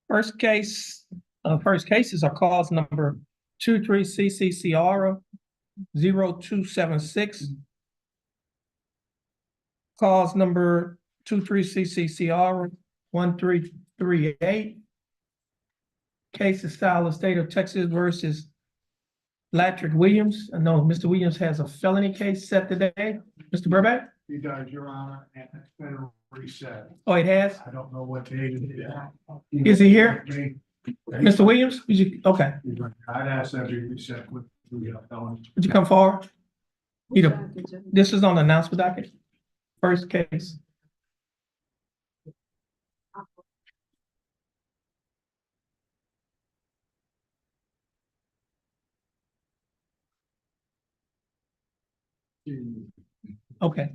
First cases are cause number 23CCCR 0276. Cause number 23CCCR 1338. Case is filed in state of Texas versus Latrick Williams. I know Mr. Williams has a felony case set today. Mr. Burbank? He does, Your Honor, and it's been reset. Oh, it has? I don't know what date it is. Is he here? Mr. Williams? Okay, I'd ask that be reset with the felony. would you come forward? This is on the announcement docket. First case. Okay,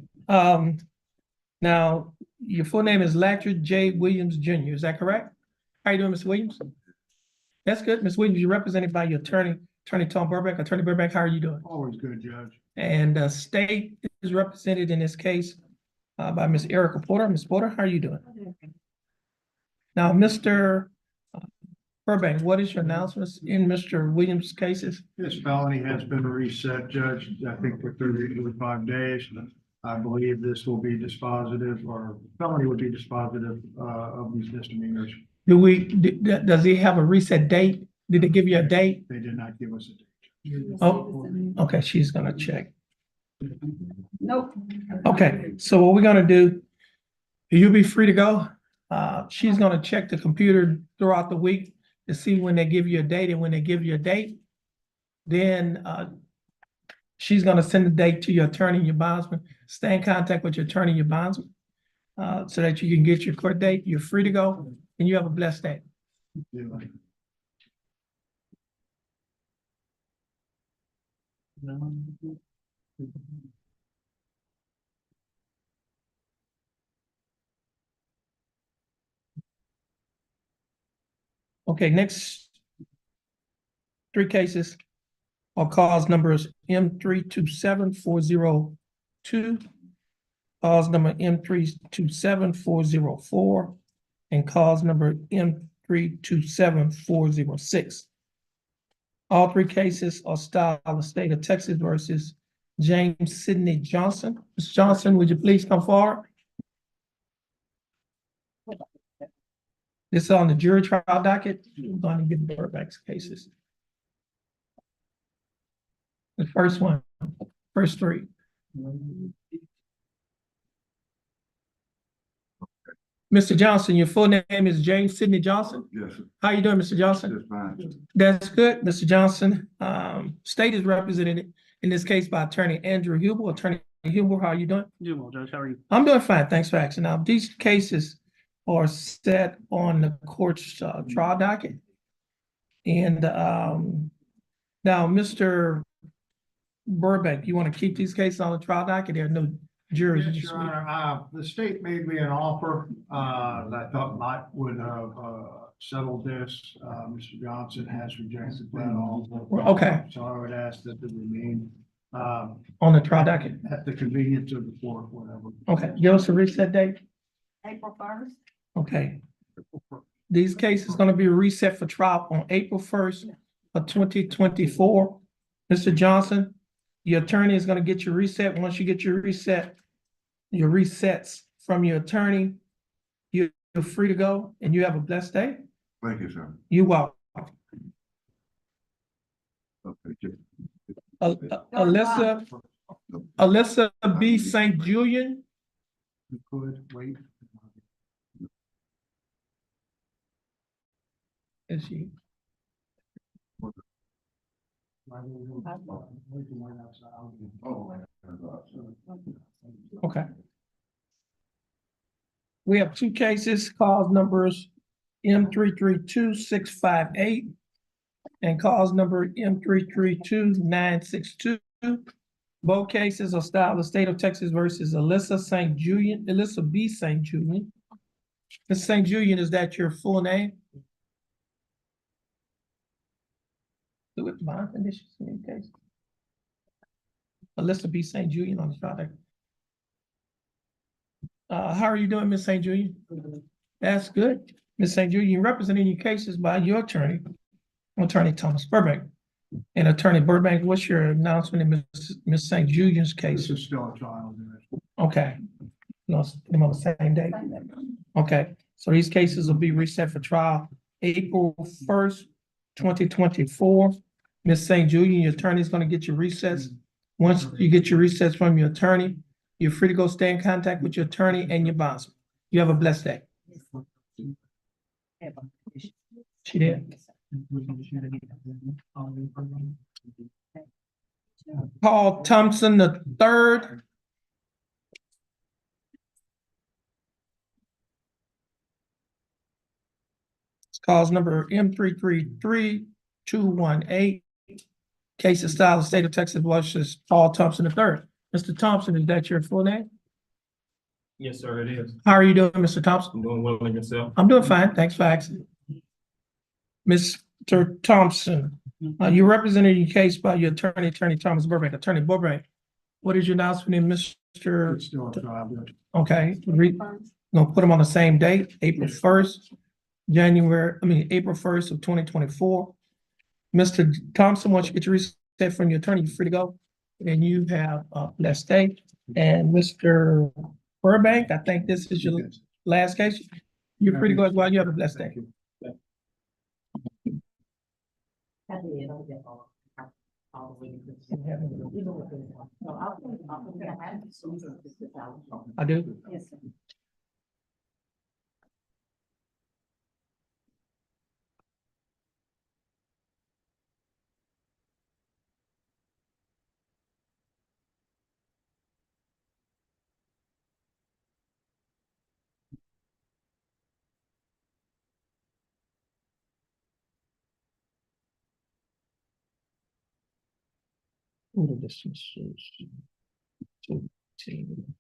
now, your full name is Latrick J. Williams Jr., is that correct? How you doing, Mr. Williams? That's good, Ms. Williams, you're represented by your attorney Tom Burbank. Attorney Burbank, how are you doing? Always good, Judge. And the state is represented in this case by Ms. Erica Porter. Ms. Porter, how are you doing? Now, Mr. Burbank, what is your announcements in Mr. Williams' cases? This felony has been reset, Judge, I think for 30 to 45 days. I believe this will be dispositive, or felony would be dispositive of these misdemeanors. Does he have a reset date? Did they give you a date? They did not give us a date. Oh, okay, she's gonna check. Nope. Okay, so what we're gonna do, you'll be free to go. She's gonna check the computer throughout the week to see when they give you a date, and when they give you a date, then she's gonna send the date to your attorney and your bondsman. Stay in contact with your attorney and your bondsman so that you can get your court date. You're free to go, and you have a blessed day. Okay, next three cases are cause numbers M327402, cause number M327404, and cause number M327406. All three cases are styled the state of Texas versus James Sidney Johnson. Ms. Johnson, would you please come forward? This is on the jury trial docket. We're going to get the Burbank's cases. The first one, first three. Mr. Johnson, your full name is James Sidney Johnson? Yes, sir. How you doing, Mr. Johnson? Just fine. That's good, Mr. Johnson. State is represented in this case by Attorney Andrew Hubel. Attorney Hubel, how are you doing? Doing well, Judge. How are you? I'm doing fine. Thanks for asking. Now, these cases are set on the court's trial docket. And now, Mr. Burbank, you want to keep these cases on the trial docket? There are no juries. Yes, Your Honor, the state made me an offer that I thought would have settled this. Mr. Johnson has rejected that offer. Okay. So I would ask that they remain On the trial docket. at the convenience of the court, whatever. Okay, give us a reset date. April 1st. Okay. These cases going to be reset for trial on April 1st of 2024. Mr. Johnson, your attorney is going to get your reset. Once you get your resets from your attorney, you're free to go, and you have a blessed day. Thank you, sir. You're welcome. Okay, just- Alyssa B. St. Julian. You could wait. Is she? Oh, Okay. We have two cases, cause numbers M332658 and cause number M332962. Both cases are styled the state of Texas versus Alyssa B. St. Julian. Ms. St. Julian, is that your full name? With bond conditions in the case. Alyssa B. St. Julian on the product. How are you doing, Ms. St. Julian? That's good. Ms. St. Jude, you're representing your cases by your attorney, Attorney Thomas Burbank. And Attorney Burbank, what's your announcement in Ms. St. Jude's case? This is still a trial. Judge. Okay. No, them on the same day. Okay, so these cases will be reset for trial April 1st, 2024. Ms. St. Julian, your attorney is gonna get your recess. Once you get your recess from your attorney, you're free to go stay in contact with your attorney and your bondsman. You have a blessed day. She did. Paul Thompson the third. Cause number M333218. Case of style of state of Texas versus Paul Thompson III. Mr. Thompson, is that your full name? Yes, sir, it is. How are you doing, Mr. Thompson? I'm doing well in yourself. I'm doing fine. Thanks for asking. Mr. Thompson, you represented your case by your attorney, Attorney Thomas Burbank. Attorney Burbank, what is your announcement in Mr.? It's still a trial. Judge. Okay, gonna put them on the same date, April 1st, April 1st of 2024. Mr. Thompson, once you get your reset from your attorney, you're free to go. And you have a blessed day. And Mr. Burbank, I think this is your last case. You're free to go as well. You have a blessed day. Thank you. I do. Yes, sir. Order dismissals. 2:18.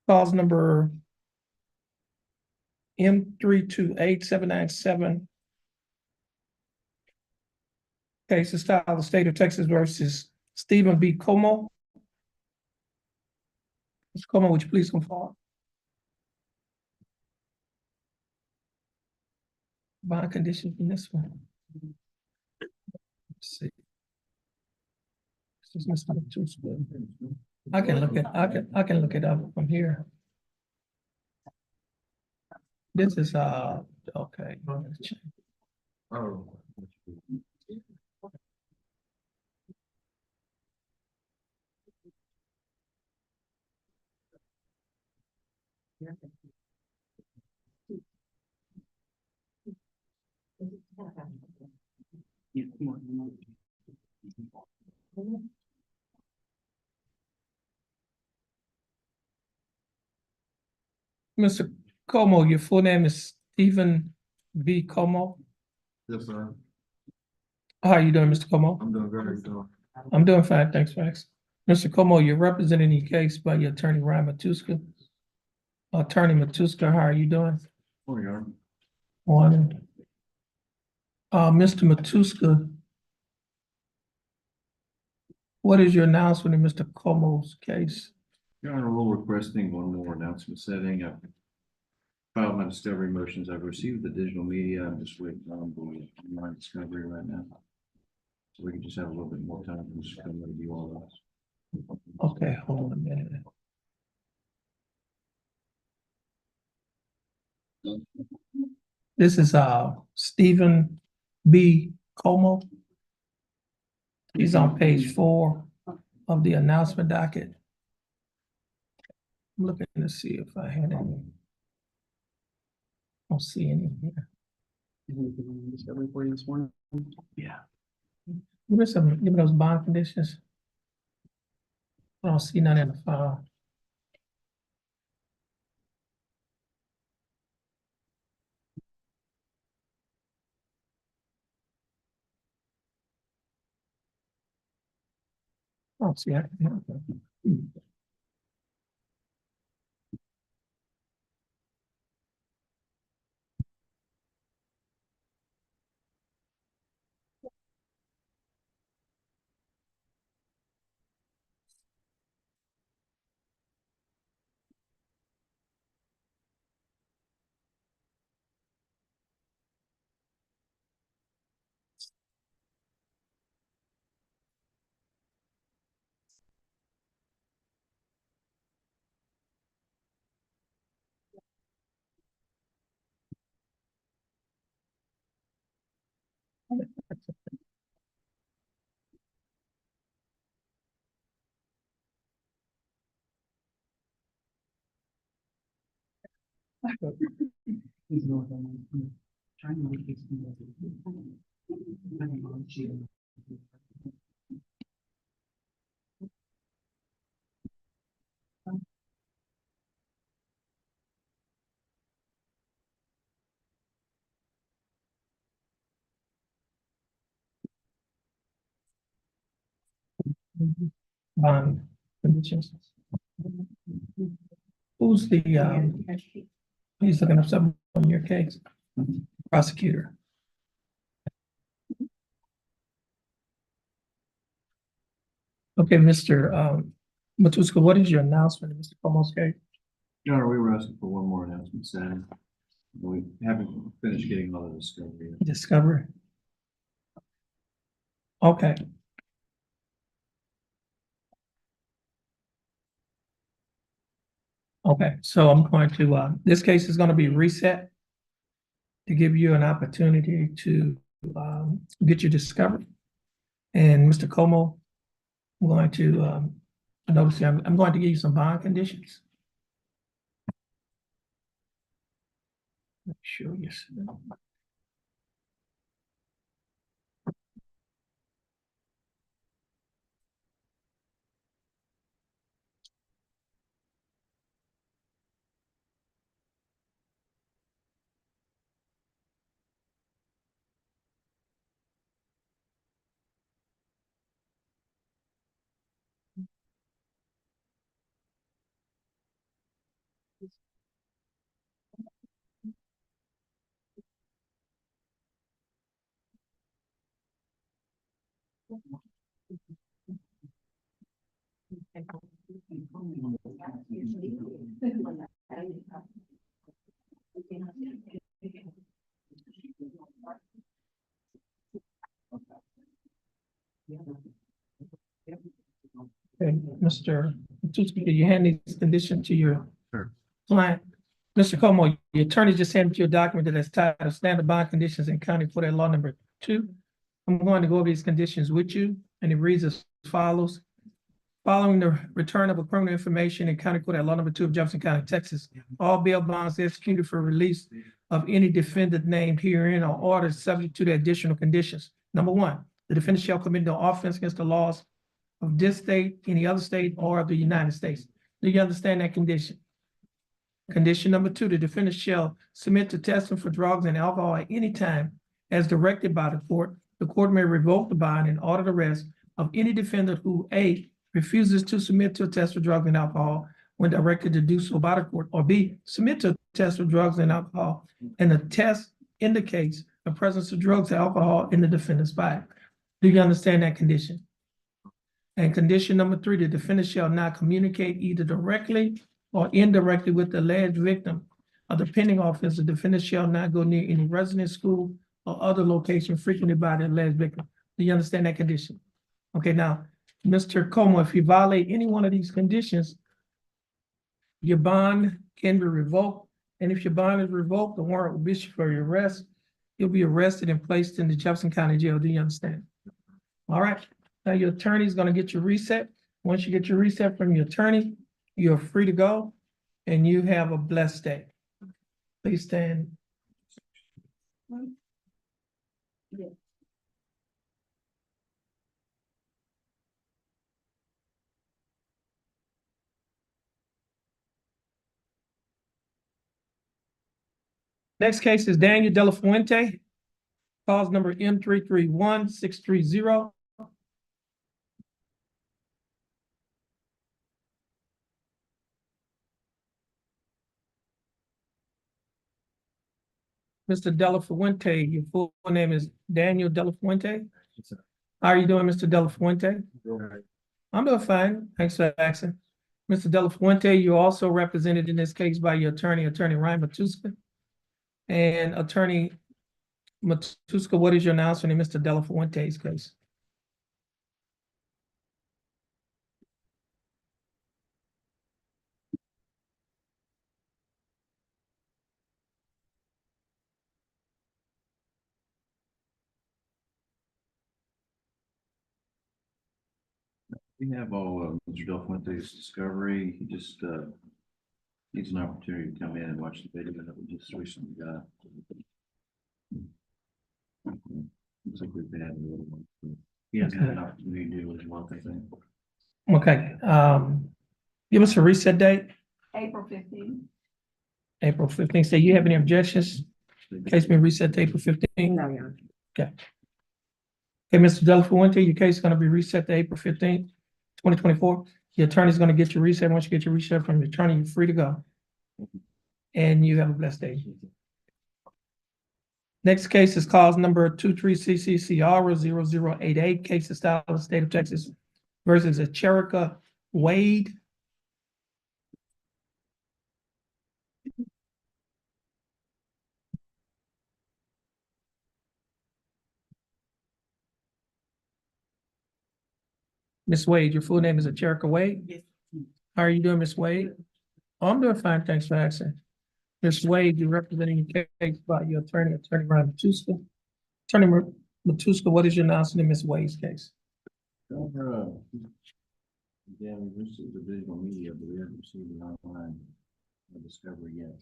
Clause number M 328 797. Case of style of the state of Texas versus Stephen B. Como. Mr. Como, would you please come forward? Bond conditions in this one. Let's see. This is Mr. Matuska. I can look it up from here. This is, okay. Oh. Mr. Como, your full name is Stephen V. Como. Yes, sir. How are you doing, Mr. Como? I'm doing very good. I'm doing fine, thanks for asking. Mr. Como, you're representing the case by your attorney, Ryan Matuska. Attorney Matuska, how are you doing? Oh, yeah. Morning. Mr. Matuska, what is your announcement in Mr. Como's case? Your Honor, we're requesting one more announcement setting. I've filed my discovery motions. I've received the digital media. I'm just waiting on the online discovery right now. So we can just have a little bit more time to just come review all those. Okay, hold on a minute. This is Stephen B. Como. He's on page 4 of the announcement docket. I'm looking to see if I had any. Don't see any here. Discovery for you this morning. Yeah. Give me those bond conditions. I don't see none in the file. I don't see it. Trying to make this. Bond conditions. Who's the, he's looking up something on your case? Prosecutor. Okay, Mr. Matuska, what is your announcement in Mr. Como's case? Your Honor, we were asking for one more announcement setting. We haven't finished getting all the discovery yet. Discovery. Okay. Okay, so I'm going to, this case is going to be reset to give you an opportunity to get your discovery. And Mr. Como, I'm going to notice I'm going to give you some bond conditions. Make sure you see them. Okay, Mr. Tuski, can you hand these conditions to your Sure. client? Mr. Como, your attorney just handed you a document that is titled Standard Bond Conditions in County Court at Law Number 2. I'm going to go over these conditions with you, and it reads as follows. Following the return of a criminal information in County Court at Law Number 2 of Jefferson County, Texas, all bail bonds executed for release of any defendant named herein are ordered subject to the additional conditions. Number 1, the defendant shall commit no offense against the laws of this state, any other state, or of the United States. Do you understand that condition? Condition number 2, the defendant shall submit to testing for drugs and alcohol at any time as directed by the court. The court may revoke the bond and order the arrest of any defendant who A, refuses to submit to a test for drugs and alcohol when directed to do so by the court, or B, submit to a test for drugs and alcohol, and the test indicates the presence of drugs and alcohol in the defendant's body. Do you understand that condition? And condition number 3, the defendant shall not communicate either directly or indirectly with the alleged victim of the pending offense. The defendant shall not go near any residence, school, or other location frequented by the alleged victim. Do you understand that condition? Okay, now, Mr. Como, if you violate any one of these conditions, your bond can be revoked. And if your bond is revoked, the warrant will be issued for your arrest. You'll be arrested and placed in the Jefferson County Jail. Do you understand? All right. Now your attorney is going to get your reset. Once you get your reset from your attorney, you're free to go and you have a blessed day. Please stand. Next case is Daniel De La Fuente, cause number M331630. Mr. De La Fuente, your full name is Daniel De La Fuente. Yes, sir. How are you doing, Mr. De La Fuente? Right. I'm doing fine. Thanks for asking. Mr. De La Fuente, you're also represented in this case by your attorney, Attorney Ryan Matuska. And Attorney Matuska, what is your announcement in Mr. De La Fuente's case? We have all of Mr. Del Fuente's discovery. He just needs an opportunity to come in and watch the video that we just recently got. Looks like we've been having a little one. He hasn't had an opportunity to do his work, I think. Okay, give us a reset date, April 15th. April 15th. So you have any objections? Case being reset to April 15th. No, Your Honor. Okay, Mr. De La Fuente, your case is going to be reset to April 15th, 2024. Your attorney's going to get your reset. Once you get your reset from your attorney, you're free to go. And you have a blessed day. Next case is cause number 23CCCR0088, case of style of the state of Texas versus Acherica Wade. Miss Wade, your full name is Acherica Wade? Yes. How are you doing, Miss Wade? Oh, I'm doing fine, thanks for asking. Miss Wade, you're representing your case by your attorney, Attorney Ryan Matuska. Attorney Matuska, what is your announcement in Miss Wade's case? Yeah, we received the visual media, but we haven't received the online discovery yet.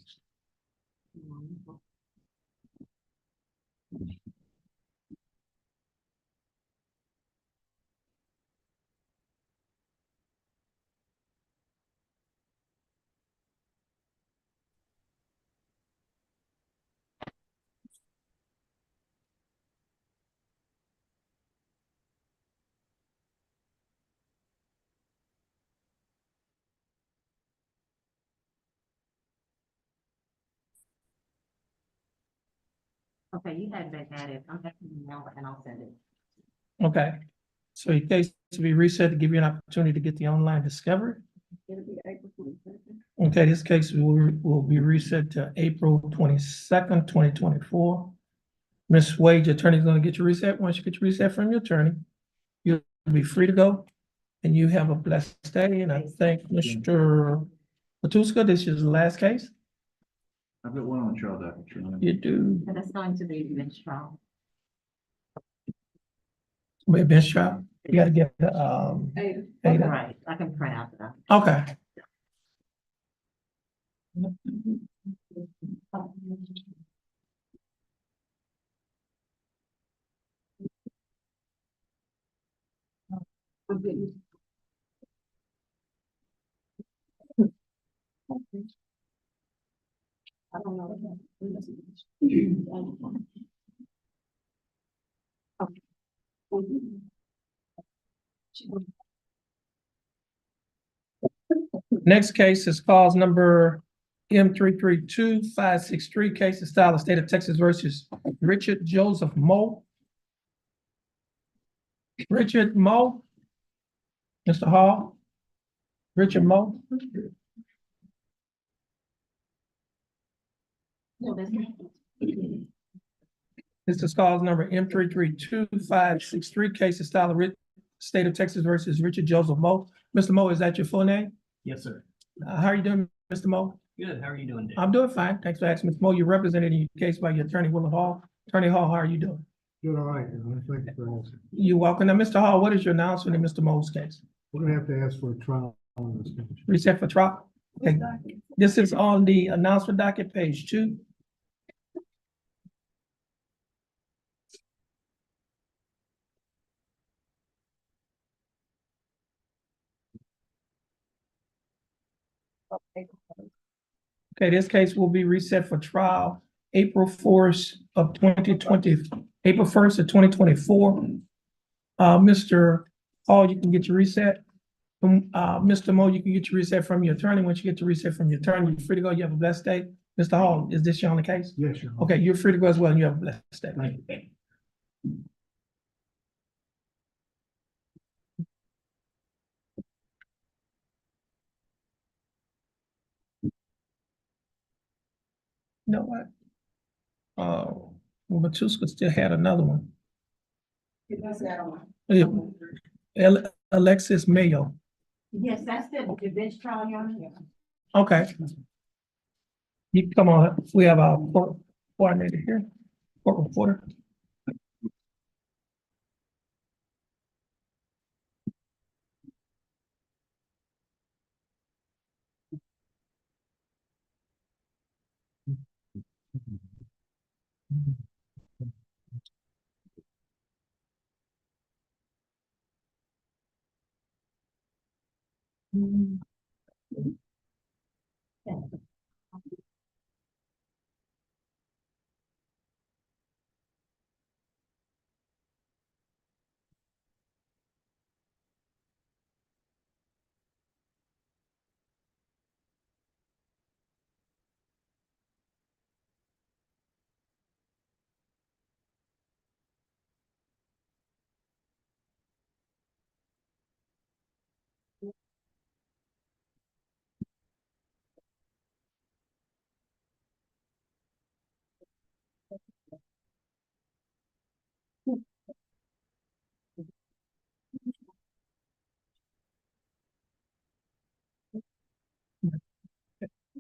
Okay, you had back at it. I'm back now and I'll send it. Okay. So your case to be reset to give you an opportunity to get the online discovery. It'll be April 22nd. Okay, this case will be reset to April 22nd, 2024. Ms. Wade, your attorney's gonna get your reset. Once you get your reset from your attorney, you'll be free to go. And you have a blessed day, and I thank Mr. Matuska, this is the last case. I've got one on the trial docket. Your Honor. You do, And that's going to be the bench trial. wait, bench trial, you gotta get the, Ada. Right, I can print out that. Okay. I don't know. Next case is cause number M 332-563, case of style of state of Texas versus Richard Joseph Moe. Richard Moe. Mr. Hall. Richard Moe. No, that's not. This is cause number M 332-563, case of style of state of Texas versus Richard Joseph Moe. Mr. Moe, is that your full name? Yes, sir. How are you doing, Mr. Moe? Good. How are you doing, Dave? I'm doing fine. Thanks for asking, Mr. Moe. You're represented in your case by your attorney, Willard Hall. Attorney Hall, how are you doing? Doing all right, Your Honor. Thank you for asking. You're welcome. Now, Mr. Hall, what is your announcement in Mr. Moe's case? We're gonna have to ask for a trial on this case. Reset for trial? Okay. This is on the announcement docket, page 2. Okay, this case will be reset for trial April 4th of 2020, April 1st of 2024. Mr. Hall, you can get your reset. Mr. Moe, you can get your reset from your attorney. Once you get your reset from your attorney, you're free to go. You have a blessed day. Mr. Hall, is this your only case? Yes, Your Honor. Okay, you're free to go as well, and you have a blessed day. Thank you. You know what? Well, Matuska still had another one. Yeah, Alexis Mayo. Yes, that's the bench trial, Your Honor. Okay. You can come on, we have our court coordinator here, court reporter.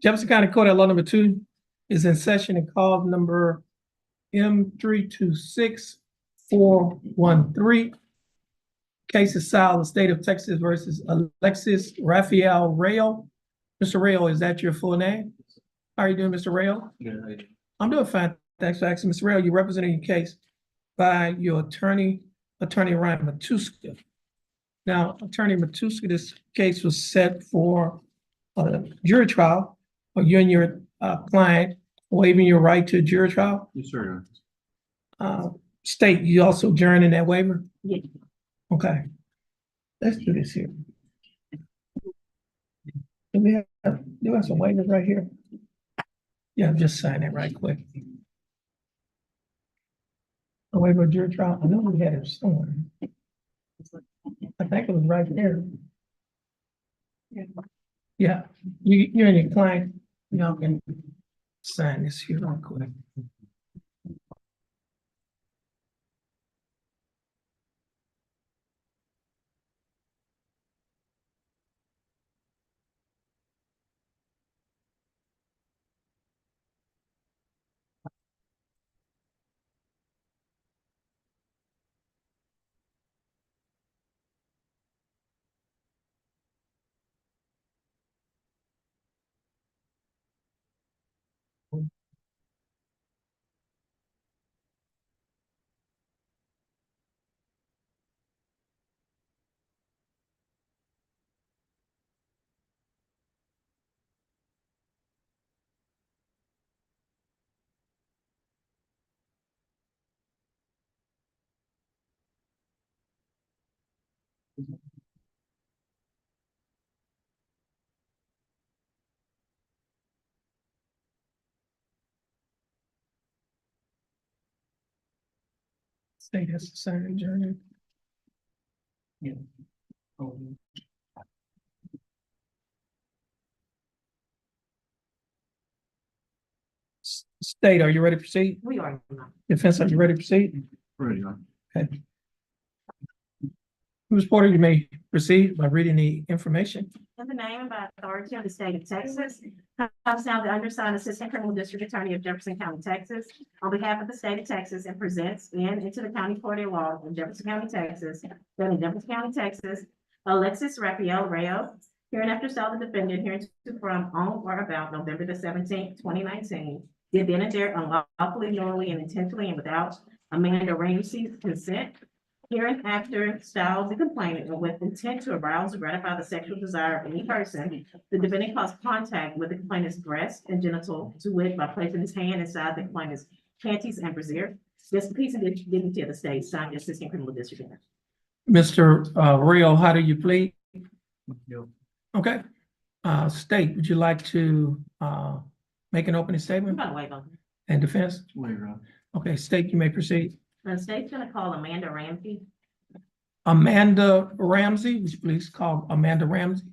Jefferson County Court at law number 2 is in session and call number M 326-413. Case is filed, the state of Texas versus Alexis Raphael Rayo. Mr. Rayo, is that your full name? How are you doing, Mr. Rayo? Good. I'm doing fine. Thanks for asking. Mr. Rayo, you're representing your case by your attorney, Attorney Ryan Matuska. Now, Attorney Matuska, this case was set for a jury trial. Or you and your client waiving your right to a jury trial. Yes, sir. State, you also adjourn in that waiver? Yes. Okay. Let's do this here. Do we have some waivers right here? Yeah, just sign it right quick. A waiver of jury trial, I know we had it somewhere. I think it was right there. Yeah, you and your client, y'all can sign this here real quick. State has to sign adjournment. Yeah. Oh, State, are you ready to proceed? We are. Defense, are you ready to proceed? Ready, Your Honor. Ms. Porter, you may proceed by reading the information. In the name and by authority of the state of Texas, comes now the undersigned Assistant Criminal District Attorney of Jefferson County, Texas, on behalf of the state of Texas, and presents into the county court a law in Jefferson County, Texas, that in Jefferson County, Texas, Alexis Rafael Rayo, hereinafter styled the defendant, hereunto from on or about November the 17th, 2019, did then and there unlawfully, knowingly, and intentionally, and without Amanda Ramsey's consent, hereinafter styled the complainant, and with intent to arouse or gratify the sexual desire of any person, the defendant caused contact with the complainant's breast and genital, to wit, by placing his hand inside the complainant's panties and brassiere. This piece of dignity of the state, signed the Assistant Criminal District Attorney. Mr. Rayo, how do you plead? no. Okay. State, would you like to make an opening I'm statement gonna wait on. and defense? Wait, Your Honor. Okay, State, you may proceed. The state's gonna call Amanda Ramsey. Amanda Ramsey, would you please call Amanda Ramsey?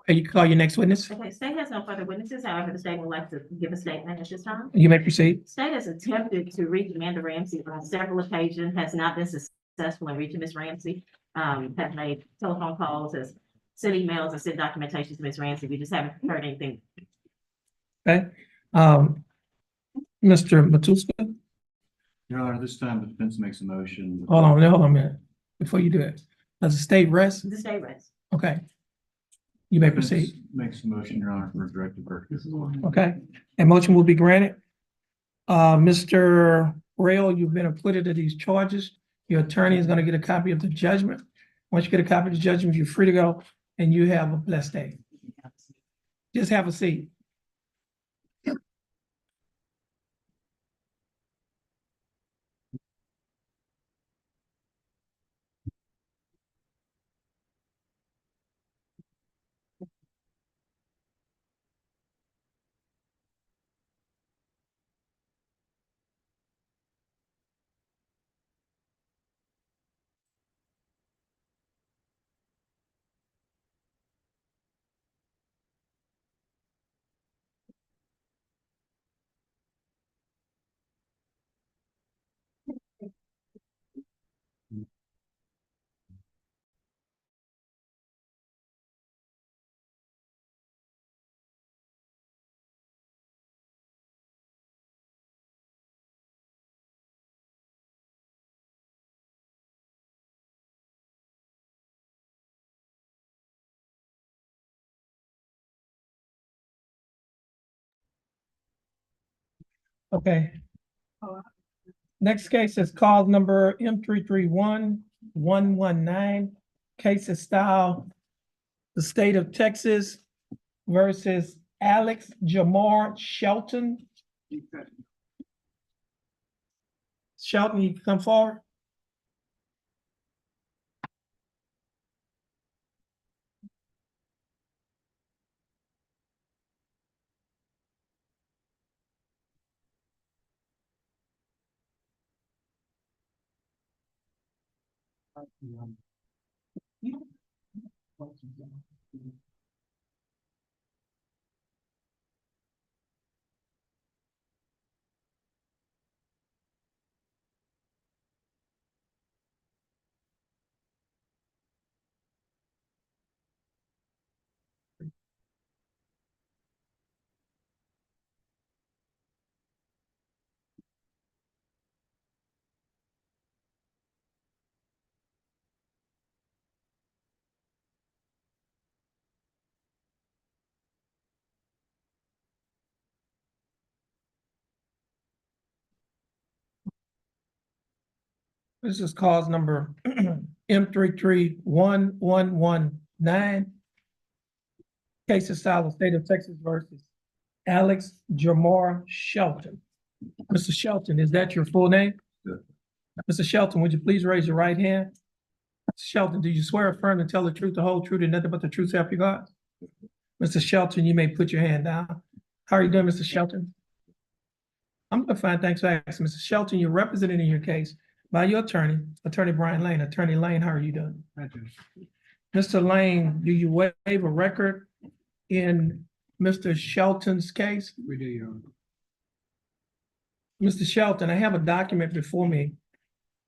Okay, you can call your next witness. Okay, state has no further witnesses. However, the state would like to give a statement at this time. You may proceed. State has attempted to reach Amanda Ramsey on several occasions, has not been successful in reaching Ms. Ramsey. Has made telephone calls, has sent emails, and sent documentation to Ms. Ramsey. We just haven't heard anything. Okay. Mr. Matuska, Your Honor, this time the defense makes a motion. hold on a minute. Before you do it, does the state rest? The state rests. Okay. You may Defense proceed. Makes a motion, Your Honor, for a directed verdict. This is one. Okay, and motion will be granted. Mr. Rayo, you've been acquitted of these charges. Your attorney is gonna get a copy of the judgment. Once you get a copy of the judgment, you're free to go, and you have a blessed day. Just have a seat. Okay. Next case is call number M 331-119. Case is style the state of Texas versus Alex Jamar Shelton. Shelton, you can come forward. This is cause number M331119. Case is style of state of Texas versus Alex Jamar Shelton. Mr. Shelton, is that your full name? Yes. Mr. Shelton, would you please raise your right hand? Mr. Shelton, do you swear or affirm to tell the truth, the whole truth, and nothing but the truth, so help you God? Mr. Shelton, you may put your hand down. How are you doing, Mr. Shelton? I'm doing fine, thanks for asking. Mr. Shelton, you're represented in your case by your attorney, Attorney Brian Lane. Attorney Lane, how are you doing? Thank you. Mr. Lane, do you waive a record in Mr. Shelton's case? We do, Your Honor. Mr. Shelton, I have a document before me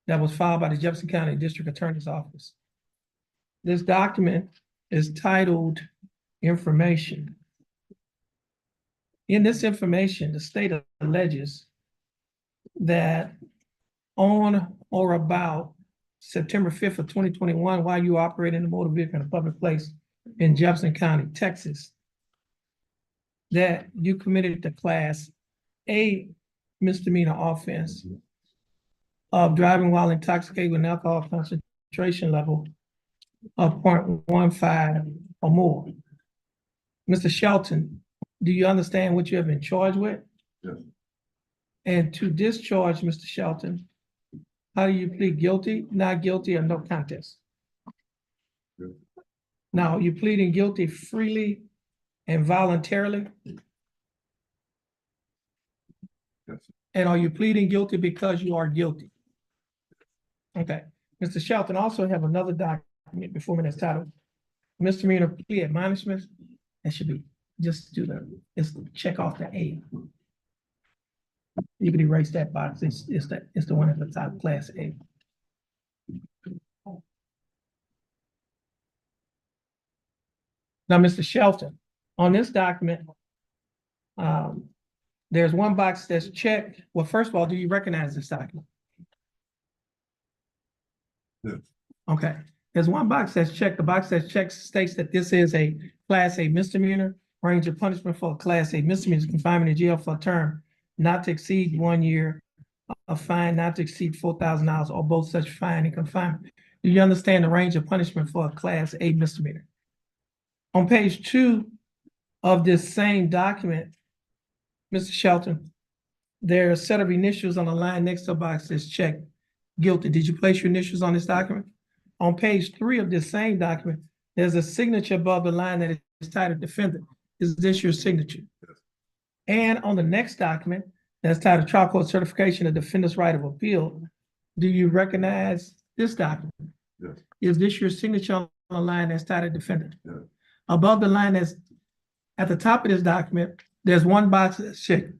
that was filed by the Jefferson County District Attorney's Office. This document is titled Information. In this information, the state alleges that on or about September 5th of 2021, while you operating a motor vehicle in a public place in Jefferson County, Texas, that you committed the Class A misdemeanor offense of driving while intoxicated with an alcohol concentration level of 0.15 or more. Mr. Shelton, do you understand what you have been charged with? Yes. And to discharge, Mr. Shelton, how do you plead guilty, not guilty, or no contest? Yes. Now, you pleading guilty freely and voluntarily? Yes. And are you pleading guilty because you are guilty? Okay, Mr. Shelton, also have another document before me that's titled misdemeanor plea admonishments. That should be, just do it's check off the A. You can erase that box, it's the one at the top, Class A. Now, Mr. Shelton, on this document, there's one box that's checked. Well, first of all, do you recognize this document? Yes. Okay, there's one box that's checked. The box that's checked states that this is a Class A misdemeanor. Range of punishment for a Class A misdemeanor is confinement in jail for a term not to exceed 1 year, a fine not to exceed $4,000, or both such fine and confinement. Do you understand the range of punishment for a Class A misdemeanor? On page 2 of this same document, Mr. Shelton, there are a set of initials on the line next to a box that's checked guilty. Did you place your initials on this document? On page 3 of this same document, there's a signature above the line that is titled defendant. Is this your signature? Yes. And on the next document, that's titled trial court certification of defendant's right of appeal. Do you recognize this document? Yes. Is this your signature on the line that's titled defendant? Yes. Above the line that's at the top of this document, there's one box that's checked.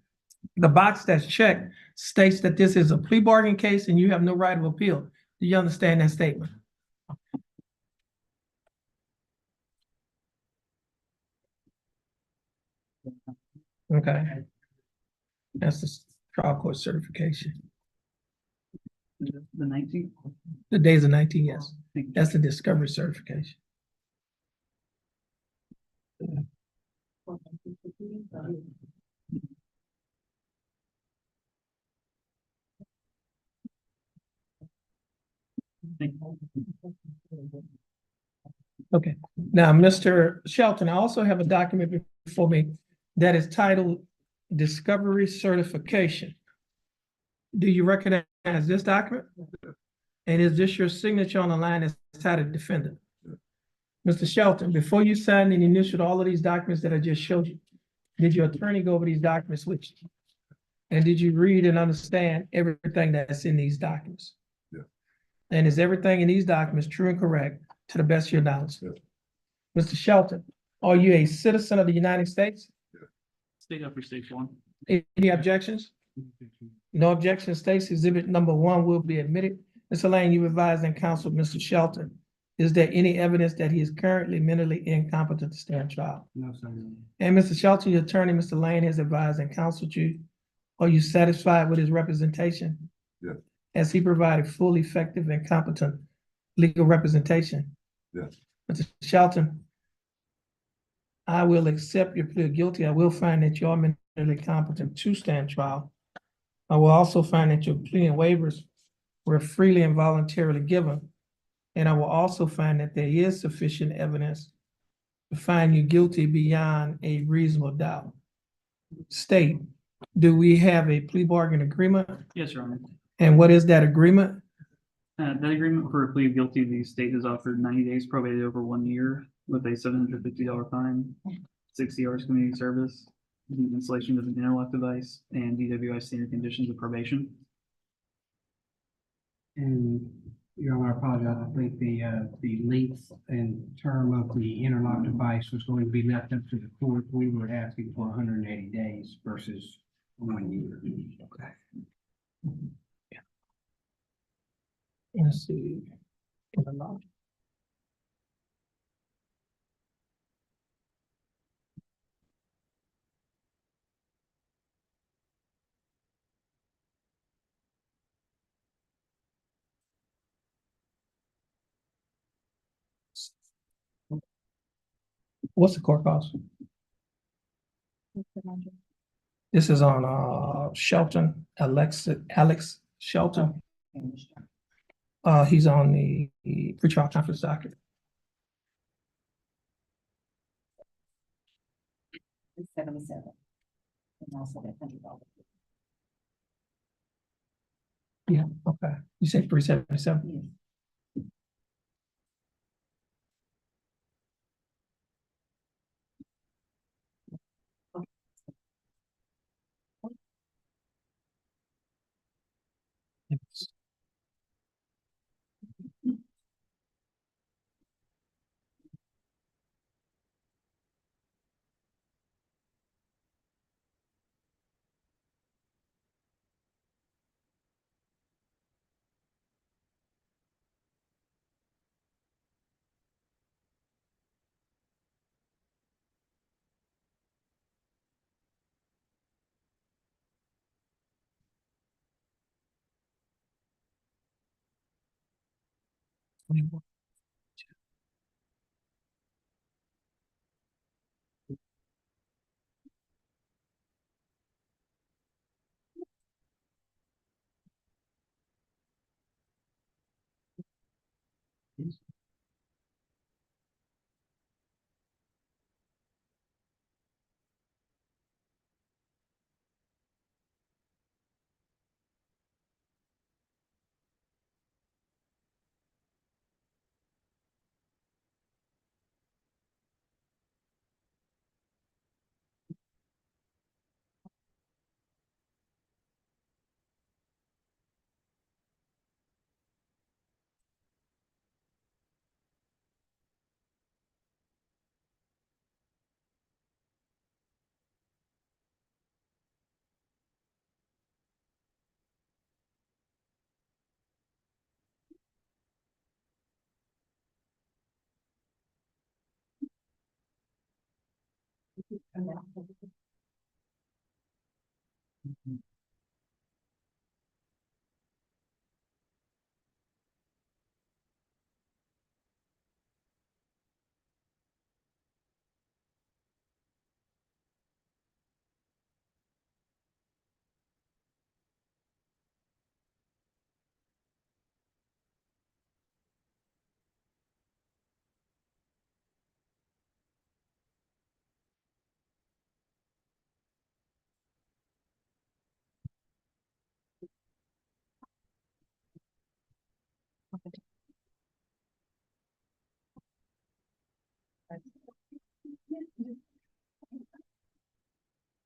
The box that's checked states that this is a plea bargain case and you have no right of appeal. Do you understand that statement? Okay. That's the trial court certification. The 19th. The days of 19, yes. That's the discovery certification. Okay, now, Mr. Shelton, I also have a document before me that is titled Discovery Certification. Do you recognize this document? And is this your signature on the line that's titled defendant? Mr. Shelton, before you signed and initialed all of these documents that I just showed you, did your attorney go over these documents with you? And did you read and understand everything that's in these documents? Yeah. And is everything in these documents true and correct to the best of your knowledge? Yeah. Mr. Shelton, are you a citizen of the United States? State up for state one. Any objections? No objections. States exhibit number 1 will be admitted. Mr. Lane, you advised and counseled Mr. Shelton. Is there any evidence that he is currently mentally incompetent to stand trial? No, sir. And Mr. Shelton, your attorney, Mr. Lane, has advised and counseled you. Are you satisfied with his representation? Yes. Has he provided full, effective, and competent legal representation? Yes. Mr. Shelton, I will accept your plea of guilty. I will find that you are mentally competent to stand trial. I will also find that your plea and waivers were freely and voluntarily given. And I will also find that there is sufficient evidence to find you guilty beyond a reasonable doubt. State, do we have a plea bargain agreement? Yes, Your Honor. And what is that agreement? That agreement for a plea of guilty, the state has offered 90 days probated over 1 year with a $750 fine, 60 hours community service, the installation of an interlock device, and DWI standard conditions of probation. And, Your Honor, I apologize. I think the length and term of the interlock device was going to be left up to the court. We were asking for 180 days versus 1 year. Okay. Let's see. What's the court cost? This is on Shelton, Alex Shelton. He's on the pretrial conference docket. $77. And also that $100. Yeah, okay. You said 377? Yes.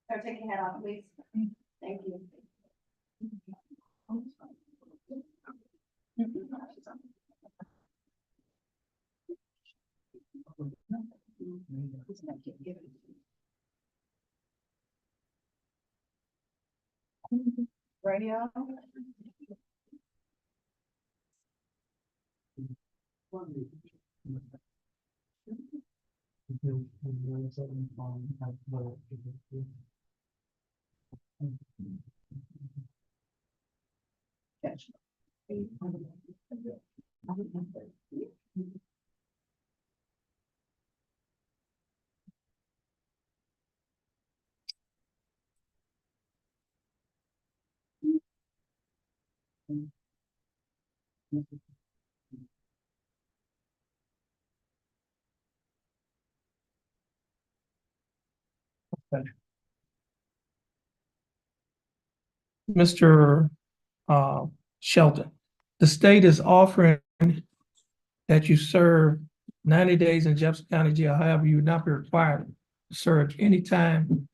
Start taking your hat off, please. Thank you. Radio. Mr. Shelton, the state is offering that you serve 90 days in Jefferson County Jail. However, you would not be required to serve any time.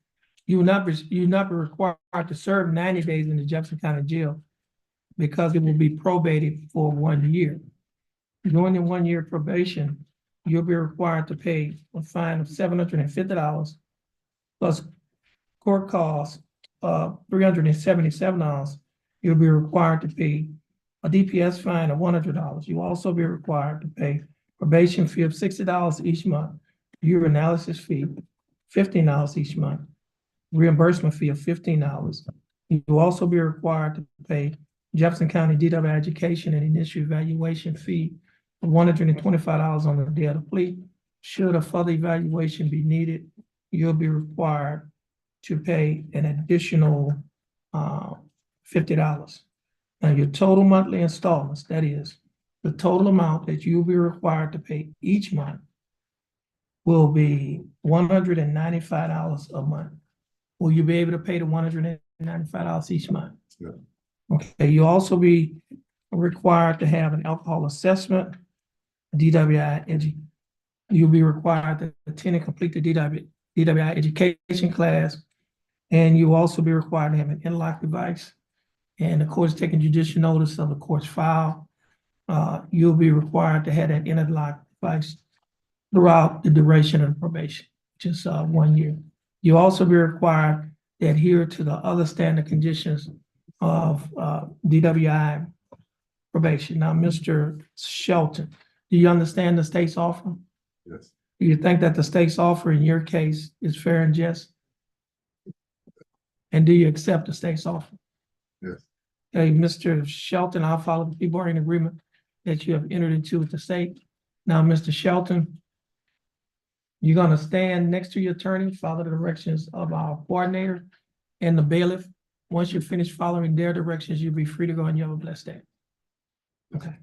You will not be required to serve 90 days in the Jefferson County Jail because it will be probated for 1 year. During the 1 year probation, you'll be required to pay a fine of $750 plus court costs of $377. You'll be required to pay a DPS fine of $100. You'll also be required to pay probation fee of $60 each month, urinalysis fee, $15 each month, reimbursement fee of $15. You'll also be required to pay Jefferson County DW education and initial evaluation fee of $125 on the day of the plea. Should a further evaluation be needed, you'll be required to pay an additional $50. Now, your total monthly installments, that is, the total amount that you'll be required to pay each month will be $195 a month. Will you be able to pay the $195 each month? Yeah. Okay, you'll also be required to have an alcohol assessment, DWI you'll be required to attend and complete the DWI education class, and you'll also be required to have an interlock device. And the court's taking judicial notice of the court's file. You'll be required to have that interlock device throughout the duration of the probation, which is 1 year. You'll also be required to adhere to the other standard conditions of DWI probation. Now, Mr. Shelton, do you understand the state's offer? Yes. Do you think that the state's offer in your case is fair and just? And do you accept the state's offer? Yes. Okay, Mr. Shelton, I'll follow the plea bargaining agreement that you have entered into with the state. Now, Mr. Shelton, you're gonna stand next to your attorney, follow the directions of our coordinator and the bailiff. Once you finish following their directions, you'll be free to go and you have a blessed day. Okay.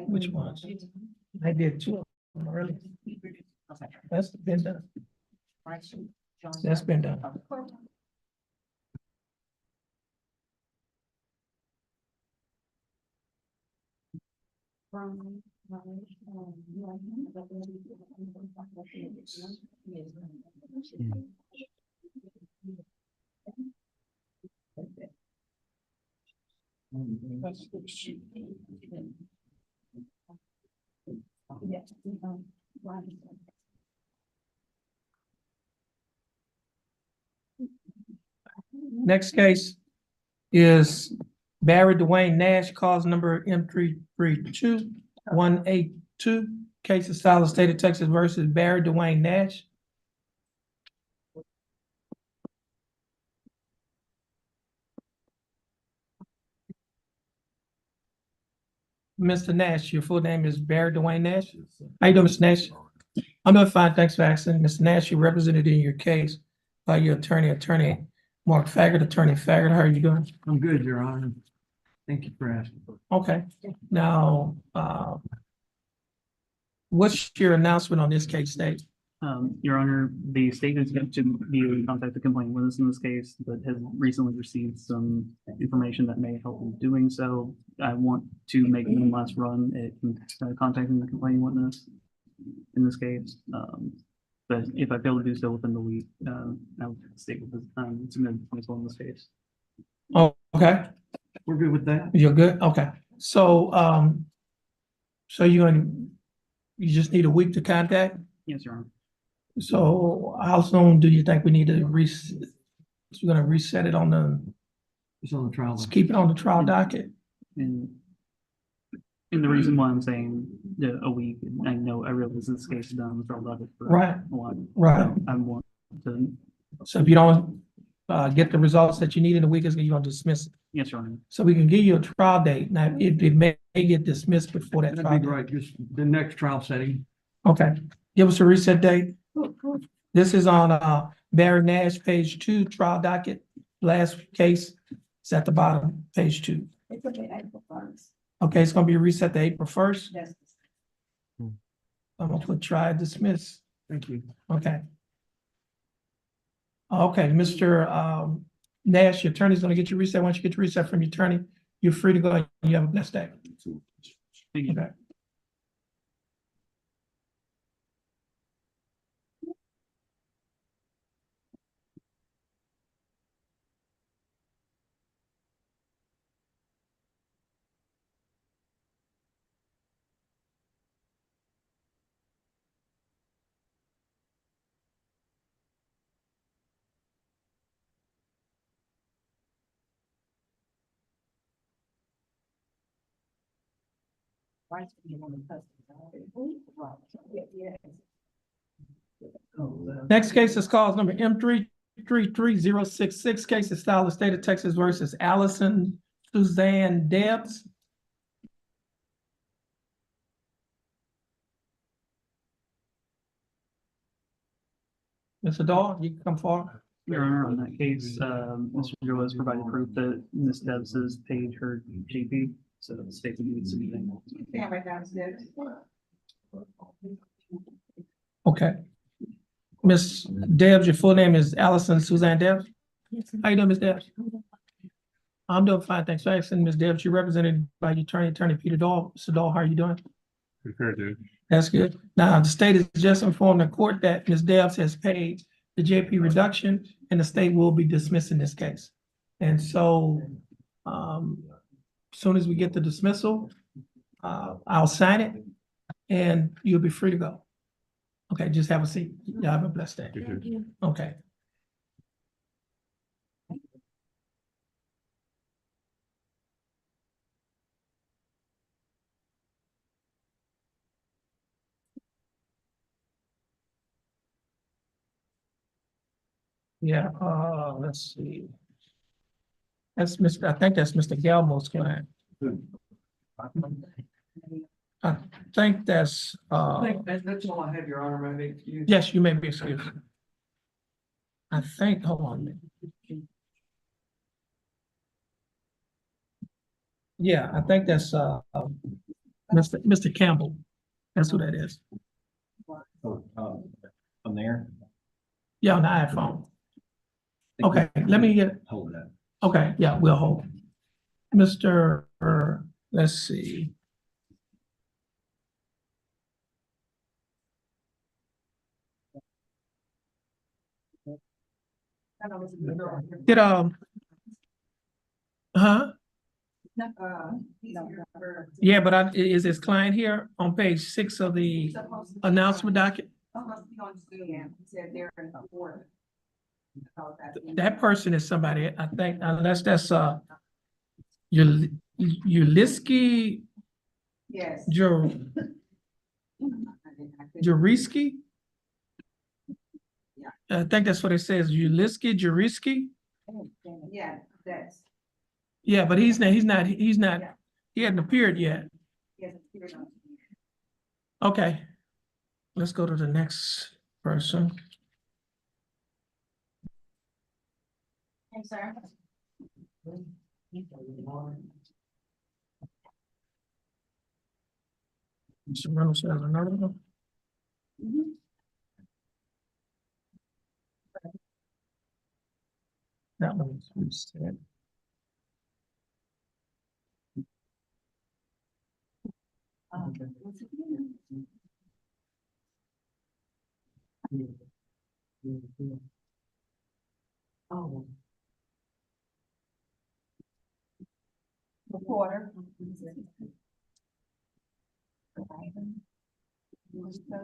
Which ones? I did two of them already. That's been done. That's been done. Next case is Barry Dwayne Nash, cause number M332182. Case of Solid State of Texas versus Barry Dwayne Nash. Mr. Nash, your full name is Barry Dwayne Nash? How you doing, Mr. Nash? I'm doing fine, thanks for asking. Mr. Nash, you represented in your case by your attorney Mark Faggart. Attorney Faggart, how are you doing? I'm good, Your Honor. Thank you for asking. Okay, now, what's your announcement on this case, State? Your Honor, the state is going to be in contact the complainant witness in this case, but has recently received some information that may help in doing so. I want to make one last run at contacting the complaining witness in this case. But if I fail to do so within the week, I'll stay with the submit in this case. Oh, okay, We're good with that? you're good, okay. So, so you just need a week to contact? Yes, Your Honor. So how soon do you think we need to we're gonna reset it on It's on the trial. let's keep it on the trial docket? And the reason why I'm saying a week, I realize this case has been on the trial docket for Right. a while. Right. So I want to, So if you don't get the results that you need in a week, you're gonna dismiss it. yes, Your Honor. So we can give you a trial date. Now, it may get dismissed before that trial That'd be date. right, just the next trial setting. Okay, give us a reset date. This is on Barry Nash, page 2, trial docket. Last case is at the bottom, page 2. Okay, it's gonna be reset to April 1st. I'm gonna put try dismiss. Thank you. Okay. Okay, Mr. Nash, your attorney's gonna get you reset. Once you get your reset from your attorney, you're free to go. You have a blessed day. Thank you. Okay. Next case is cause number M333066. Case is style of state of Texas versus Allison Suzanne Debs. Mr. Dahl, you can come forward. Your Honor, on that case, Mr. Joe has provided proof that Ms. Debs has paid her GP, so the state would need to be Okay. Ms. Debs, your full name is Allison Suzanne Debs? How you doing, Ms. Debs? I'm doing fine, thanks for asking. Ms. Debs, you're represented by your attorney Peter Dahl. Mr. Dahl, how are you doing? Fair, dude. That's good. Now, the state has just informed the court that Ms. Debs has paid the JP reduction and the state will be dismissing this case. And so, soon as we get the dismissal, I'll sign it and you'll be free to go. Okay, just have a seat. Y'all have a blessed day. Okay. Yeah, let's see. That's Mr. I think that's Mr. Galmo's client. I think that's, That's all I have, Your Honor, may I be excused? yes, you may be excused. I think, hold on a minute. Yeah, I think that's, Mr. Campbell. That's who that is. I'm there. Yeah, on the iPhone. Okay, let me get, Hold that. okay, yeah, we'll hold. Mr. Let's see. Did, huh? Yeah, but is his client here on page 6 of the announcement docket? That person is somebody, I think, unless that's, Uliski Yes. Juriski? I think that's what it says, Uliski Juriski? Yeah, that's. Yeah, but he's not, he hasn't appeared yet. Okay. Let's go to the next person. Yes, sir. Mr. Reynolds has another one. That one's reset. Oh. Reporter.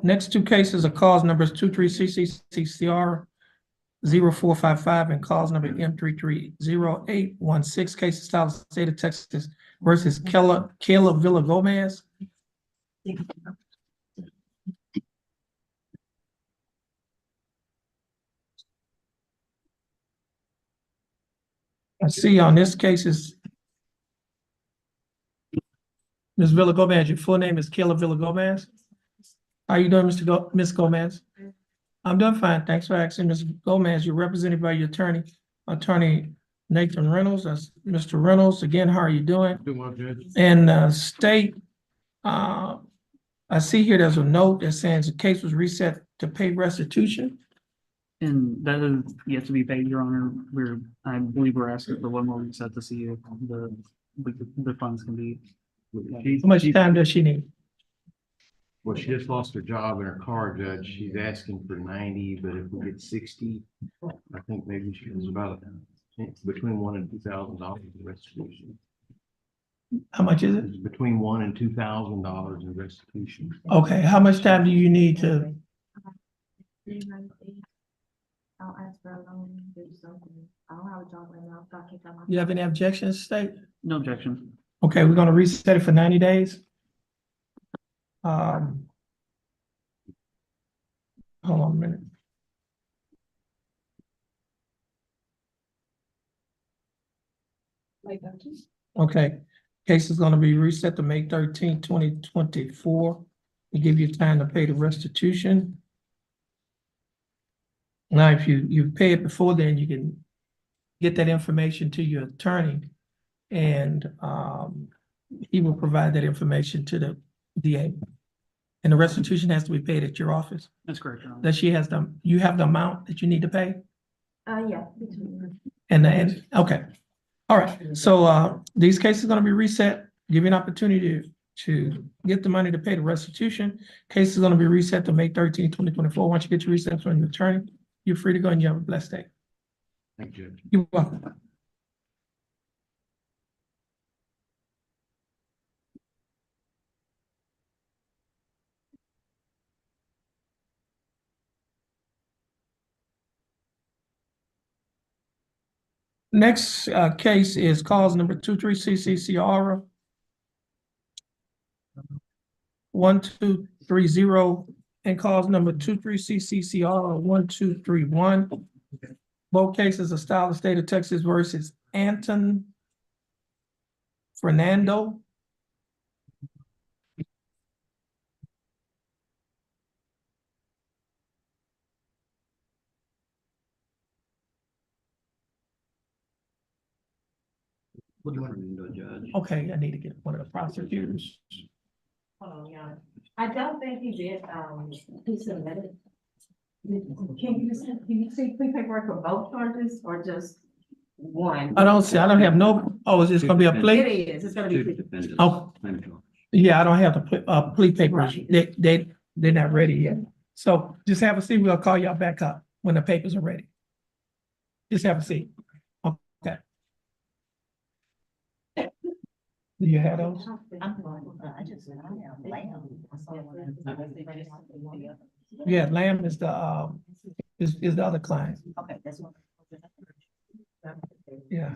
Next two cases are cause numbers 23CCCR 0455 and cause number M330816, cases filed in the state of Texas versus Kayla Villa Gomez. I see on this case is Ms. Villa Gomez, your full name is Kayla Villa Gomez? How you doing, Ms. Gomez? I'm doing fine. Thanks for asking, Ms. Gomez. You're represented by your attorney Nathan Reynolds. That's Mr. Reynolds. Again, how are you doing? Doing well, Judge. And state, I see here there's a note that says the case was reset to pay restitution. And that is yet to be paid, Your Honor. I believe we're asking for one more reset to see if the funds can be. How much time does she need? Well, she just lost her job in her car, Judge. She's asking for 90, but if we get 60, I think maybe she was about between $1,000 and $2,000 in restitution. How much is it? It's between $1,000 and $2,000 in restitution. Okay, how much time do you need to? I'll ask for a loan, do something. I don't have a job right now. I've got kicked out my. You have any objections, state? No objection. Okay, we're gonna reset it for 90 days. Hold on a minute. Okay, case is gonna be reset to May 13, 2024. To give you time to pay the restitution. Now, if you pay it before then, you can get that information to your attorney. And he will provide that information to the DA. And the restitution has to be paid at your office. That's correct, Your Honor. That she has you have the amount that you need to pay? Yeah. And okay. All right, so these cases are gonna be reset, give you an opportunity to get the money to pay the restitution. Case is gonna be reset to May 13, 2024. Once you get your reset from your attorney, you're free to go and you have a blessed day. Thank you, Judge. You're welcome. Next case is cause number 23CCCR 1230 and cause number 23CCCR 1231. Both cases are styled the state of Texas versus Anton Fernando. Judge. Okay, I need to get one of the prosecutors. Hold on, Your Honor. I don't think he did, he submitted. Can you see plea paperwork for both charges or just one? I don't have no, oh, is this gonna be a It plea? is, it's gonna be. Oh, yeah, I don't have the plea papers. They're not ready yet. So just have a seat. We'll call y'all back up when the papers are ready. Just have a seat. Okay. Do you have those? Yeah, Lamb is the, is the other client. Okay, that's one. Yeah.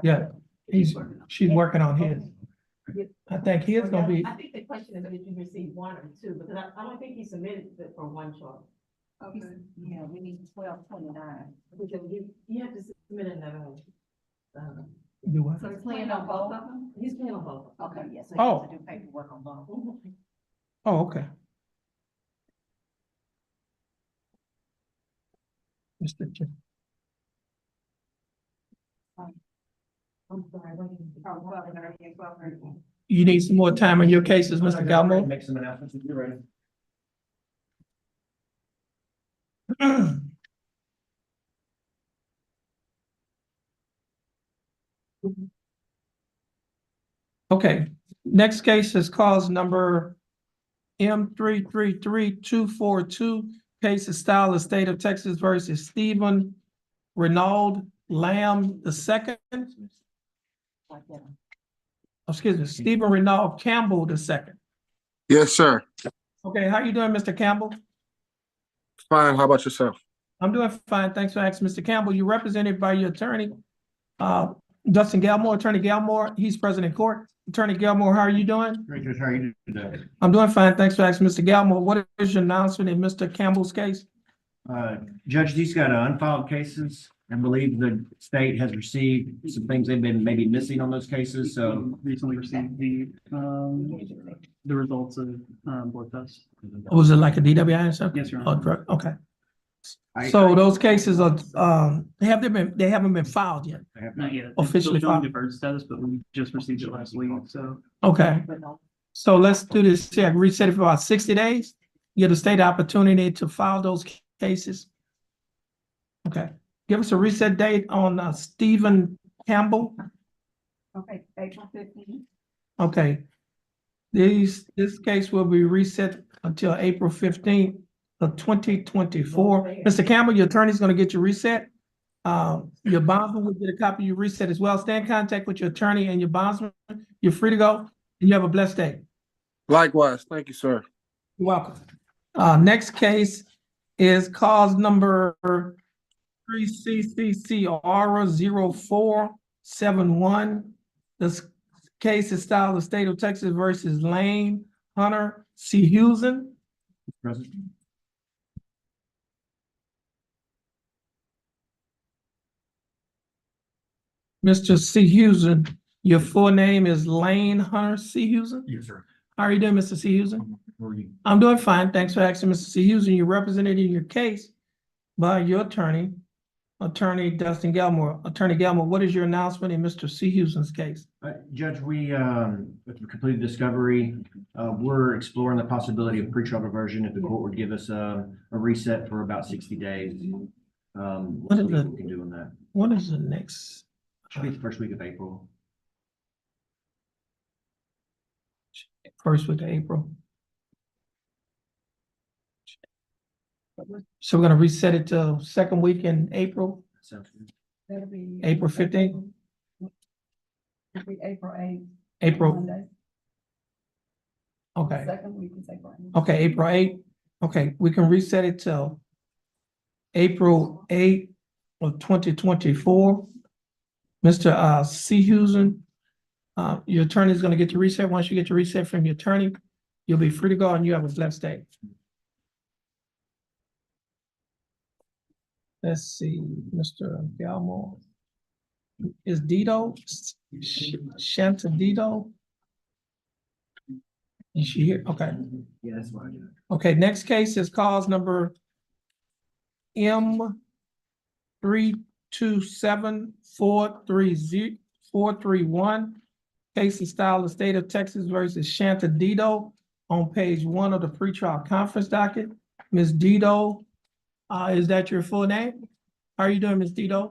Yeah, she's working on his. I think his gonna be, I think the question is, did you receive one or two? Because I don't think he submitted it for one charge. Okay. Yeah, we need 1229. Because you have to paying on both of them? He's paying on both. Okay, yes, so he Oh. has to do paperwork on both. Oh, okay. Mr. Ch- I'm sorry, what did you- Oh, 12:30 and 12:30. You need some more time on your cases, Mr. Galmo? Make some announcements if you're ready. Okay, next case is cause number M 33242. Case is style of state of Texas versus Stephen Renaud Lamb II. Excuse me, Stephen Renaud Campbell II. Yes, sir. Okay, how you doing, Mr. Campbell? Fine. How about yourself? I'm doing fine. Thanks for asking, Mr. Campbell. You're represented by your attorney, Dustin Galmore, Attorney Galmore. He's present in court. Attorney Galmore, how are you doing? Great, Judge, how are you doing today? I'm doing fine. Thanks for asking, Mr. Galmore. What is your announcement in Mr. Campbell's case? Judge, these got unfiled cases. I believe the state has received some things they've been maybe missing on those cases, so. Recently received the results of, blood tests. Was it like a DWI or something? Yes, Your Oh, Honor. drug, okay. I- So those cases are, they haven't been filed yet. I have Not yet. It's Officially still showing filed. deferred status, but we just received it last week, so. Okay, so let's do this, here. Reset it for about 60 days. Give the state opportunity to file those cases. Okay, give us a reset date on Stephen Campbell. Okay, April 15th. Okay. This case will be reset until April 15th of 2024. Mr. Campbell, your attorney's gonna get you reset. Your bondsman will get a copy of your reset as well. Stay in contact with your attorney and your bondsman. You're free to go, and you have a blessed day. Likewise. Thank you, sir. You're welcome. Next case is cause number 3CCCR 0471. This case is styled the state of Texas versus Lane Hunter C. Hewson. President. Mr. C. Hewson, your full name is Lane Hunter C. Hewson? Yes, sir. How are you doing, Mr. C. Hewson? How are you? I'm doing fine. Thanks for asking, Mr. C. Hewson. You're represented in your case by your attorney, Attorney Dustin Galmore. Attorney Galmore, what is your announcement in Mr. C. Hewson's case? Judge, we completed discovery. We're exploring the possibility of pretrial diversion if the court would give us a reset for about 60 days. We'll see what we can do on that. What is the next? Should be the first week of April. First week of April. So we're gonna reset it to second week in April, Sounds good. That'll be. April 15th, It'll be April 8th. April, Monday. okay, Second week is April 8th. okay, April 8th. Okay, we can reset it till April 8th of 2024. Mr. C. Hewson, your attorney is gonna get your reset. Once you get your reset from your attorney, you'll be free to go and you have a blessed day. Let's see, Mr. Galmore. Is Dito, Shanta Dito? Is she here? Okay. Yeah, that's what I do. Okay, next case is cause number M 327-431. Case and style of state of Texas versus Shanta Dito on page 1 of the pretrial conference docket. Ms. Dito, is that your full name? How are you doing, Ms. Dito?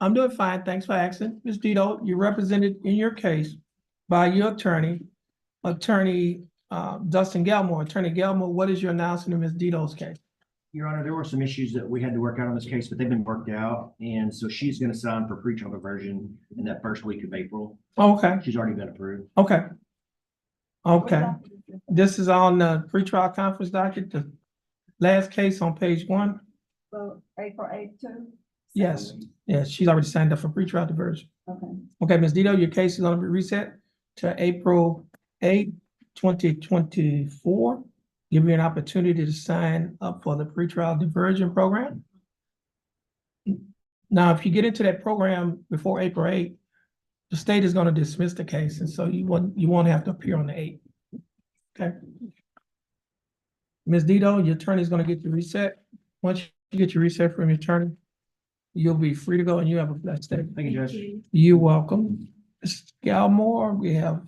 I'm doing fine. Thanks for asking. Ms. Dito, you're represented in your case by your attorney, Attorney Dustin Galmore. Attorney Galmore, what is your announcement in Ms. Dito's case? Your Honor, there were some issues that we had to work out on this case, but they've been worked out. And so she's going to sign for pretrial diversion in that first week of April. Okay, She's already been approved. okay. Okay, this is on the pretrial conference docket, the last case on page 1. So April 8th too? Yes, yes, she's already signed up for pretrial diversion. Okay. Okay, Ms. Dito, your case is gonna be reset to April 8th, 2024. Give you an opportunity to sign up for the pretrial diversion program. Now, if you get into that program before April 8th, The state is gonna dismiss the case, and so you won't have to appear on the 8th. Okay? Ms. Dito, your attorney's gonna get you reset. Once you get your reset from your attorney, you'll be free to go and you have a blessed day. Thank you, Judge. You're welcome. Ms. Galmore, we have,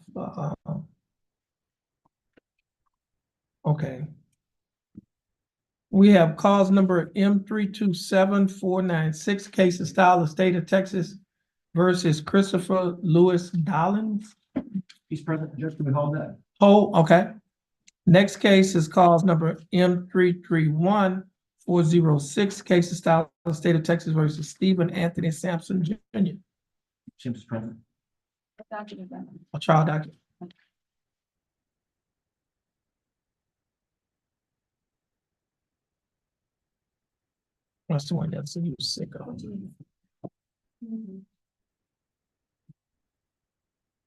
okay. We have cause number M327496, case of style of state of Texas versus Christopher Lewis Dollins. He's present, Judge, can we hold that? Oh, okay. Next case is cause number M331406, case of style of state of Texas versus Stephen Anthony Sampson Jr. Sims is present. Document that. A trial document. That's the one that's you sick of.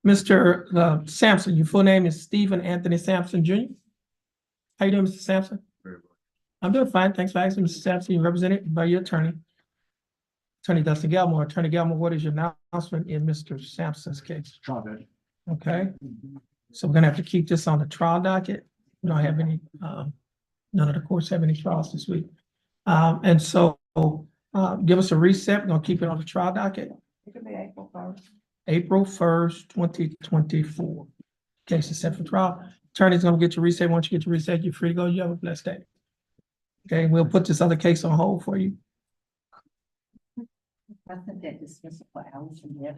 Mr. Sampson, your full name is Stephen Anthony Sampson Jr. How you doing, Mr. Sampson? Very well. I'm doing fine. Thanks for asking, Mr. Sampson. You're represented by your attorney. Attorney Dustin Galmore. Attorney Galmore, what is your announcement in Mr. Sampson's case? Trial, Judge. Okay, so we're gonna have to keep this on the trial docket. We don't have any, none of the courts have any trials this week. And so, give us a reset. We're gonna keep it on the trial docket, It could be April 1st. April 1st, 2024. Case is set for trial. Attorney's gonna get your reset. Once you get your reset, you're free to go. You have a blessed day. Okay, we'll put this other case on hold for you. I think that dismissal for Allison, yes.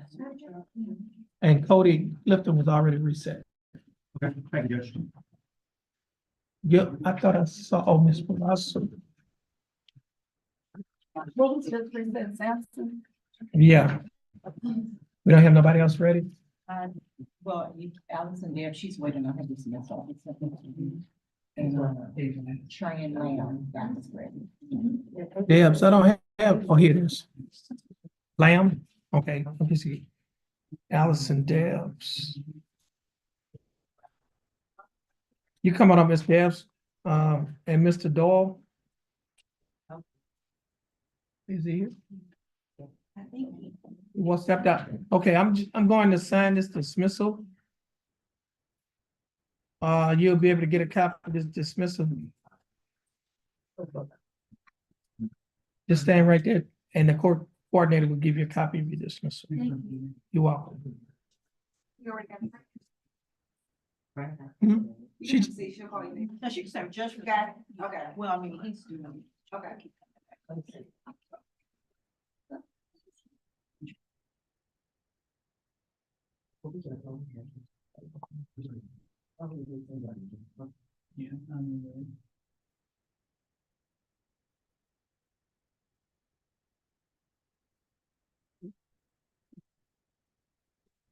And Cody Clifton was already reset. Okay, thank you, Judge. Yep, I thought I saw, oh, Ms. Palazzo. What was just recent, Sampson? Yeah. We don't have nobody else ready? Well, Allison there, she's waiting on her dismissal. And, Trey Lamb, that was ready. Debs, I don't have, oh, here it is. Lamb, okay, let me see. Allison Debs. You come on up, Ms. Debs, and Mr. Doyle. Is he here? I think. What stepped out? Okay, I'm going to sign this dismissal. You'll be able to get a copy of this dismissal. Just stand right there, and the court coordinator will give you a copy of your dismissal. You're welcome. You already got it? Mhm. She, She'll call you. No, she can say, just forgot it. Okay, well, I mean, he's doing it. Okay. Yeah.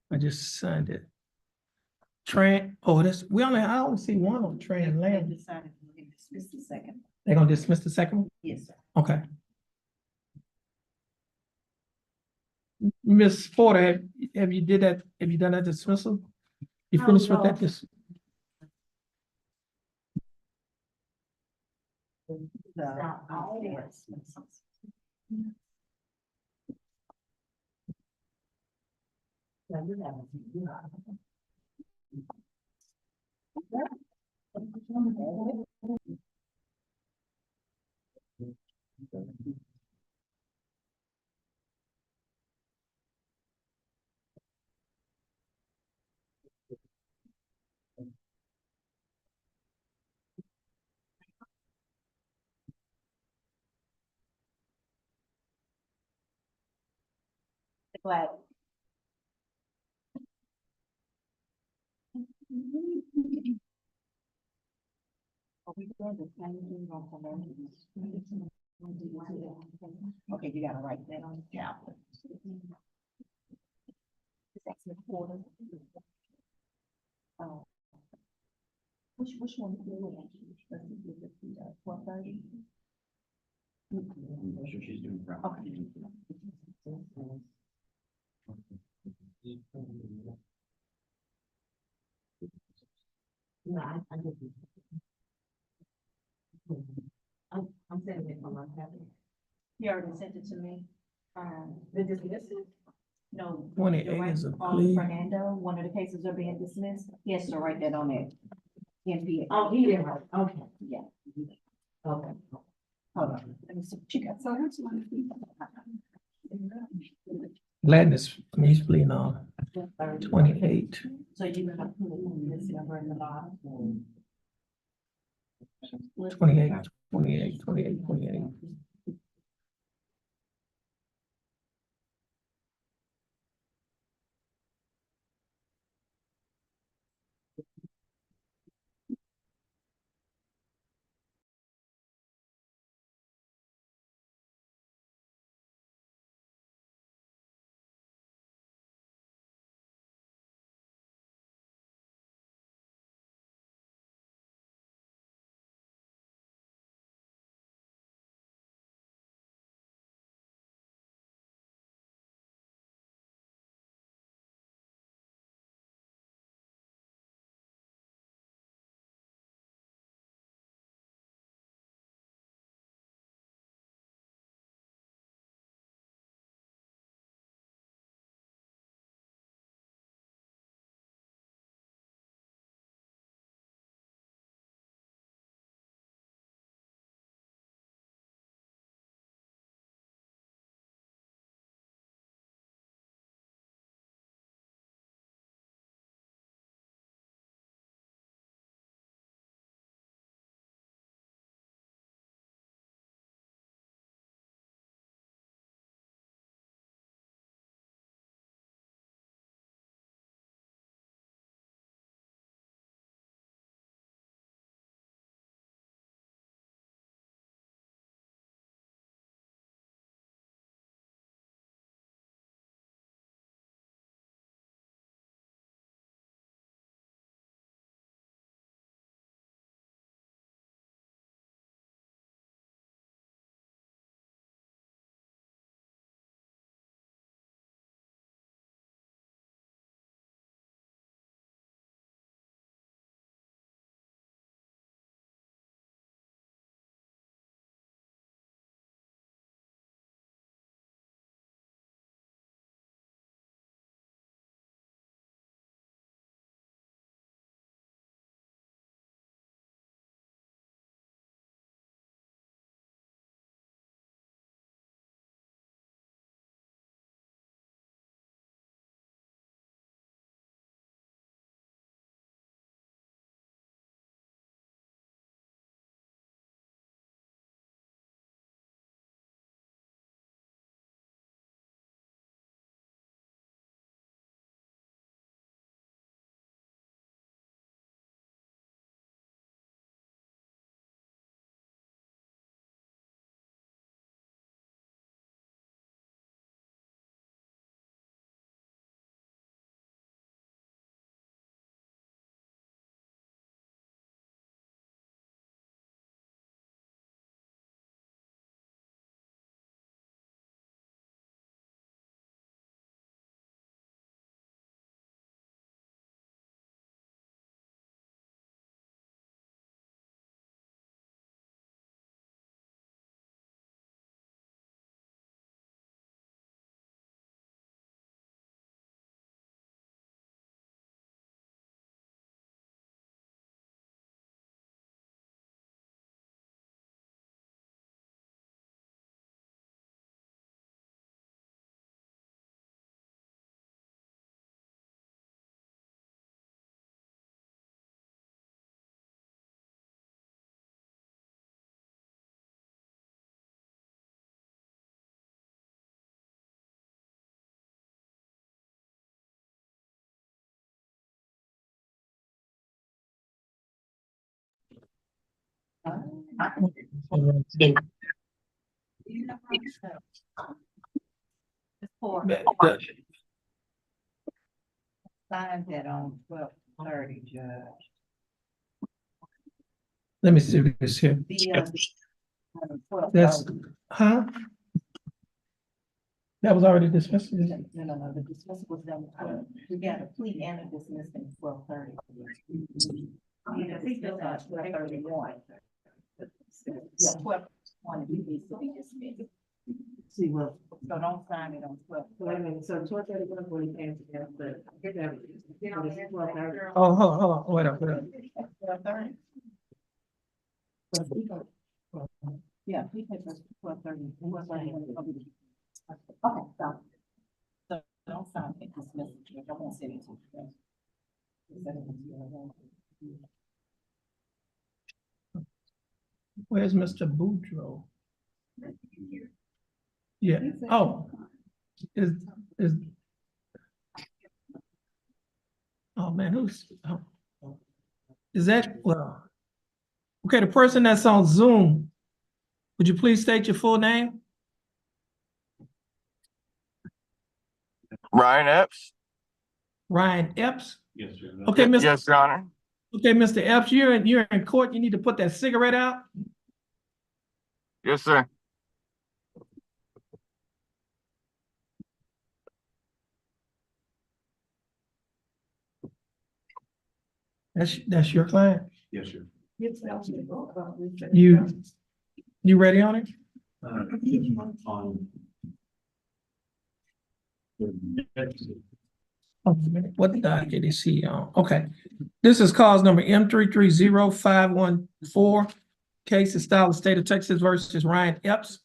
I just signed it. Tran, oh, I only see one on Tran Lamb. Decided to dismiss the second. They're gonna dismiss the second one? Yes, sir. Okay. Ms. Porter, have you done that dismissal? You finished with that? Glad. Are we doing the same thing on promotions? Okay, you gotta write that on the tablet. That's important. Which one? 4:30? I'm sure she's doing right. No, I'm sending it from my tablet. You already sent it to me. The dismissal? No. 28 is a plea. Fernando, one of the cases are being dismissed. He has to write that on it. NPA. Oh, he didn't, okay. Yeah. Okay. Hold on. Let me see what you got. So that's one. Gladness, he's pleading on 28. So you're gonna put this number in the bottom? 28, 28, 28, 28. Sign that on 12:30, Judge. Let me see this here. That's, huh? That was already dismissed. No, the dismissal was done. We got a plea and a dismissal at 12:30. Yeah, I think that's 12:31. Yeah, 12:1, we need to be dismissed. See what, So don't sign it on 12. wait a minute, so 12:30 was when he came together, but I get that. It's 12:30. Oh, hold on, wait up, wait up. 12:30? Yeah, he said it's 12:30. Okay, so don't sign it, dismiss it, I won't send it to you. Where's Mr. Boudreaux? Yeah, oh, is. Oh, man, is that, well, okay, the person that's on Zoom, would you please state your full name? Ryan Epps? Ryan Epps? Yes, sir. Okay, Mr. Yes, Your Honor. Okay, Mr. Epps, you're in court, you need to put that cigarette out. Yes, sir. That's your client. Yes, sir. You ready on it? On. Oh, what docket is he on? Okay. This is cause number M330514. Case is style of state of Texas versus Ryan Epps.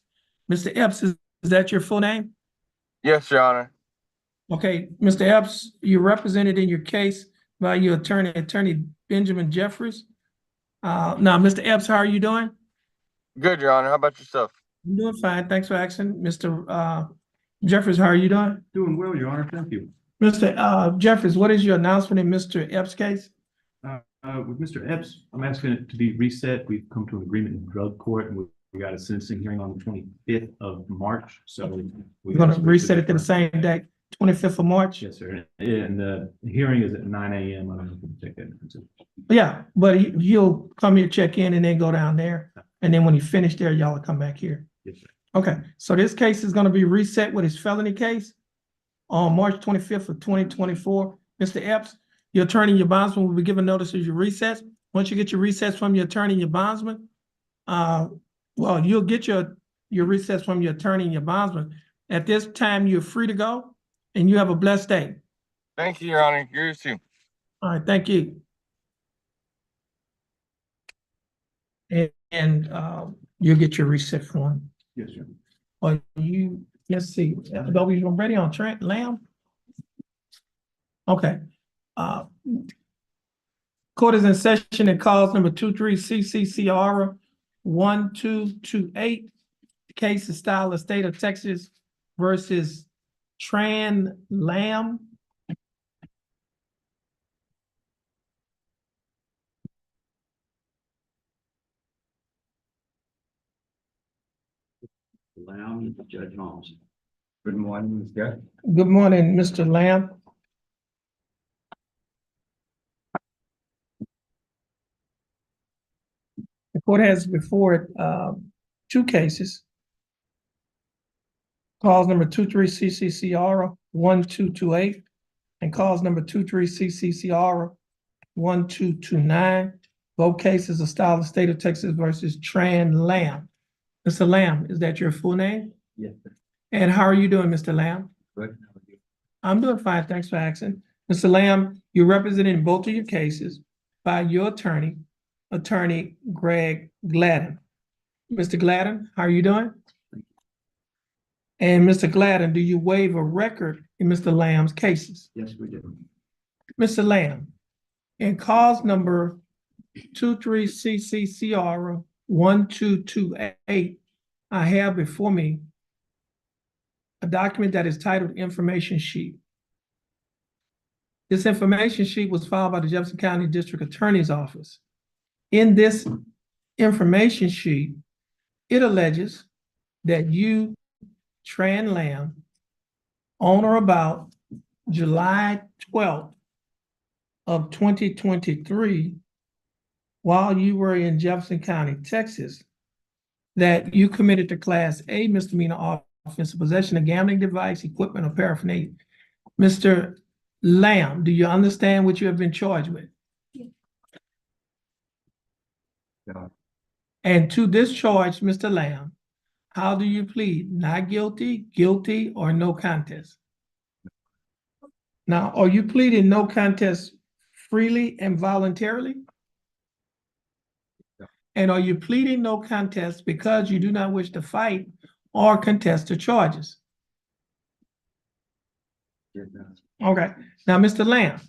Mr. Epps, is that your full name? Yes, Your Honor. Okay, Mr. Epps, you're represented in your case by your attorney Benjamin Jeffries. Now, Mr. Epps, how are you doing? Good, Your Honor. How about yourself? I'm doing fine. Thanks for asking. Mr. Jeffries, how are you doing? Doing well, Your Honor, thank you. Mr. Jeffries, what is your announcement in Mr. Epps' case? With Mr. Epps, I'm asking it to be reset. We've come to an agreement in drug court, and we got a sentencing hearing on the 25th of March, so. We're gonna reset it to the same date, 25th of March? Yes, sir. And the hearing is at 9 a.m. I don't know if you can take that into consideration. Yeah, but he'll come here, check in, and then go down there. And then when he finished there, y'all will come back here. Yes, sir. Okay, so this case is gonna be reset with his felony case on March 25th of 2024. Mr. Epps, your attorney and your bondsman will be given notice of your recess. Once you get your recess from your attorney and your bondsman, well, you'll get your recess from your attorney and your bondsman. At this time, you're free to go, and you have a blessed day. Thank you, Your Honor. Yours too. All right, thank you. And you'll get your reset form. Yes, sir. Or let's see, are we ready on Trent Lamb? Okay. Court is in session and calls number 23 CCCR 1228. Case is style of state of Texas versus Tran Lamb. Allow Judge Holmes. Good morning, Ms. Guy. Good morning, Mr. Lamb. The court has before it two cases. Cause number 23 CCCR 1228 and cause number 23 CCCR 1229. Both cases are style of state of Texas versus Tran Lamb. Mr. Lamb, is that your full name? Yes, sir. And how are you doing, Mr. Lamb? Good. How are you? I'm doing fine, thanks for asking. Mr. Lamb, you're represented in both of your cases by your attorney, Attorney Greg Gladden. Mr. Gladden, how are you doing? And Mr. Gladden, do you waive a record in Mr. Lamb's cases? Yes, we do. Mr. Lamb, in cause number 23 CCCR 1228, I have before me a document that is titled Information Sheet. This information sheet was filed by the Jefferson County District Attorney's Office. In this information sheet, it alleges that you, Tran Lamb, on or about July 12th of 2023, while you were in Jefferson County, Texas, that you committed to Class A misdemeanor offense of possession of gambling device, equipment, or paraphernalia. Mr. Lamb, do you understand what you have been charged with? Yeah. And to this charge, Mr. Lamb, How do you plead? Not guilty, guilty, or no contest? Now, are you pleading no contest freely and voluntarily? And are you pleading no contest because you do not wish to fight or contest the charges? Yes, sir. Okay, now, Mr. Lamb,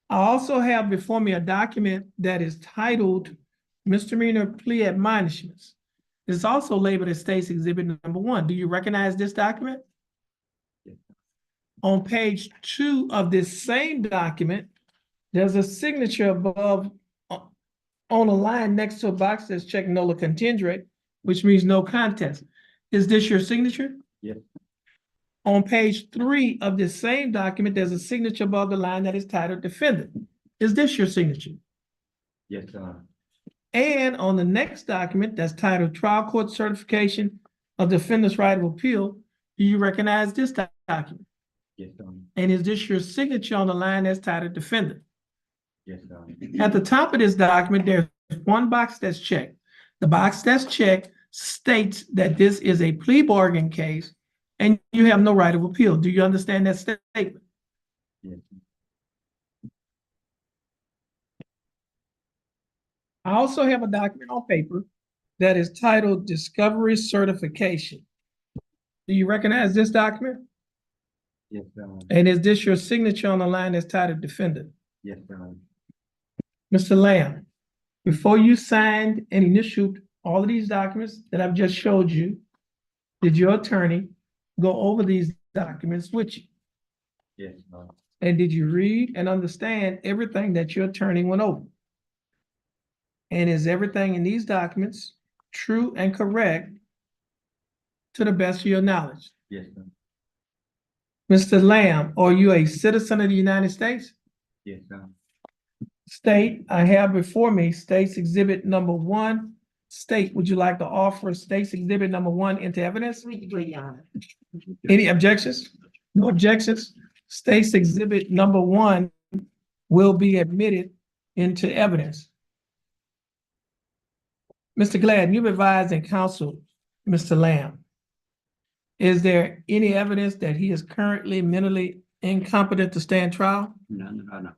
I also have before me a document that is titled Misdemeanor Plea Admonishments. It's also labeled as State's Exhibit Number 1. Do you recognize this document? Yes. On page 2 of this same document, there's a signature above on a line next to a box that's checked nolo contendere, which means no contest. Is this your signature? Yes. On page 3 of this same document, there's a signature above the line that is titled Defendant. Is this your signature? Yes, sir. And on the next document that's titled Trial Court Certification of Defendant's Right of Appeal, do you recognize this document? Yes, sir. And is this your signature on the line that's titled Defendant? Yes, sir. At the top of this document, there's one box that's checked. The box that's checked states that this is a plea bargain case and you have no right of appeal. Do you understand that statement? Yes. I also have a document on paper that is titled Discovery Certification. Do you recognize this document? Yes, sir. And is this your signature on the line that's titled Defendant? Yes, sir. Mr. Lamb, before you signed and initialed all of these documents that I've just showed you, did your attorney go over these documents with you? Yes, sir. And did you read and understand everything that your attorney went over? And is everything in these documents true and correct to the best of your knowledge? Yes, sir. Mr. Lamb, are you a citizen of the United States? Yes, sir. State, I have before me State's Exhibit Number 1. State, would you like to offer State's Exhibit Number 1 into evidence? We do, Your Honor. Any objections? No objections? State's Exhibit Number 1 will be admitted into evidence. Mr. Gladden, you've advised and counseled Mr. Lamb. Is there any evidence that he is currently mentally incompetent to stand trial? No, no, no.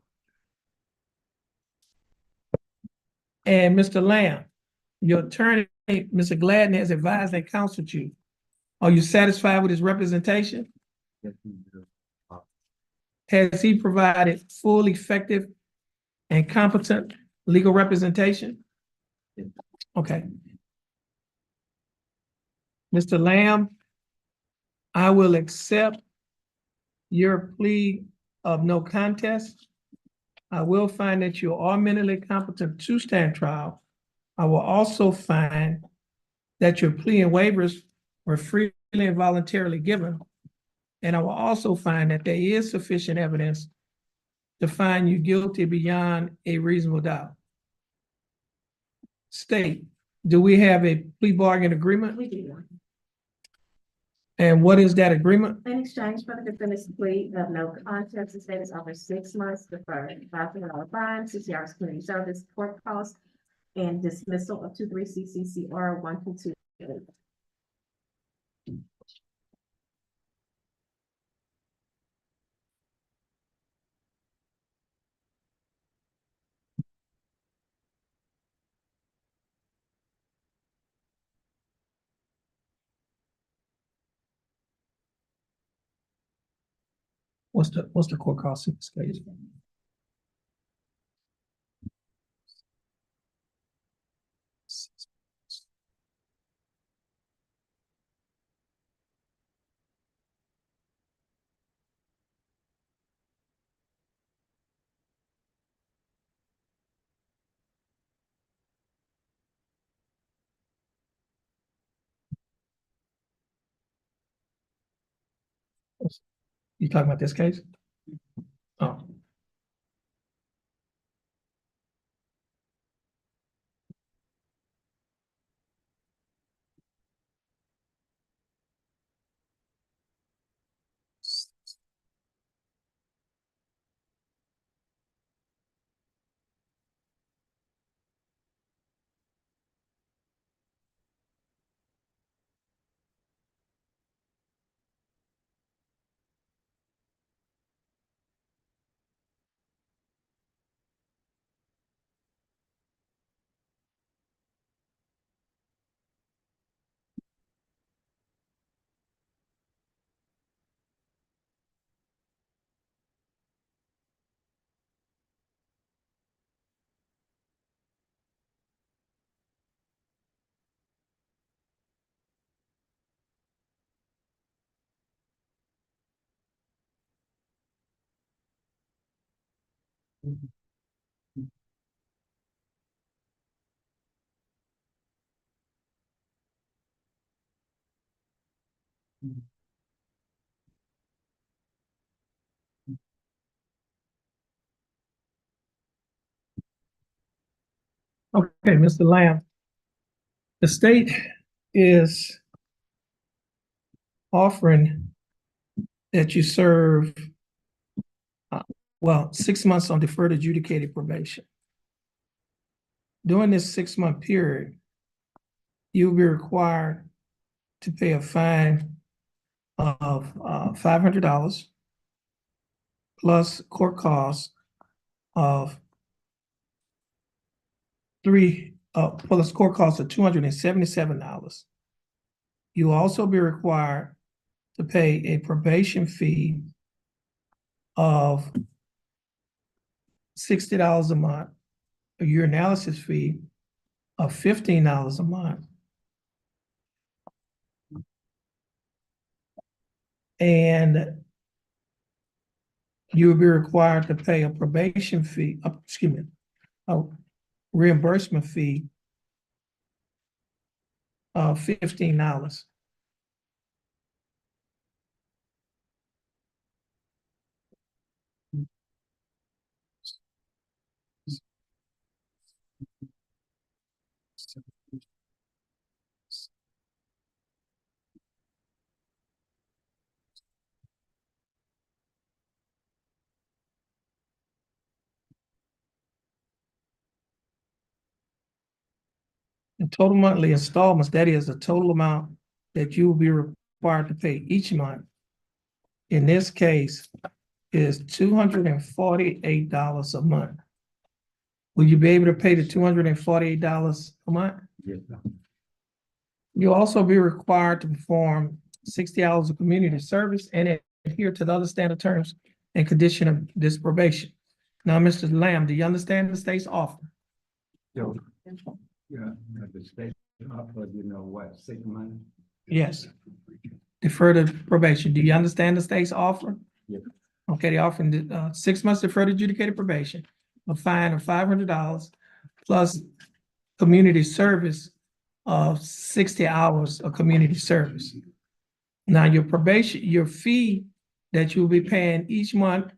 And Mr. Lamb, your attorney, Mr. Gladden, has advised and counseled you. Are you satisfied with his representation? Yes, we do. Has he provided full, effective, and competent legal representation? Yes. Okay. Mr. Lamb, I will accept your plea of no contest. I will find that you are mentally competent to stand trial. I will also find that your plea and waivers were freely and voluntarily given. And I will also find that there is sufficient evidence to find you guilty beyond a reasonable doubt. State, do we have a plea bargain agreement? We do. And what is that agreement? In exchange for the defendant's plea of no contest, the state is offered 6 months deferred, $500 fine, 60 hours community service, court costs, and dismissal of 23 CCCR 122. What's the court cost in this case? You talking about this case? Oh. Okay, Mr. Lamb. The state is offering that you serve, well, 6 months on deferred adjudicated probation. During this 6 month period, you'll be required to pay a fine of $500 plus court costs of $277. You will also be required to pay a probation fee of $60 a month, a urinalysis fee of $15 a month, and you will be required to pay a probation fee, a reimbursement fee of $15. The total monthly installments, that is the total amount that you will be required to pay each month. In this case, is $248 a month. Will you be able to pay the $248 a month? Yes, sir. You'll also be required to perform 60 hours of community service and adhere to the other standard terms and condition of this probation. Now, Mr. Lamb, do you understand the state's offer? So, yeah, the state offered, what, 6 months? Yes. Deferred probation. Do you understand the state's offer? Yes. Okay, they offered 6 months deferred adjudicated probation, a fine of $500 plus community service of 60 hours of community service. Now, your probation, your fee that you'll be paying each month,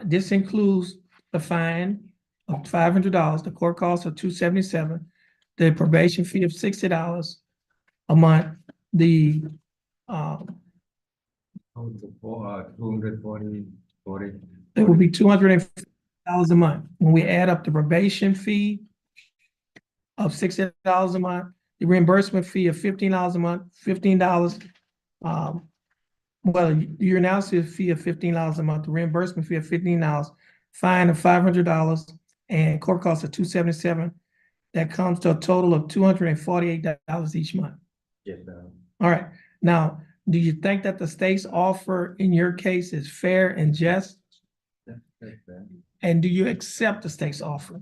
this includes the fine of $500, the court cost of $277, the probation fee of $60 a month, the 240. it will be $250 a month. When we add up the probation fee of $60 a month, the reimbursement fee of $15 a month, $15, your analysis fee of $15 a month, the reimbursement fee of $15, fine of $500, and court cost of $277, that comes to a total of $248 each month. Yes, sir. All right. Now, do you think that the state's offer in your case is fair and just? That's fair. And do you accept the state's offer?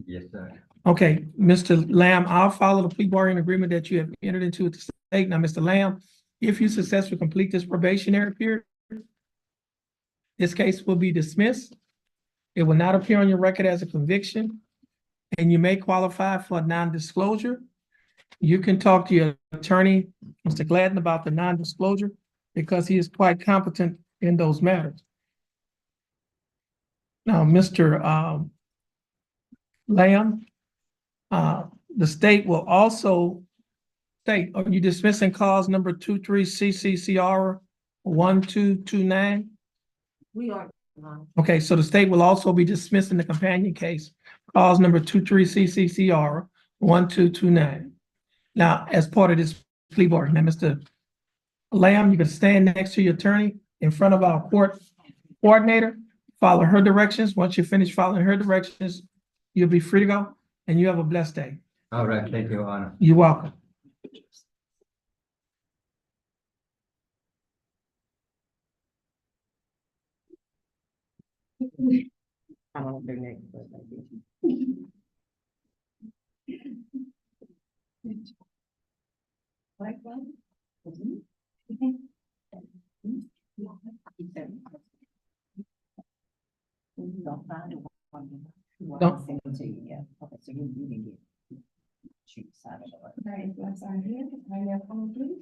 Yes, sir. Okay, Mr. Lamb, I'll follow the plea bargaining agreement that you have entered into with the state. Now, Mr. Lamb, if you successfully complete this probationary period, this case will be dismissed. It will not appear on your record as a conviction, and you may qualify for a non-disclosure. You can talk to your attorney, Mr. Gladden, about the non-disclosure because he is quite competent in those matters. Now, Mr. Lamb, the state will also state, are you dismissing cause number 23 CCCR 1229? We are. Okay, so the state will also be dismissing the companion case, cause number 23 CCCR 1229. Now, as part of this plea bargain, now, Mr. Lamb, you can stand next to your attorney in front of our court coordinator, follow her directions. Once you finish following her directions, you'll be free to go, and you have a blessed day. All right, thank you, Your Honor. You're welcome. I don't think next. Like one? You don't find So you didn't get. She decided. Right, let's sign here. Right now, come please.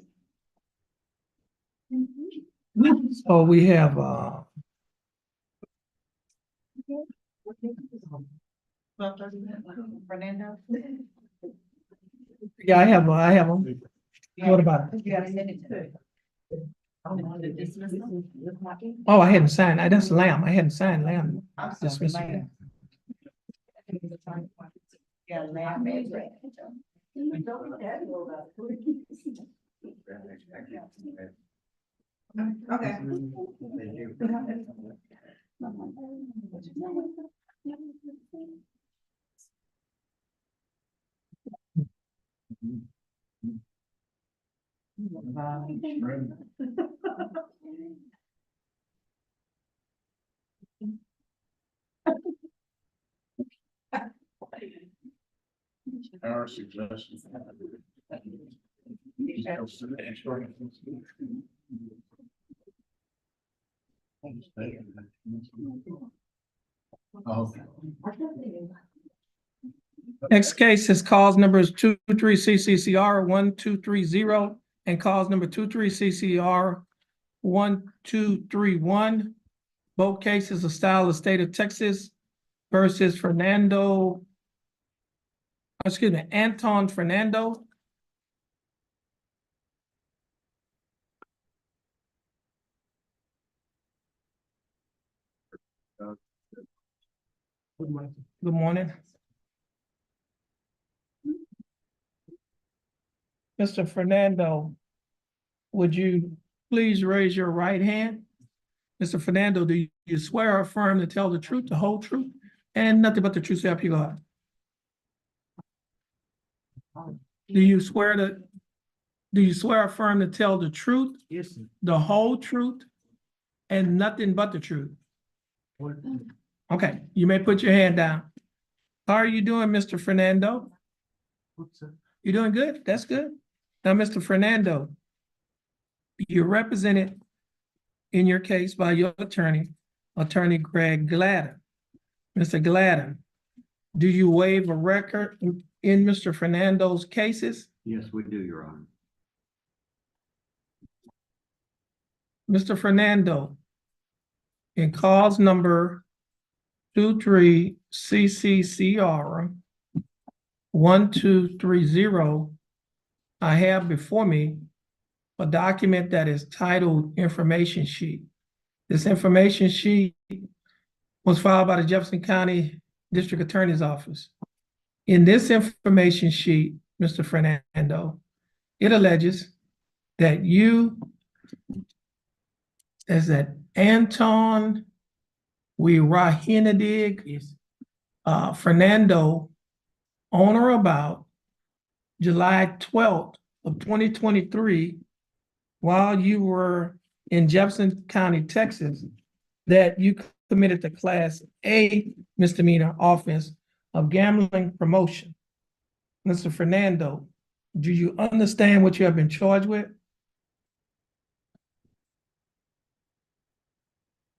So we have, Fernando? yeah, I have them. What about it? You gotta send it to. Oh, I hadn't signed, that's Lamb, I hadn't signed Lamb. I'm sorry, Dismissal. Lamb. Yeah, Lamb is right. Okay. Our suggestion. Next case is cause numbers 23CCCR 1230 and cause number 23CCR 1231. Both cases are style of state of Texas versus Anton Fernando. Good morning. Mr. Fernando, would you please raise your right hand? Mr. Fernando, do you swear or affirm to tell the truth, the whole truth, and nothing but the truth, so help you God? Do you swear or affirm to tell the truth? Yes, sir. The whole truth, and nothing but the truth? Okay, you may put your hand down. How are you doing, Mr. Fernando? You doing good? That's good. Now, Mr. Fernando, you're represented in your case by your attorney, Attorney Greg Gladden. Mr. Gladden, do you waive a record in Mr. Fernando's cases? Yes, we do, Your Honor. Mr. Fernando, in cause number 23CCCR 1230, I have before me a document that is titled information sheet. This information sheet was filed by the Jefferson County District Attorney's Office. In this information sheet, Mr. Fernando, it alleges that you, as that Anton Wirahinedig Fernando, on or about July 12th of 2023, while you were in Jefferson County, Texas, that you committed the Class A misdemeanor offense of gambling promotion. Mr. Fernando, do you understand what you have been charged with?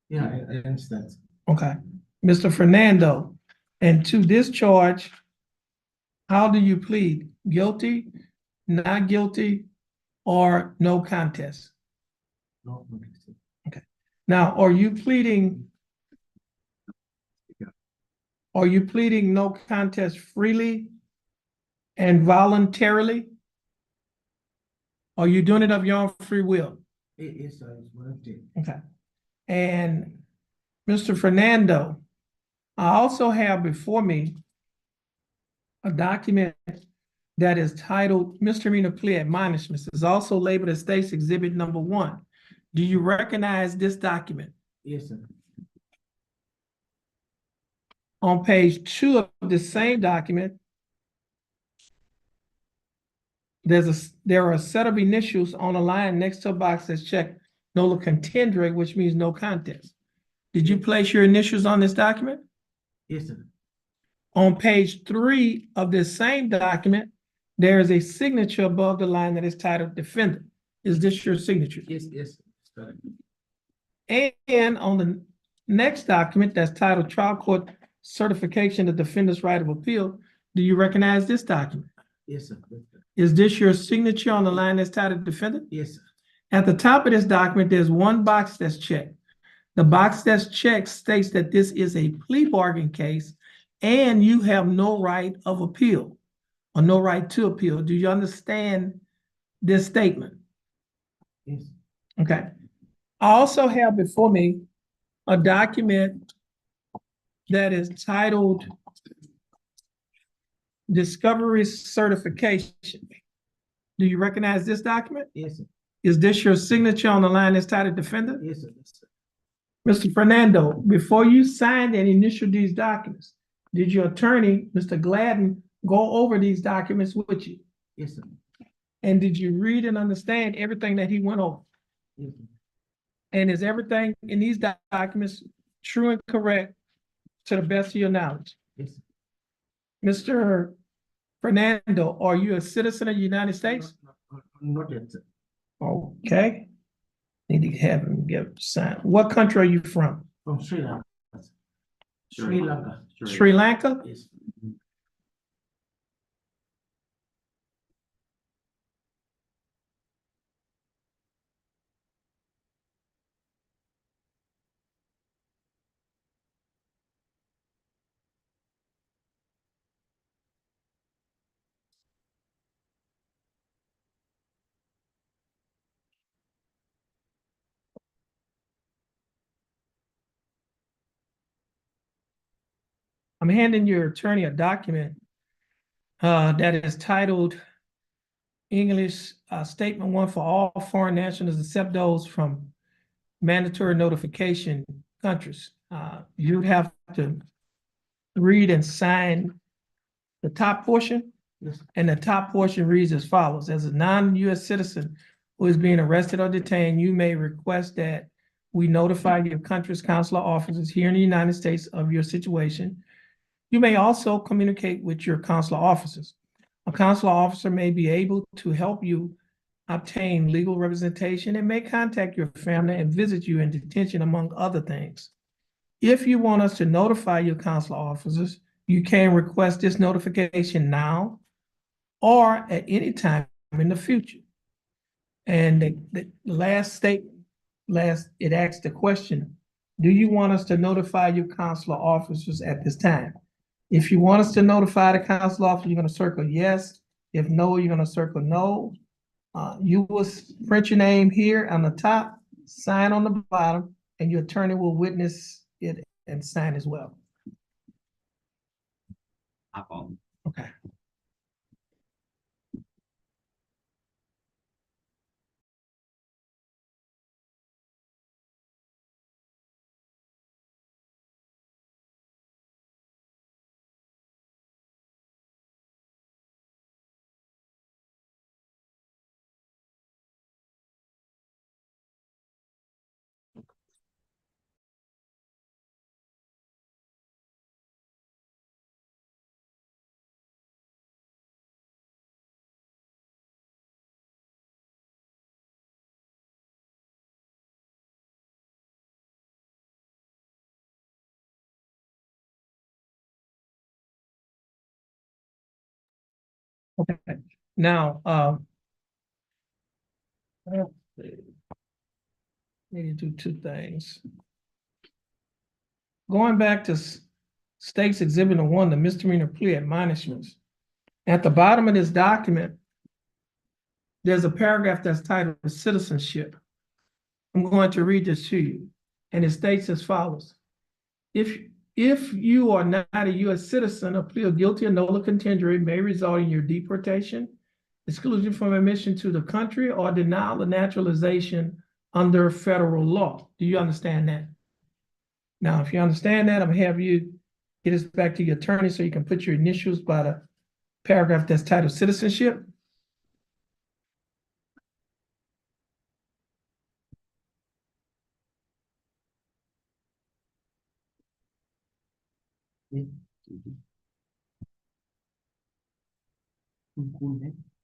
Yeah, I understand. Okay. Mr. Fernando, and to this charge, how do you plead? Guilty, not guilty, or no contest? No. Now, are you pleading no contest freely and voluntarily? Are you doing it of your own free will? Yes, sir, it's volunteer. Okay. And Mr. Fernando, I also have before me a document that is titled Misdemeanor Plea Admonishments. It's also labeled as State's Exhibit Number 1. Do you recognize this document? Yes, sir. On page 2 of the same document, there are a set of initials on a line next to a box that's checked nolo contendere, which means no contest. Did you place your initials on this document? Yes, sir. On page 3 of this same document, there is a signature above the line that is titled Defendant. Is this your signature? Yes, yes. Sir. And on the next document that's titled Trial Court Certification of Defendant's Right of Appeal, Do you recognize this document? Yes, sir. Is this your signature on the line that's titled defendant? Yes, sir. At the top of this document, there's one box that's checked. The box that's checked states that this is a plea bargain case and you have no right of appeal or no right to appeal. Do you understand this statement? Yes. Okay. I also have before me a document that is titled Discovery Certification. Do you recognize this document? Yes, sir. Is this your signature on the line that's titled defendant? Yes, sir. Mr. Fernando, before you signed and initialed these documents, did your attorney, Mr. Gladden, go over these documents with you? Yes, sir. And did you read and understand everything that he went over? Yes, sir. And is everything in these documents true and correct to the best of your knowledge? Yes, sir. Mr. Fernando, are you a citizen of the United States? Not yet, sir. Okay. Need to have him give sign. What country are you from? From Sri Lanka. Sri Lanka. Sri Lanka? Yes. I'm handing your attorney a document that is titled English Statement One for all foreign nationals except those from mandatory notification countries. You'd have to read and sign the top portion. Yes. And the top portion reads as follows. As a non-US citizen who is being arrested or detained, you may request that we notify your country's consular officers here in the United States of your situation. You may also communicate with your consular officers. A consular officer may be able to help you obtain legal representation and may contact your family and visit you in detention, among other things. If you want us to notify your consular officers, you can request this notification now or at any time in the future. And the last statement, it asks the question, do you want us to notify your consular officers at this time? If you want us to notify the consular officer, you're going to circle yes. If no, you're going to circle no. You will print your name here on the top, sign on the bottom, and your attorney will witness it and sign as well. Okay. Okay. Now, let's see. Need to do two things. Going back to State's Exhibit 1, the misdemeanor plea admonishments. At the bottom of this document, there's a paragraph that's titled Citizenship. I'm going to read this to you, and it states as follows. If you are not a U.S. citizen, a plea of guilty or nolle contendere may result in your deportation, exclusion from admission to the country, or denial of naturalization under federal law. Do you understand that? Now, if you understand that, I'm gonna have you get us back to your attorney so you can put your initials by the paragraph that's titled Citizenship.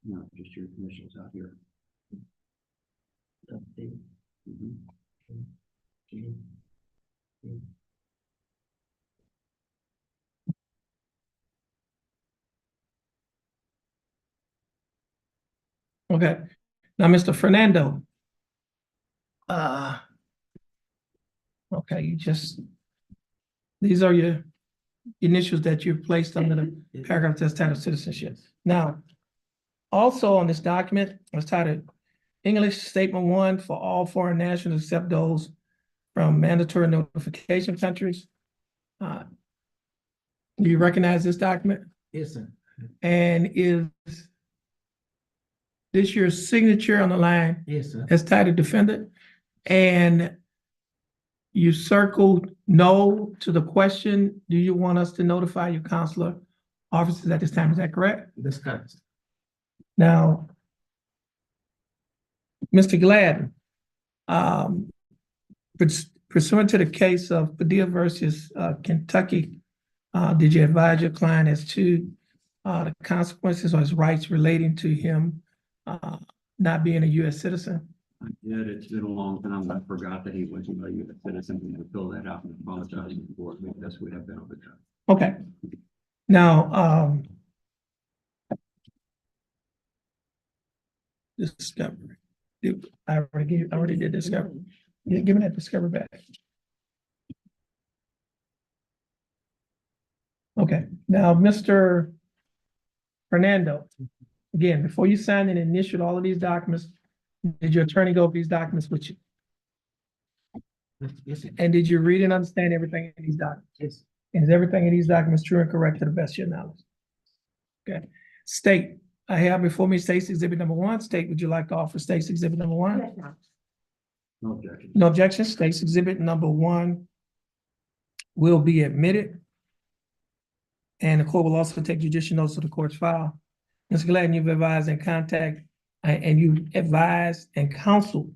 No, just your initials out here. Okay, now, Mr. Fernando. Okay, these are your initials that you've placed under the paragraph that's titled citizenship. Now, also on this document, it's titled English Statement 1 for all foreign nationals except those from mandatory notification countries. Do you recognize this document? Yes, sir. And is this your signature on the line Yes, sir. as titled defendant? And you circled no to the question, do you want us to notify your consular officers at this time? Is that correct? That's correct. Now, Mr. Gladden, pursuant to the case of Padilla versus Kentucky, did you advise your client as to the consequences or his rights relating to him not being a U.S. citizen? Yeah, it's been a long time. I forgot that he wasn't a U.S. citizen. We had to fill that out and apologize for it. Yes, we have been over time. Okay. Now, discovery. I already did discovery. Yeah, give me that discovery back. Okay, now, Mr. Fernando, again, before you signed and initialed all of these documents, did your attorney go over these documents with you? Yes, sir. And did you read and understand everything in these documents? Yes. And is everything in these documents true and correct to the best of your knowledge? Okay. State, I have before me State's Exhibit number 1. State, would you like to offer State's Exhibit number 1? Yes, Your Honor. No objection. No objection. State's Exhibit number 1 will be admitted. And the court will also take judicial notice of the court's file. Mr. Gladden, you've advised and you advised and counseled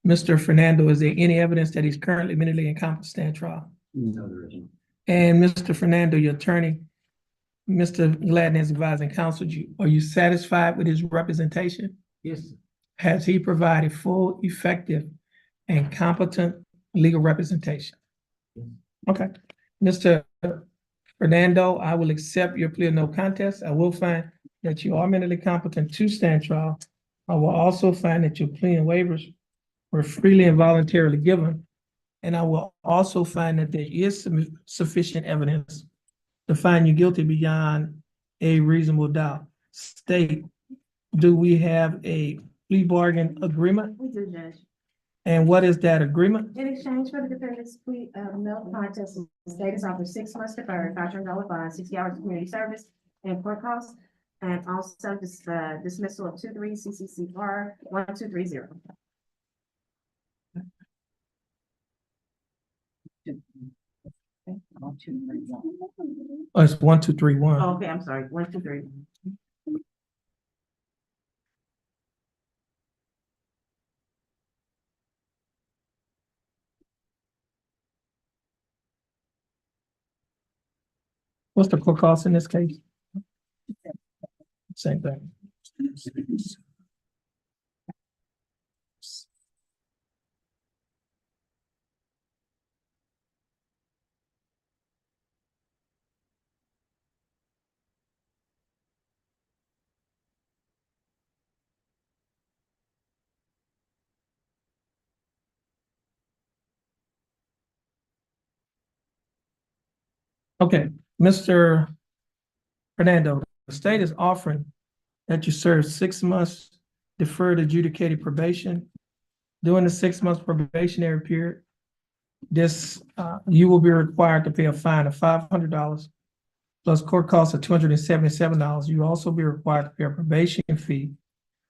Mr. Fernando. Is there any evidence that he's currently mentally incompetent to stand trial? No, there isn't. And Mr. Fernando, your attorney, Mr. Gladden has advised and counseled you. Are you satisfied with his representation? Yes, sir. Has he provided full, effective, and competent legal representation? Yes. Okay. Mr. Fernando, I will accept your plea of no contest. I will find that you are mentally competent to stand trial. I will also find that your plea and waivers were freely and voluntarily given. And I will also find that there is sufficient evidence to find you guilty beyond a reasonable doubt. State, do we have a plea bargain agreement? We do, Judge. And what is that agreement? In exchange for the defendant's plea of no contest, the state is offered 6 months deferred, $500 fine, 60 hours of community service and court costs, and also dismissal of 23 CCCR 1230. Oh, it's 1231. Oh, okay, I'm sorry, 123. What's the court cost in this case? Same thing. Okay, Mr. Fernando, the state is offering that you serve 6 months deferred adjudicated probation. During the 6 months probationary period, you will be required to pay a fine of $500 plus court costs of $277. You will also be required to pay a probation fee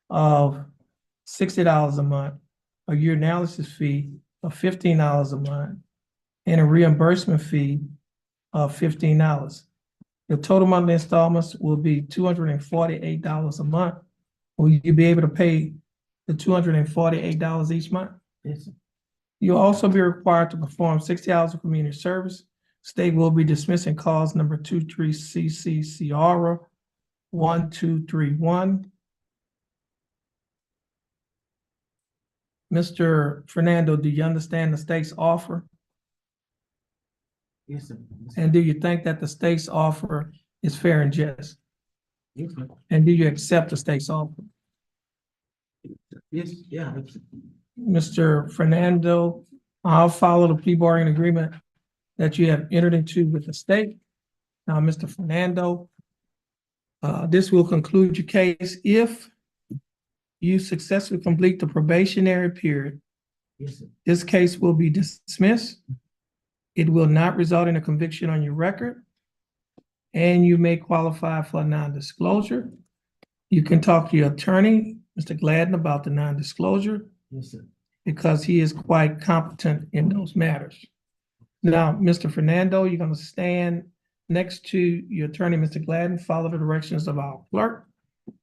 of $60 a month, a urinalysis fee of $15 a month, and a reimbursement fee of $15. Your total monthly installments will be $248 a month. Will you be able to pay the $248 each month? Yes, sir. You'll also be required to perform 60 hours of community service. State will be dismissing cause number 23 CCCR 1231. Mr. Fernando, do you understand the state's offer? Yes, sir. And do you think that the state's offer is fair and just? Yes, sir. And do you accept the state's offer? Yes, yeah, Mr. Fernando, I'll follow the plea bargaining agreement that you have entered into with the state. Now, Mr. Fernando, this will conclude your case if you successfully complete the probationary period. yes, sir. This case will be dismissed. It will not result in a conviction on your record, and you may qualify for a non-disclosure. You can talk to your attorney, Mr. Gladden, about the non-disclosure Yes, sir. because he is quite competent in those matters. Now, Mr. Fernando, you're going to stand next to your attorney, Mr. Gladden, follow the directions of our clerk.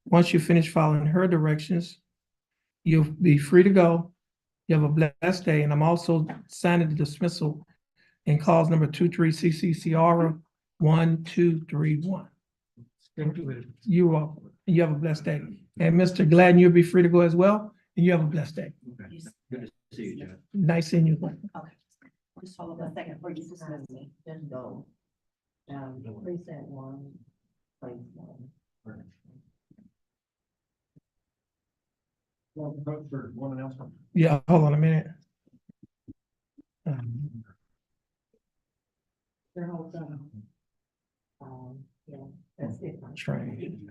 Once you finish following her directions, you'll be free to go. You have a blessed day, and I'm also signing the dismissal in cause number 23 CCCR 1231. Thank you. You're welcome. You have a blessed day. And Mr. Gladden, you'll be free to go as well, and you have a blessed day. Okay. Good to see you, Judge. Nice seeing you. Okay. Just hold on a second before you dismiss me. Just go. Precinct one, place one. Vote for one announcement. Yeah, hold on a minute. Your whole thing. Yeah, that's it. Train.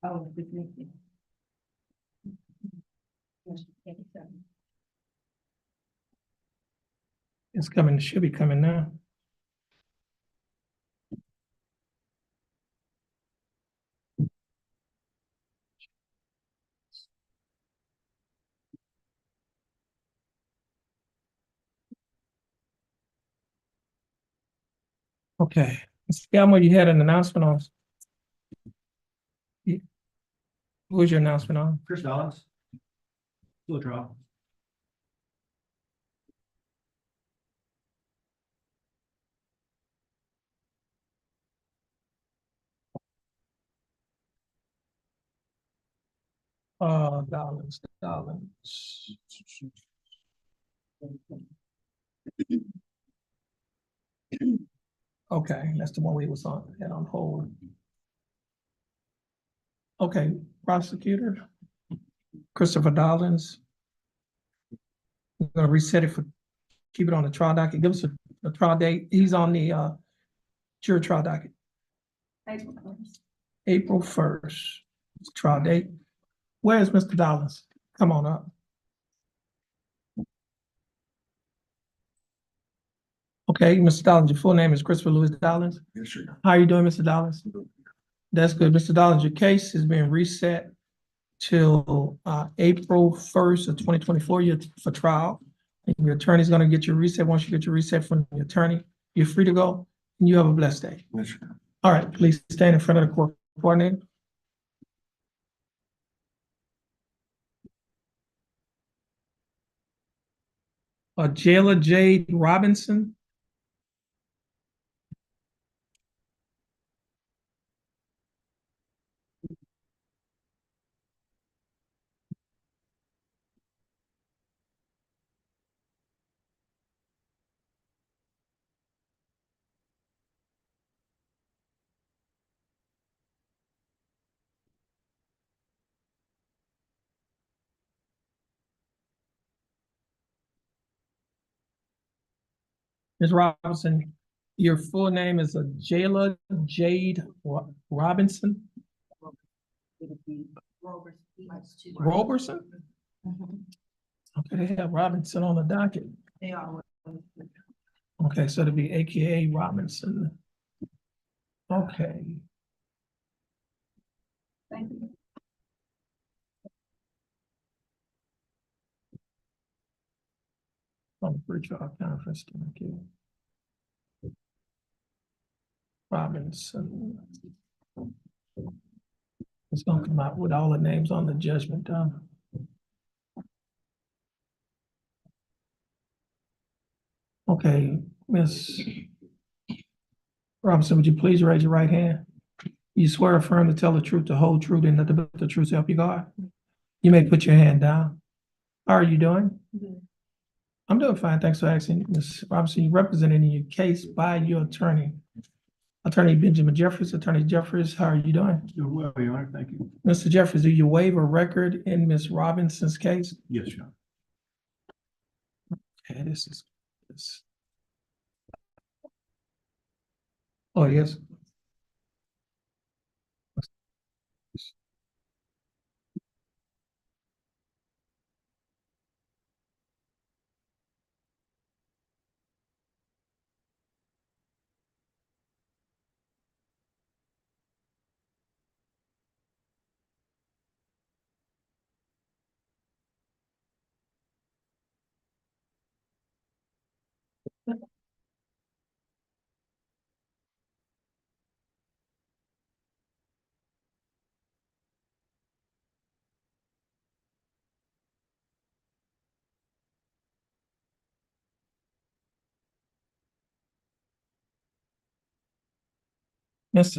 Oh, good. It's coming, it should be coming now. Okay, Mr. Galmore, you had an announcement on. What was your announcement on? Chris Dollins. Still a trial. Dollars. Okay, that's the one we was on, had on hold. Okay, prosecutor, Christopher Dollins. We're gonna reset it for, keep it on the trial docket. Give us a trial date. He's on the jury trial docket, April 1st. Trial date. Where's Mr. Dollins? Come on up. Okay, Mr. Dollins, your full name is Christopher Louis Dollins. Yes, sir. How are you doing, Mr. Dollins? That's good. Mr. Dollins, your case is being reset till April 1st of 2024 for trial. And your attorney's gonna get your reset. Once you get your reset from the attorney, you're free to go, and you have a blessed day. Yes, sir. All right, please stand in front of the court coordinator. Jailer Jade Robinson. Ms. Robinson, your full name is Jailer Jade Robinson? Roberson? Okay, they have Robinson on the docket. They are. Okay, so it'll be AKA Robinson. Okay. Thank you. On the pre-trial conference, thank you. Robinson. It's gonna come out with all the names on the judgment. Okay, Miss Robinson, would you please raise your right hand? You swear or affirm to tell the truth, the whole truth, and nothing but the truth to help you God? You may put your hand down. How are you doing? I'm doing fine. Thanks for asking. Ms. Robinson, you represented in your case by your attorney. Attorney Benjamin Jeffries, Attorney Jeffries, how are you doing? Doing well, Your Honor, thank you. Mr. Jeffries, do you waive a record in Ms. Robinson's case? Yes, Your Honor. Okay, this is this. Oh, yes. Ms.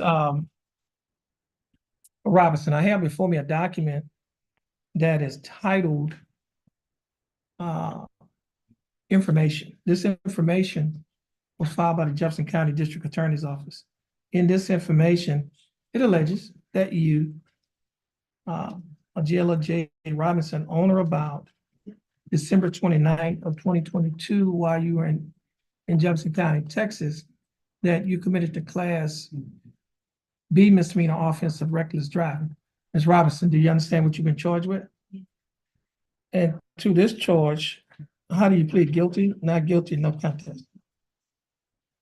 Robinson, I have before me a document that is titled information. This information was filed by the Jefferson County District Attorney's Office. In this information, it alleges that you, a jailer J. Robinson, on or about December 29th of 2022, while you were in Jefferson County, Texas, that you committed the Class B misdemeanor offense of reckless driving. Ms. Robinson, do you understand what you've been charged with? And to this charge, how do you plead? Guilty, not guilty, no contest?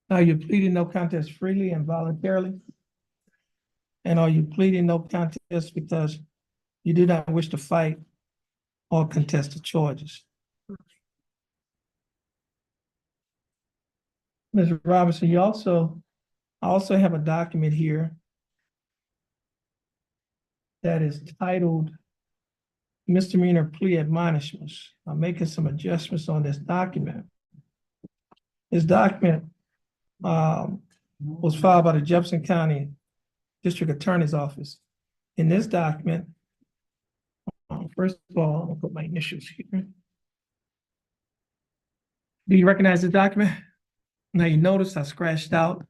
Are you pleading no contest freely and voluntarily? And are you pleading no contest because you do not wish to fight or contest the charges? Ms. Robinson, I also have a document here that is titled misdemeanor plea admonishments. I'm making some adjustments on this document. This document was filed by the Jefferson County District Attorney's Office. In this document, first of all, I'll put my initials here. Do you recognize the document? Now you notice I scratched out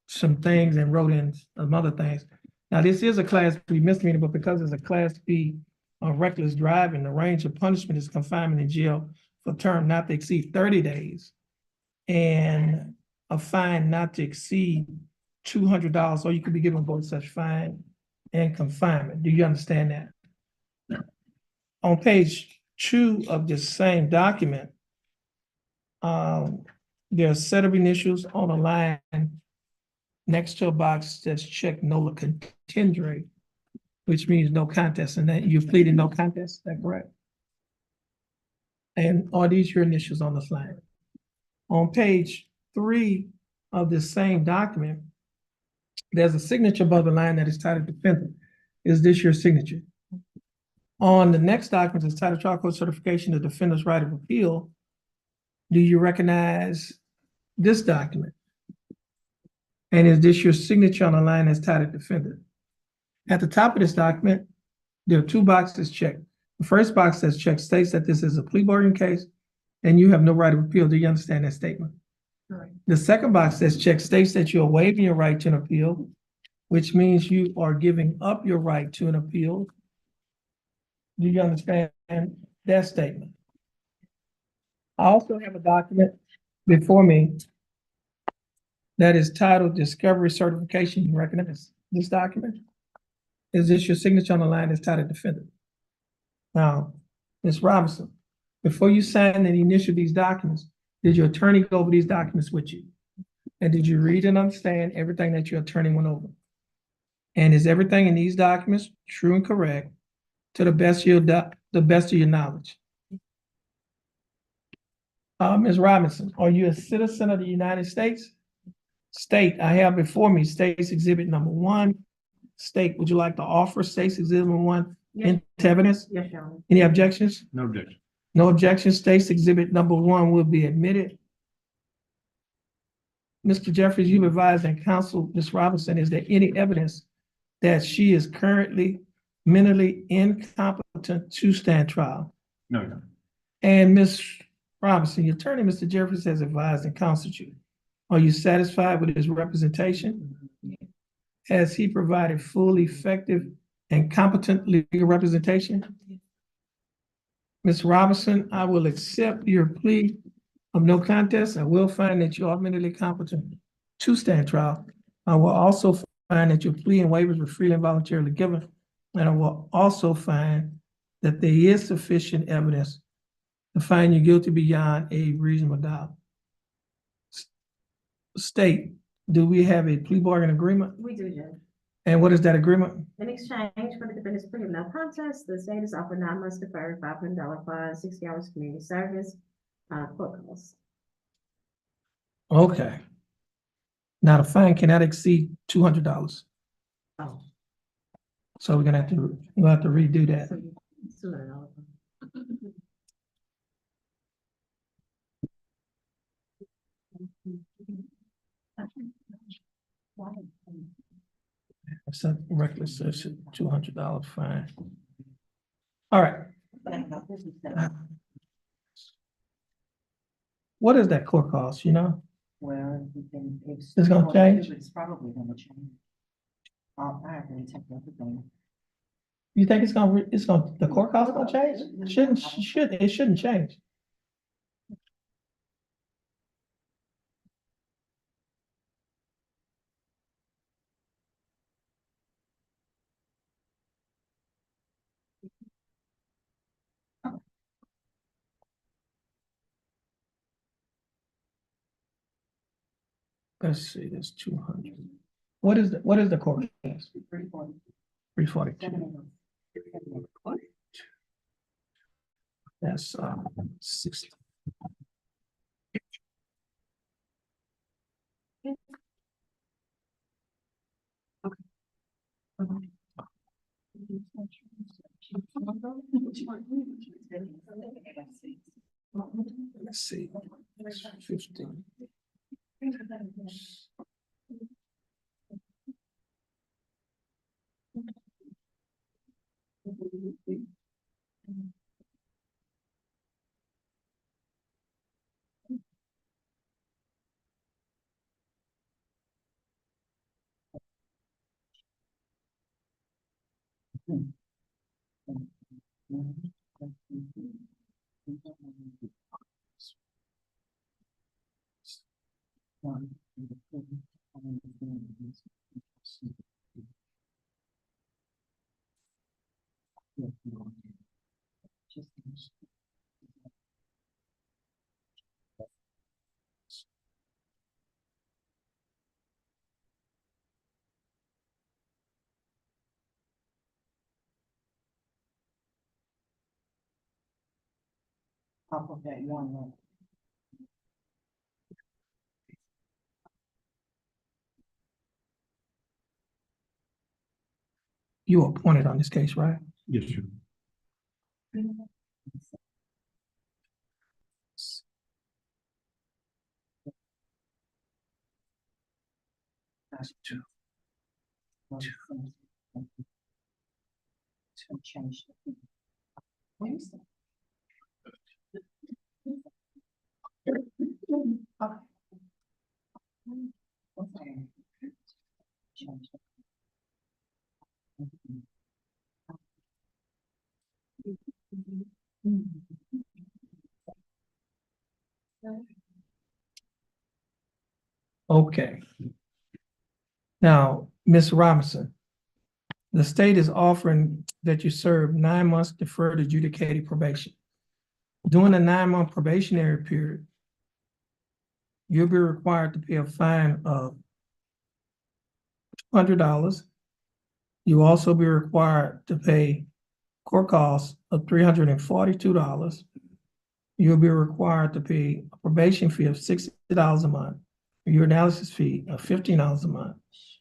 some things and wrote in some other things. Now this is a Class B misdemeanor, but because it's a Class B reckless driving, the range of punishment is confinement in jail for a term not to exceed 30 days and a fine not to exceed $200, or you could be given both such fine and confinement. Do you understand that? On page 2 of this same document, there's a set of initials on a line next to a box that's checked nola contendere, which means no contest, and that you've pleaded no contest, is that correct? And are these your initials on the line? On page 3 of this same document, there's a signature above the line that is titled defendant. Is this your signature? On the next document, it's titled trial court certification of defendant's right of appeal. Do you recognize this document? And is this your signature on the line that's titled defendant? At the top of this document, there are 2 boxes checked. The first box that's checked states that this is a plea bargain case and you have no right of appeal. Do you understand that statement? Right. The second box that's checked states that you are waiving your right to an appeal, which means you are giving up your right to an appeal. Do you understand that statement? I also have a document before me that is titled Discovery Certification. You recognize this document? Is this your signature on the line that's titled defendant? Now, Ms. Robinson, before you signed and initialed these documents, did your attorney go over these documents with you? And did you read and understand everything that your attorney went over? And is everything in these documents true and correct to the best of your knowledge? Ms. Robinson, are you a citizen of the United States? State, I have before me State's Exhibit number 1. State, would you like to offer State's Exhibit number 1 Yes, into evidence? yes, Your Honor. Any objections? No objection. No objection. State's Exhibit number 1 will be admitted. Mr. Jeffries, you've advised and counseled Ms. Robinson, is there any evidence that she is currently mentally incompetent to stand trial? No, Your Honor. And Ms. Robinson, your attorney, Mr. Jeffries, has advised and counseled you. Are you satisfied with his representation? Has he provided full, effective, and competent legal representation? Ms. Robinson, I will accept your plea of no contest. I will find that you are mentally competent to stand trial. I will also find that your plea and waivers were freely and voluntarily given. And I will also find that there is sufficient evidence to find you guilty beyond a reasonable doubt. State, do we have a plea bargain agreement? We do, Judge. And what is that agreement? In exchange for the defendant's plea of no contest, the state is offered 9 months deferred, $500 fine, 60 hours community service, court costs. Okay. Now the fine cannot exceed $200. Oh. So we'll have to redo that. $200. It's a reckless, it's a $200 fine. All right. What is that court cost, you know? Well, It's gonna change? It's probably gonna change. I agree, take everything. You think the court cost gonna change? It shouldn't change. Let's see, that's 200. What is the court cost? 342. That's 60. Let's see. 15. Off of that one. You were appointed on this case, right? Yes, sir. That's two. Change. Okay. Now, Ms. Robinson, the state is offering that you serve 9 months deferred adjudicated probation. During the 9-month probationary period, you'll be required to pay a fine of $200. You'll also be required to pay court costs of $342. You'll be required to pay a probation fee of $60 a month. urinalysis fee of $15 a month,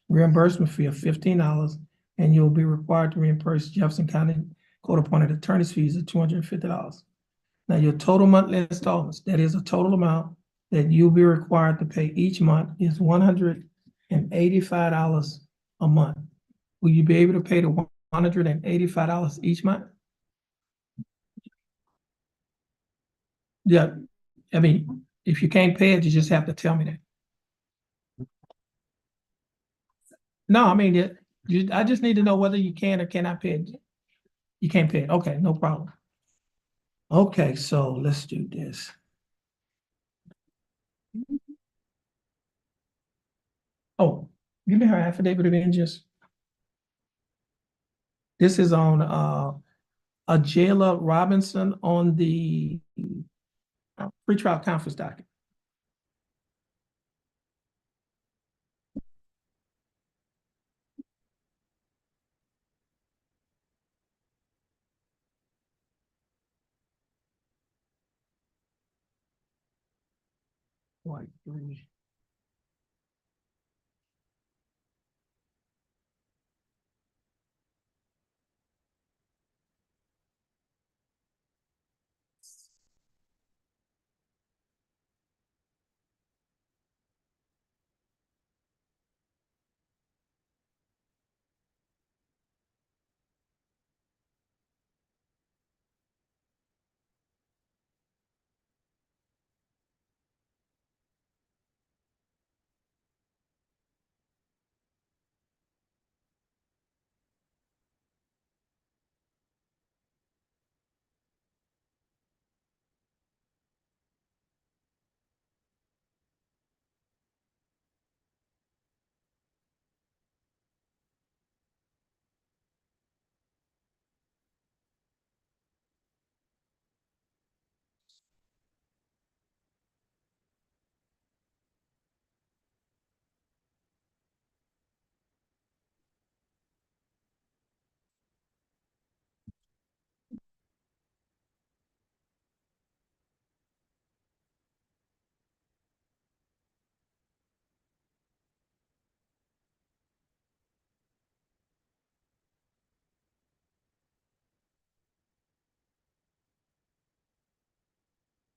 reimbursement fee of $15, and you'll be required to reimburse Jefferson County court-appointed attorney's fees of $250. Now, your total monthly installments, that is a total amount that you'll be required to pay each month, is $185 a month. Will you be able to pay the $185 each month? Yeah, I mean, if you can't pay it, you just have to tell me that. No, I mean, I just need to know whether you can or cannot pay it. You can't pay it. Okay, no problem. Okay, so let's do this. Oh, give me her affidavit of injuries. This is on Ajayla Robinson on the pretrial conference docket. White, three.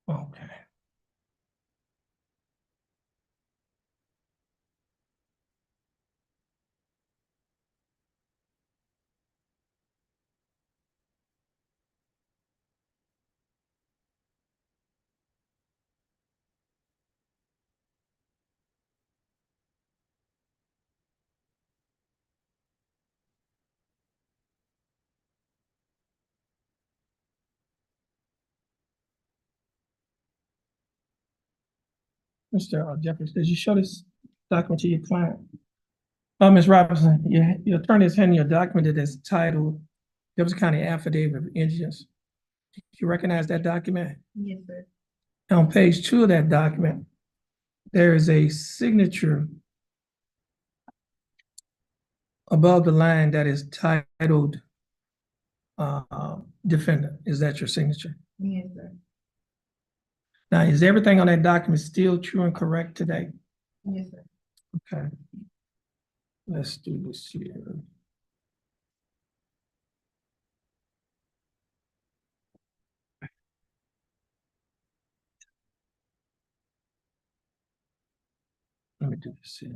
Okay. Mr. Jeffries, did you show this document to your client? Ms. Robinson, your attorney is handing you a document that is titled Jefferson County Affidavit of Injuries. Do you recognize that document? Yes, sir. On page 2 of that document, there is a signature above the line that is titled defendant. Is that your signature? Yes, sir. Now, is everything on that document still true and correct today? Yes, sir. Okay. Let's do this here. Let me do this here.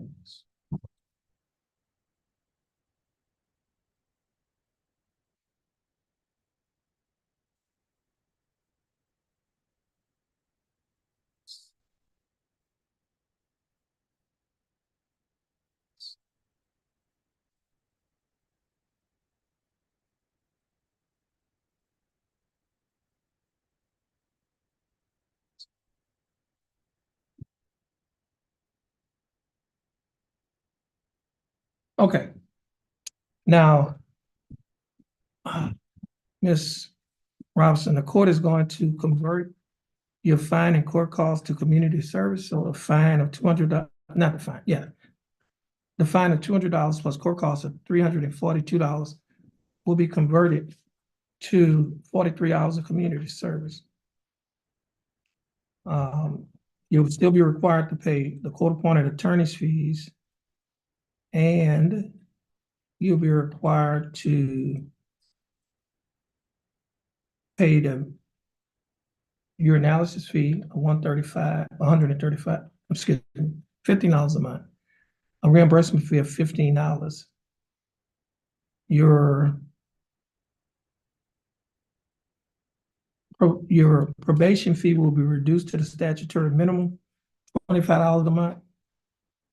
Okay. Now, Ms. Robinson, the court is going to convert your fine and court costs to community service. So a fine of $200, not the fine, yeah. The fine of $200 plus court costs of $342 will be converted to 43 hours of community service. You'll still be required to pay the court-appointed attorney's fees. And you'll be required to pay your analysis fee of $135, excuse me, $15 a month. A reimbursement fee of $15. Your probation fee will be reduced to the statutory minimum, $25 a month.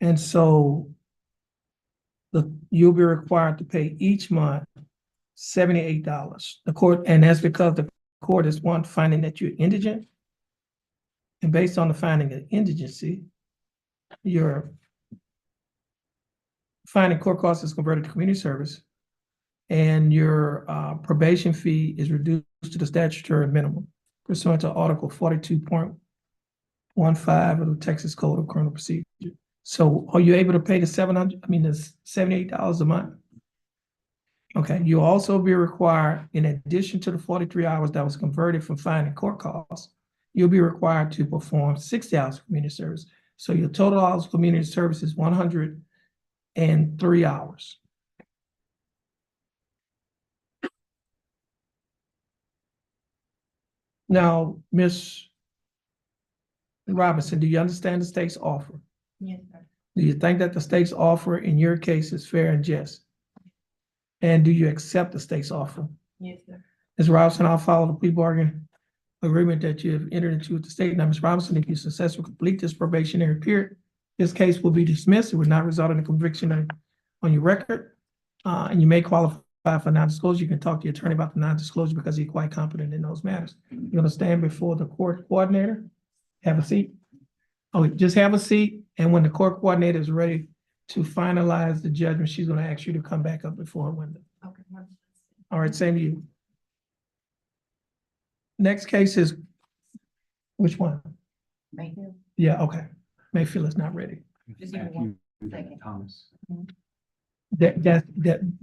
And so you'll be required to pay each month $78. The court, and that's because the court is finding that you're indigent. And based on the finding of indigency, your finding court costs is converted to community service, and your probation fee is reduced to the statutory minimum pursuant to Article 42.15 of the Texas Code of Criminal Procedure. So are you the $78 a month? Okay, you'll also be required, in addition to the 43 hours that was converted from finding court costs, you'll be required to perform 60 hours of community service. So your total hours of community service is 103 hours. Now, Ms. Robinson, do you understand the state's offer? Yes, sir. Do you think that the state's offer in your case is fair and just? And do you accept the state's offer? Yes, sir. Ms. Robinson, I'll follow the plea bargain agreement that you have entered into with the state. Now, Ms. Robinson, if you successfully complete this probationary period, this case will be dismissed. It would not result in a conviction on your record. And you may qualify for non-disclosure. You can talk to your attorney about the non-disclosure because he's quite competent in those matters. You're going to stand before the court coordinator. Have a seat. Oh, just have a seat. And when the court coordinator is ready to finalize the judgment, she's going to ask you to come back up before her window. Okay. All right, same to you. Next case is, which one? Mayfield. Yeah, okay. Mayfield is not ready. Just give me one second. Thomas.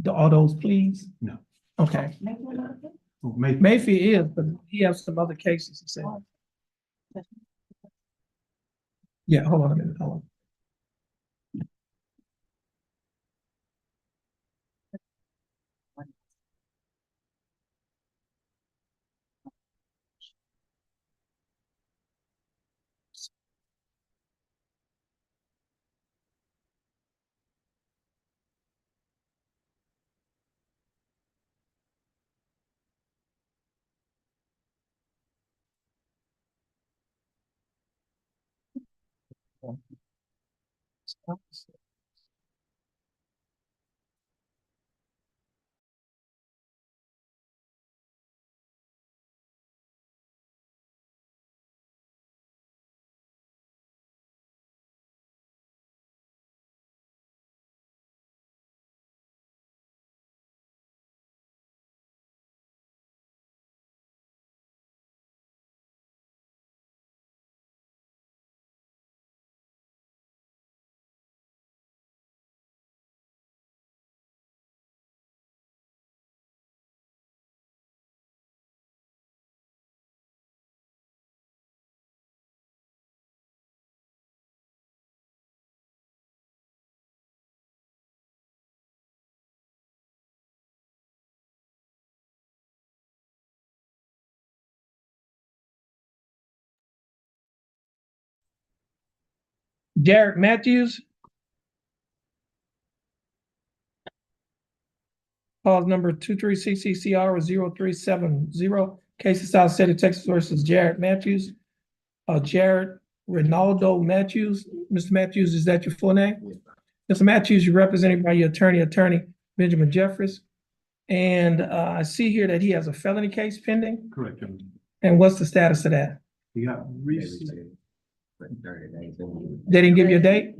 All those please? No. Okay. Mayfield, okay? Well, Mayfield is, but he has some other cases, he said. Yeah, hold on a minute, hold on. Jared Matthews. Cause number 23CCCR0370. Case of South City, Texas versus Jared Matthews. Jared Ronaldo Matthews. Mr. Matthews, is that your full name? Mr. Matthews, you're represented by your attorney Benjamin Jeffries. And I see here that he has a felony case pending. Correct, Gentleman. And what's the status of that? You got recent. They didn't give you a date?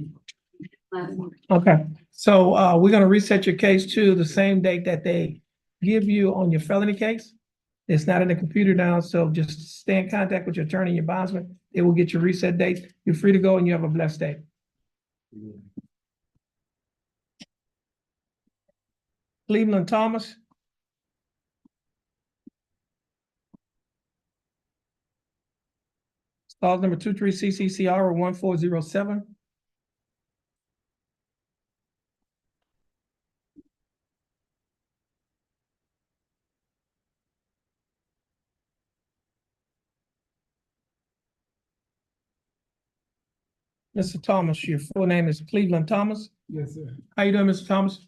Okay, so we're gonna reset your case to the same date that they give you on your felony case. It's not in the computer now, so just stay in contact with your attorney and your bondsman. They will get your reset dates. You're free to go and you have a blessed day. Cleveland Thomas. Clause number 23 CCCR 1407. Mr. Thomas, your full name is Cleveland Thomas. Yes, sir. How you doing, Mr. Thomas?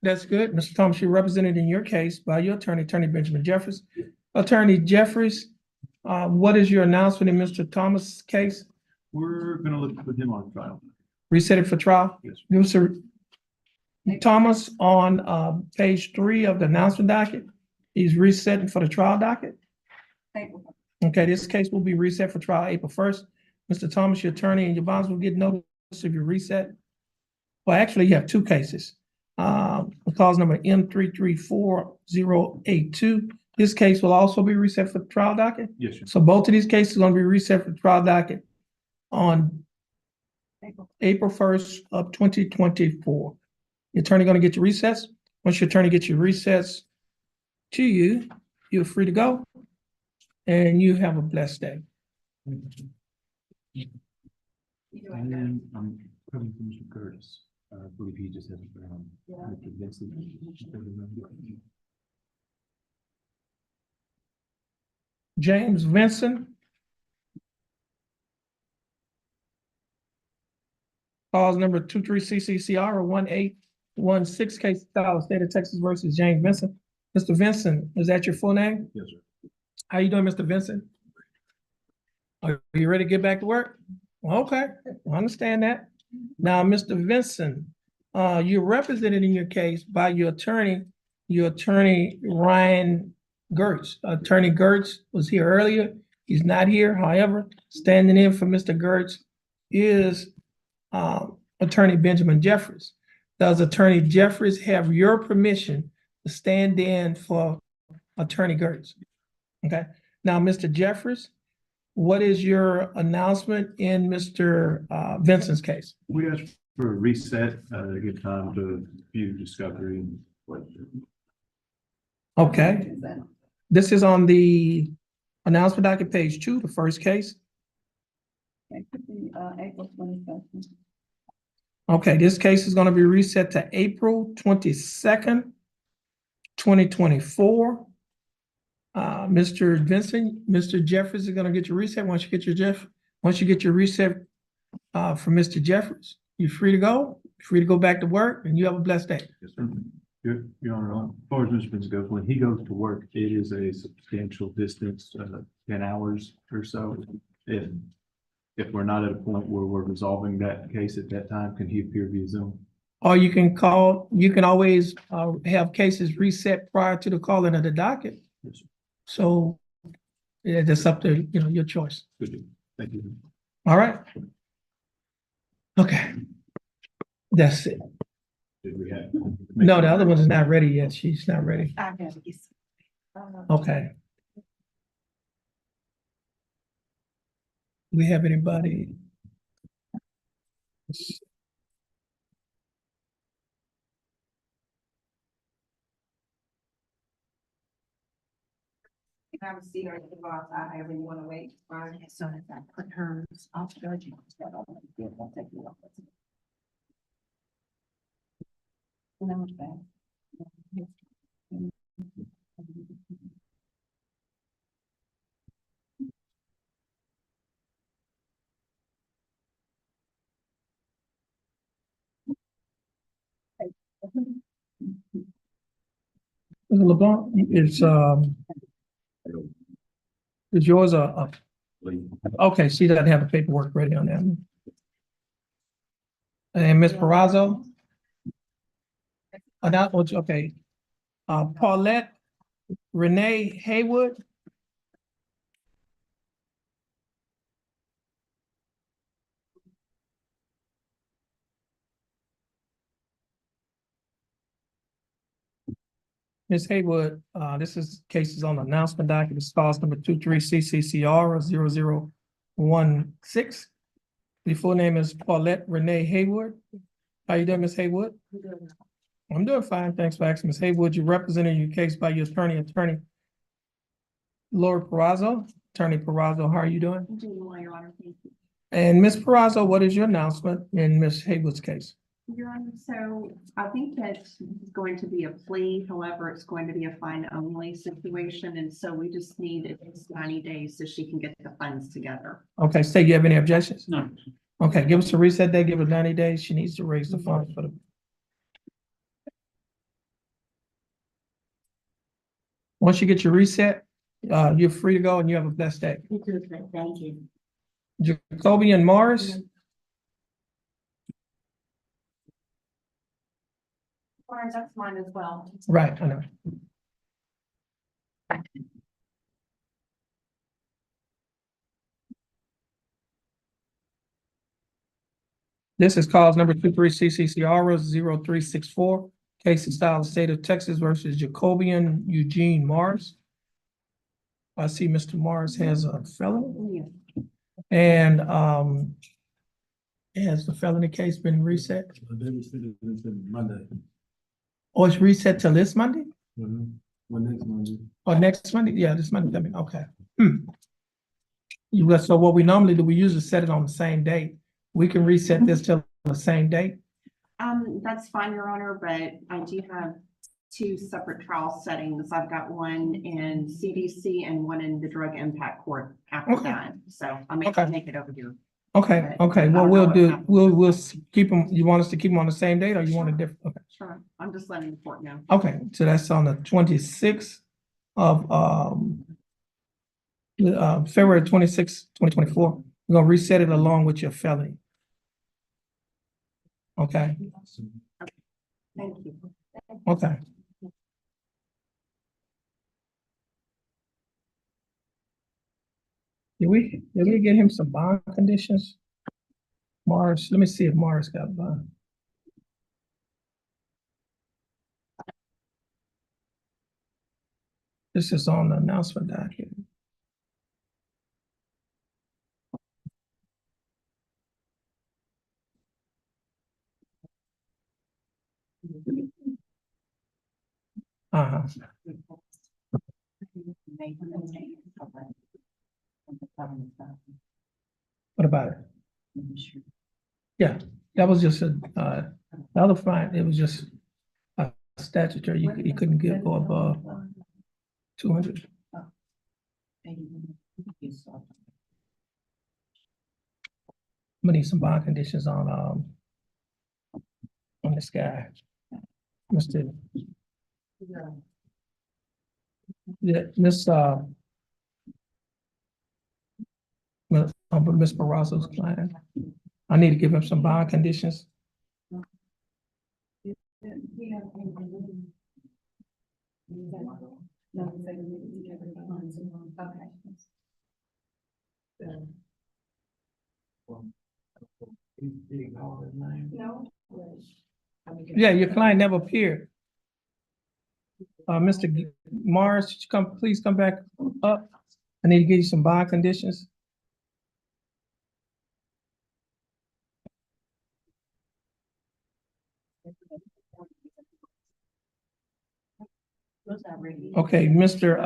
That's good. Mr. Thomas, you're represented in your case by your attorney, Attorney Benjamin Jeffries. Attorney Jeffries, what is your announcement in Mr. Thomas' case? We're gonna look to put him on trial. Reset it for trial? Yes. Mr. Thomas, on page 3 of the announcement docket, he's resetting for the trial docket. Okay, this case will be reset for trial April 1st. Mr. Thomas, your attorney and your bonds will get notice of your reset. Well, actually, you have two cases. Clause number M334082. This case will also be reset for the trial docket. Yes, sir. So both of these cases are going to be reset for the trial docket on April 1st of 2024. Your attorney going to get your recess. Once your attorney gets your recess to you, you're free to go. And you have a blessed day. And then I'm coming from Mr. Curtis. I believe he just hasn't been on. Mr. Vincent. James Vincent. Clause number 23 CCCR 1816, case style state of Texas versus James Vincent. Mr. Vincent, is that your full name? Yes, sir. How you doing, Mr. Vincent? Are you ready to get back to work? Okay, I understand that. Now, Mr. Vincent, you're represented in your case by your attorney Ryan Gertz. Attorney Gertz was here earlier. He's not here. However, standing in for Mr. Gertz is Attorney Benjamin Jeffries. Does Attorney Jeffries have your permission to stand in for Attorney Gertz? Okay. Now, Mr. Jeffries, what is your announcement in Mr. Vincent's case? We asked for a reset, to give time to view discovery and what. Okay. This is on the announcement docket, page 2, the first case. April 22nd. Okay, this case is going to be reset to April 22nd, 2024. Mr. Vincent, Mr. Jeffries is going to get your reset. Once you get your reset from Mr. Jeffries, you're free to go. Free to go back to work, and you have a blessed day. Yes, sir. Your Honor, as far as Mr. Vincent goes, when he goes to work, it is a substantial distance, 10 hours or so. If we're not at a point where we're resolving that case at that time, can he appear via Zoom? Or you can always have cases reset prior to the calling of the docket. Yes, sir. So yeah, that's up to, your choice. Good deal. Thank you. All right. Okay. That's it. Did we have? No, the other one is not ready yet. She's not ready. Okay. We have anybody? Have a seat or you can go outside, however you want to wait. As soon as I put hers off, judge, instead of won't take you off. No, it's bad. Mr. LeBlanc, is yours okay, she doesn't have the paperwork ready on that one. And Ms. Perazzo? Okay. Paulette Renee Haywood? Ms. Haywood, this is cases on the announcement document. It's clause number 23 CCCR 0016. The full name is Paulette Renee Haywood. How you doing, Ms. Haywood? I'm doing fine. Thanks for asking, Ms. Haywood. You're representing your case by your attorney, Laura Perazzo. Attorney Peraza. How are you doing? I'm doing well, Your Honor. Thank you. And Ms. Peraza, what is your announcement in Ms. Haywood's case? Your Honor, so I think that it's going to be a plea, however, it's going to be a fine only situation, and so we just need at least 90 days so she can get the funds together. Okay, State, you have any objections? No. Okay, give us a reset day, give her 90 days. She needs to raise the funds for the. Once you get your reset, you're free to go and you have a blessed day. Thank you. Jacoby and Morris, That's mine as well. right, I know. This is cause number 23 CCCR 0364. Case of style of state of Texas versus Jacobian Eugene Morris. I see Mr. Morris has a felony. And has the felony case been reset? Monday. Or it's reset till this Monday? Well, next Monday. Or next Monday? Yeah, this Monday, I mean, okay. So what we normally do, we usually set it on the same date. We can reset this till the same date. That's fine, Your Honor, but I do have two separate trial settings. I've got one in CDC and one in the Drug Impact Court after Okay. that, so I may Okay. make it over here. Okay, But okay, I what don't we'll know do, what happens. we'll keep them, you want us to keep them on the same date or you want a different? Okay. Sure, I'm just letting the court know. Okay, so that's on the 26th of February 26th, 2024. We're gonna reset it along with your felony. Okay, Thank you. okay. Did we get him some bond conditions? Morris, let me see if Morris got bond. This is on the announcement document. Uh-huh. What about it? Yeah, that was just the other fine, it was just a statutory, you couldn't go above 200. I'm gonna need some bond conditions on this guy. Mr. Yeah, Miss Barrazo's client. I need to give him some bond conditions. Yeah, your client never appeared. Mr. Morris, please come back up. I need to give you some bond conditions. Okay, Mr.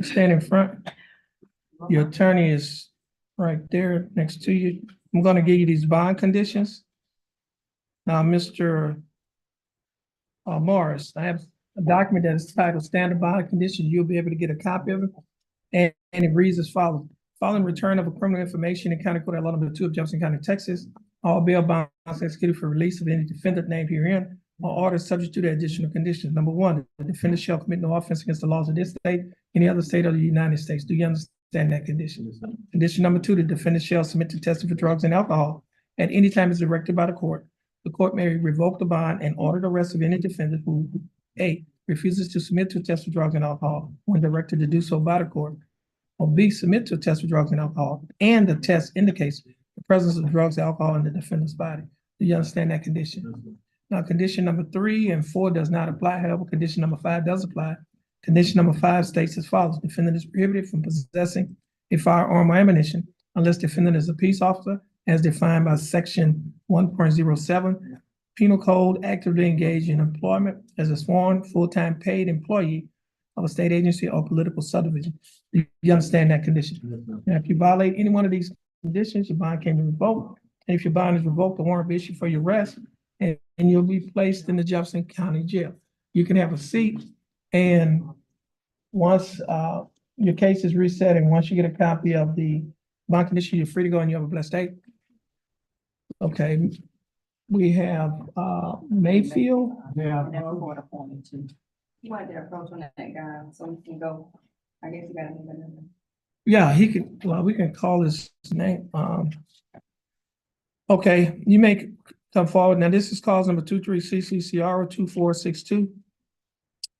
Stand in front. Your attorney is right there next to you. I'm gonna give you these bond conditions. Now, Mr. Morris, I have a document that is titled Standard Bond Conditions. You'll be able to get a copy of it. And it reads as follows. Following return of a criminal information in County Court at Law Number 2 of Jefferson County, Texas, all bail bonds executed for release of any defendant named herein are ordered subject to the additional conditions. Number one, the defendant shall commit no offense against the laws of this state, any other state of the United States. Do you understand that condition? Condition number two, the defendant shall submit to testing for drugs and alcohol at any time as directed by the court. The court may revoke the bond and order the arrest of any defendant who, A, refuses to submit to a test for drugs and alcohol when directed to do so by the court, or B, submit to a test for drugs and alcohol, and the test indicates the presence of drugs, alcohol in the defendant's body. Do you understand that condition? Now, condition number 3 and 4 does not apply. However, condition number 5 does apply. Condition number 5 states as follows. Defendant is prohibited from possessing a firearm or ammunition unless defendant is a peace officer as defined by section 1.07 Penal Code, actively engaged in employment as a sworn full-time paid employee of a state agency or political subdivision. Do you understand that condition? Now, if you violate any one of these conditions, your bond can be revoked. And if your bond is revoked, the warrant will be issued for your arrest, and you'll be placed in the Jefferson County Jail. You can have a seat, and once your case is reset, and once you get a copy of the bond condition, you're free to go, and you have a blessed day. Okay, we have Mayfield. Yeah. You want to approach on that guy, so we can go, I guess you gotta. Yeah, he can, well, we can call his name. Okay, you may come forward. Now, this is cause number 23CCCR 2462.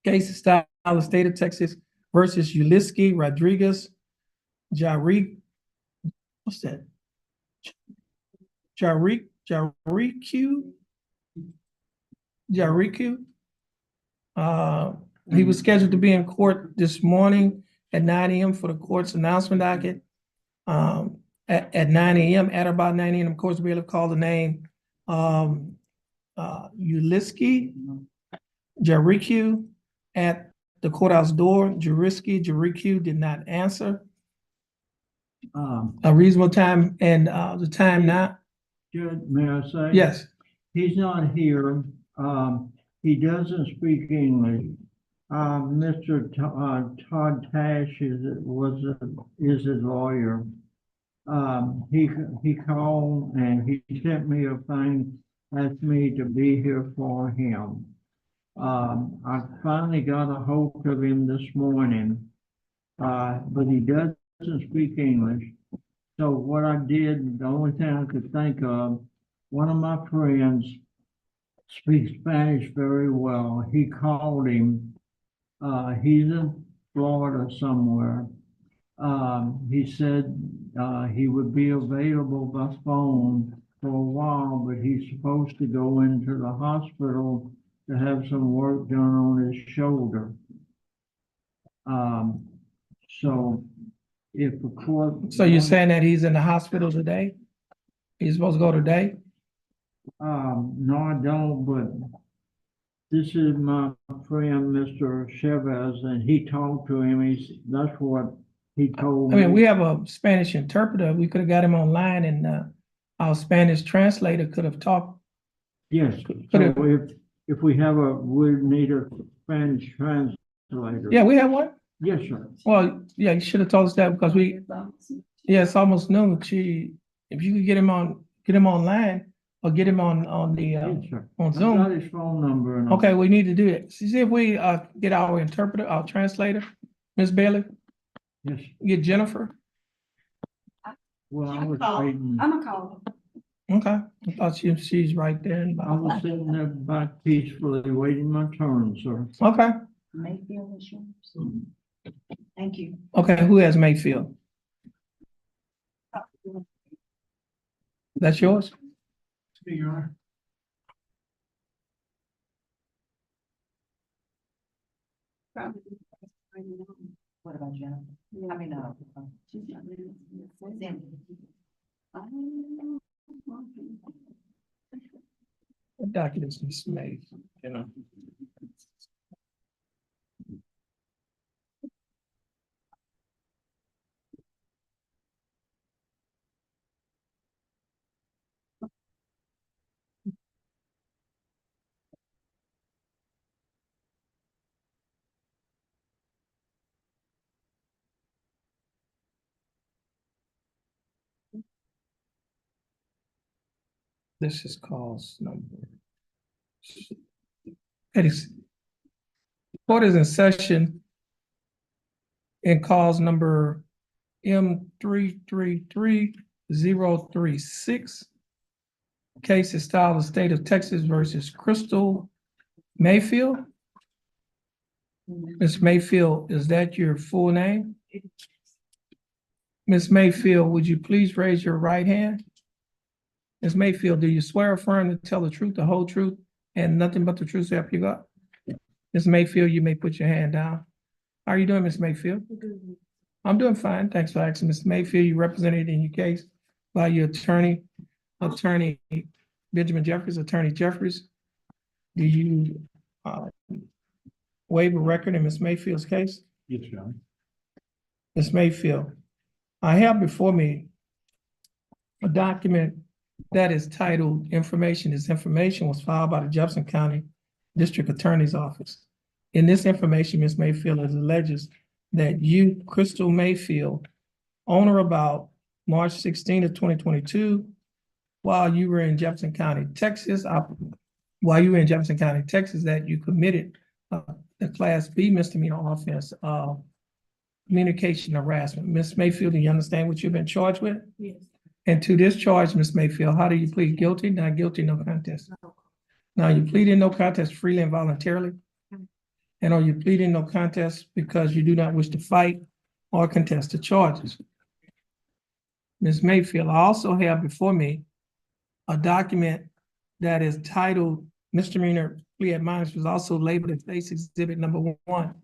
Case is style of state of Texas versus Uliski Rodriguez Jariq. What's that? Jariq. He was scheduled to be in court this morning at 9 a.m. for the court's announcement docket. At 9 a.m., at about 9 a.m., of course, we have called the name Uliski Jariq at the courthouse door. Jariq did not answer. A reasonable time, and the time now. Judge, may I say? Yes. He's not here. He doesn't speak English. Mr. Todd Tash is his lawyer. He called and he sent me a thing, asked me to be here for him. I finally got a hold of him this morning, but he doesn't speak English. So what I did, the only thing I could think of, one of my friends speaks Spanish very well. He called him. He's in Florida somewhere. He said he would be available by phone for a while, but he's supposed to go into the hospital to have some work done on his shoulder. So if the court. So you're saying that he's in the hospital today? He's supposed to go today? No, I don't, but this is my friend, Mr. Chavez, and he talked to him. That's what he told I me. mean, we have a Spanish interpreter. We could have got him online, and our Spanish translator could have talked. Yes, so if we need a Spanish translator. Yeah, we have one. Yes, sir. Well, yeah, you should have told us that because it's almost noon. If you could get him online or get him on Yes, sir. on I Zoom. got his phone number. And Okay, we need to do it. See if we get our interpreter, our translator, Miss Bailey. Yes. Get Jennifer. Well, I was waiting. I'm gonna call. Okay, I thought she's right there. I was sitting there back peacefully waiting my turn, sir. Okay, Mayfield is yours. Thank you. okay, who has Mayfield? That's yours? Your Honor. What about Jennifer? I mean, she's not there. What documents is made, you know? This is cause number. It is. Court is in session in cause number M333036. Case is styled the state of Texas versus Crystal Mayfield. Ms. Mayfield, is that your full name? Ms. Mayfield, would you please raise your right hand? Ms. Mayfield, do you swear or affirm to tell the truth, the whole truth, and nothing but the truth so help you God? Ms. Mayfield, you may put your hand down. How are you doing, Ms. Mayfield? I'm doing fine. Thanks for asking. Ms. Mayfield, you represented in your case by your attorney Benjamin Jeffries, Attorney Jeffries. Do you waiver record in Ms. Mayfield's case? Yes, Your Honor. Ms. Mayfield, I have before me a document that is titled Information. This information was filed by the Jefferson County District Attorney's Office. In this information, Ms. Mayfield, it alleges that you, Crystal Mayfield, on or about March 16th of 2022, while you were in Jefferson County, Texas, that you committed the Class B misdemeanor offense of communication harassment. Ms. Mayfield, do you understand what you've been charged with? Yes. And to this charge, Ms. Mayfield, how do you plead guilty? Not guilty, no contest. Now, you pleading no contest freely and voluntarily? And are you pleading no contest because you do not wish to fight or contest the charges? Ms. Mayfield, I also have before me a document that is titled Misdemeanor Plea Admonish, was also labeled as State's Exhibit Number 1.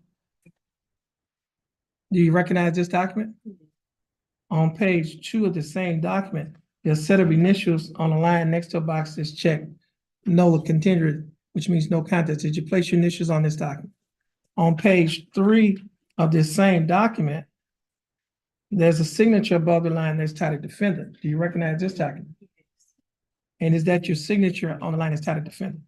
Do you recognize this document? On page 2 of the same document, there's a set of initials on the line next to a box that's checked, no contender, which means no contest. Did you place your initials on this document? On page 3 of this same document, there's a signature above the line that's titled defendant. Do you recognize this document? And is that your signature on the line that's titled defendant?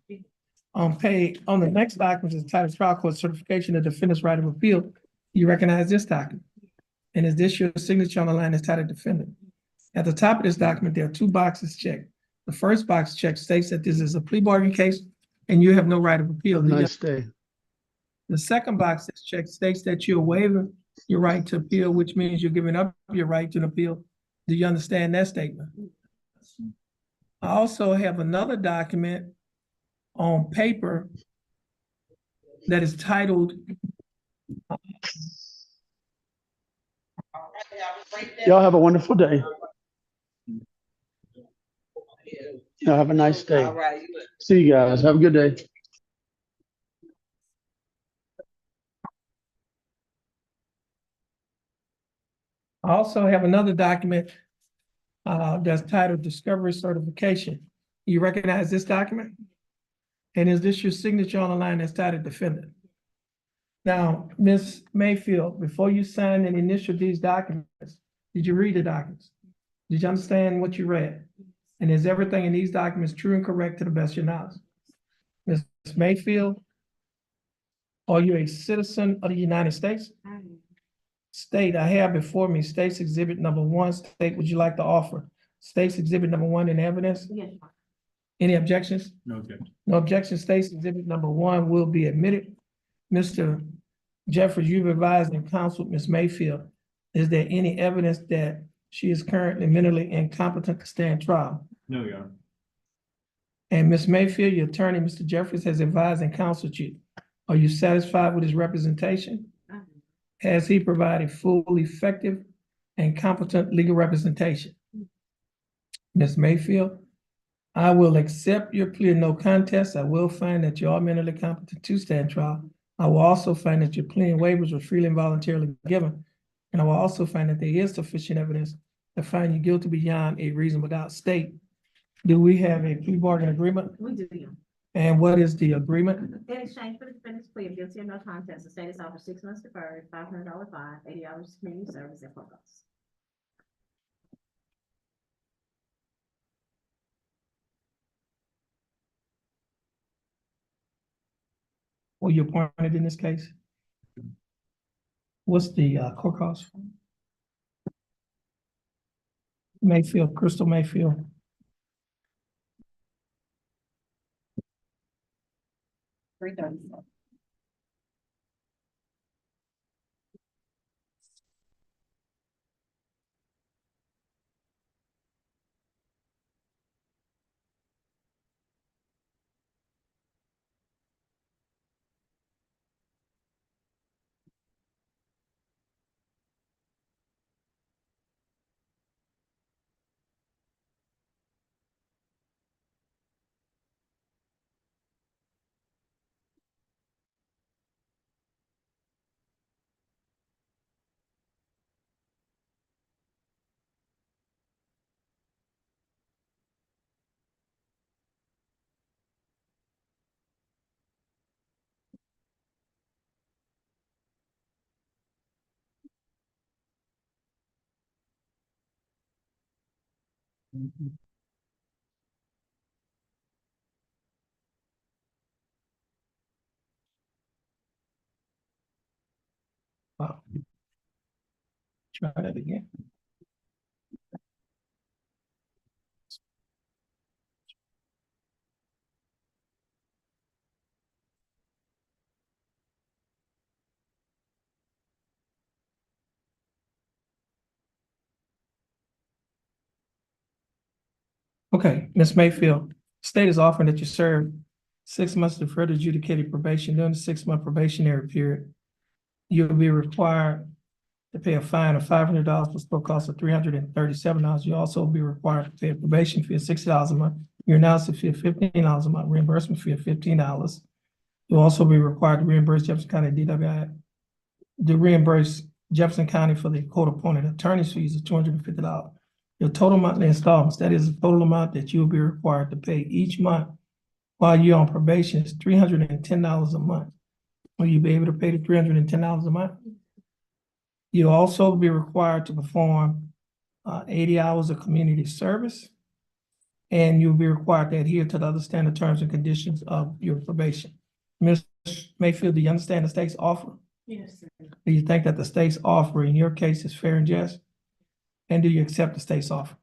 On the next document is titled trial court certification of defendant's right of appeal. You recognize this document? And is this your signature on the line that's titled defendant? At the top of this document, there are 2 boxes checked. The first box checked states that this is a plea bargain case and you have no right of appeal. Nice day. The second box that's checked states that you're waiving your right to appeal, which means you're giving up your right to an appeal. Do you understand that statement? I also have another document on paper that is titled Y'all have a wonderful day. Y'all have a nice day. All right. See you guys. Have a good day. I also have another document that's titled Discovery Certification. You recognize this document? And is this your signature on the line that's titled Defendant? Now, Ms. Mayfield, before you signed and initialed these documents, did you read the documents? Did you understand what you read? And is everything in these documents true and correct to the best of your knowledge? Ms. Mayfield, are you a citizen of the United States? State, I have before me State's Exhibit Number 1. State, would you like to offer State's Exhibit Number 1 in evidence? Yes. Any objections? No objection. No objection. State's Exhibit Number 1 will be admitted. Mr. Jeffers, you've advised and counseled Ms. Mayfield. Is there any evidence that she is currently mentally incompetent to stand trial? No, Your Honor. And Ms. Mayfield, your attorney, Mr. Jeffers, has advised and counseled you. Are you satisfied with his representation? Has he provided full, effective, and competent legal representation? Ms. Mayfield, I will accept your plea of no contest. I will find that you are mentally competent to stand trial. I will also find that your plea and waivers were freely and voluntarily given. And I will also find that there is sufficient evidence to find you guilty beyond a reasonable doubt. State, do we have a plea bargain agreement? We do. And what is the agreement? In exchange for the defendant's plea of guilty or no contest, the state is offered 6 months deferred, $500 fine, $80 community service, and court costs. Were you appointed in this case? What's the court cost? Mayfield, Crystal Mayfield. $330. Wow. Try that again. Okay, Ms. Mayfield, state is offering that you serve 6 months of further adjudicated probation. During the 6-month probationary period, you'll be required to pay a fine of $500 plus court cost of $337. You'll also be required to pay a probation fee of $60 a month, your analysis fee of $15 a month, reimbursement fee of $15. You'll also be required to reimburse Jefferson County DWI, to reimburse Jefferson County for the court-appointed attorney's fees of $250. Your total monthly installments, that is the total amount that you'll be required to pay each month while you're on probation, is $310 a month. Will you be able to pay the $310 a month? You'll also be required to perform 80 hours of community service, and you'll be required to adhere to the other standard terms and conditions of your probation. Ms. Mayfield, do you understand the state's offer? Yes, sir. Do you think that the state's offer in your case is fair and just? And do you accept the state's offer?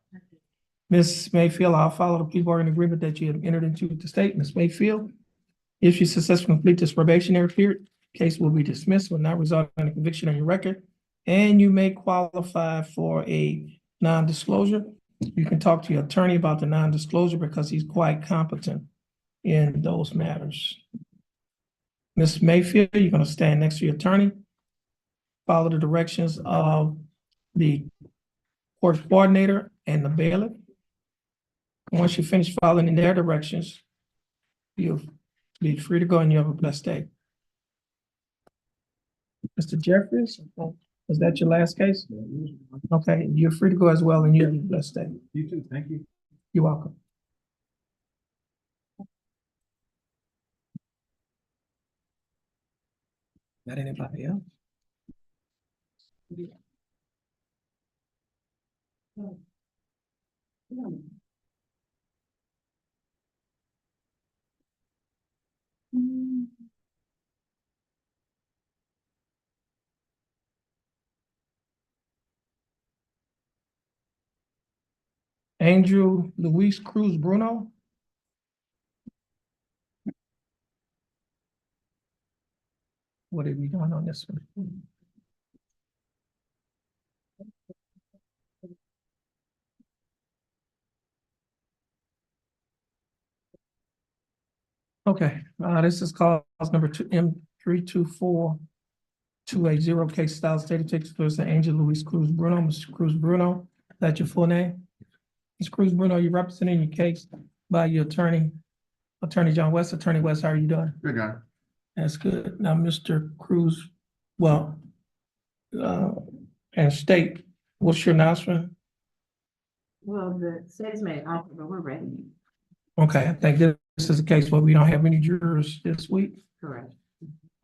Ms. Mayfield, I'll follow the plea bargaining agreement that you have entered into with the state. Ms. Mayfield, if you successfully complete this probationary period, case will be dismissed, will not result in a conviction on your record, and you may qualify for a non-disclosure. You can talk to your attorney about the non-disclosure because he's quite competent in those matters. Ms. Mayfield, you're going to stand next to your attorney, follow the directions of the court coordinator and the bailiff. Once you finish following in their directions, you'll be free to go and you have a blessed day. Mr. Jeffries, was that your last case? Okay, you're free to go as well and you have a blessed day. You too, thank you. You're welcome. Got anybody else? Angel Luis Cruz Bruno. What are we doing on this one? Okay, this is cause number M324280, case style state of Texas versus Angel Luis Cruz Bruno. Mr. Cruz Bruno, is that your full name? Mr. Cruz Bruno, you're representing your case by your attorney, Attorney John West. Attorney West, how are you doing? Good guy. That's good. Now, Mr. Cruz, well, and state, what's your announcement? Well, the state has made an offer, but we're ready. Okay, I think this is a case where we don't have any jurors this week. Correct.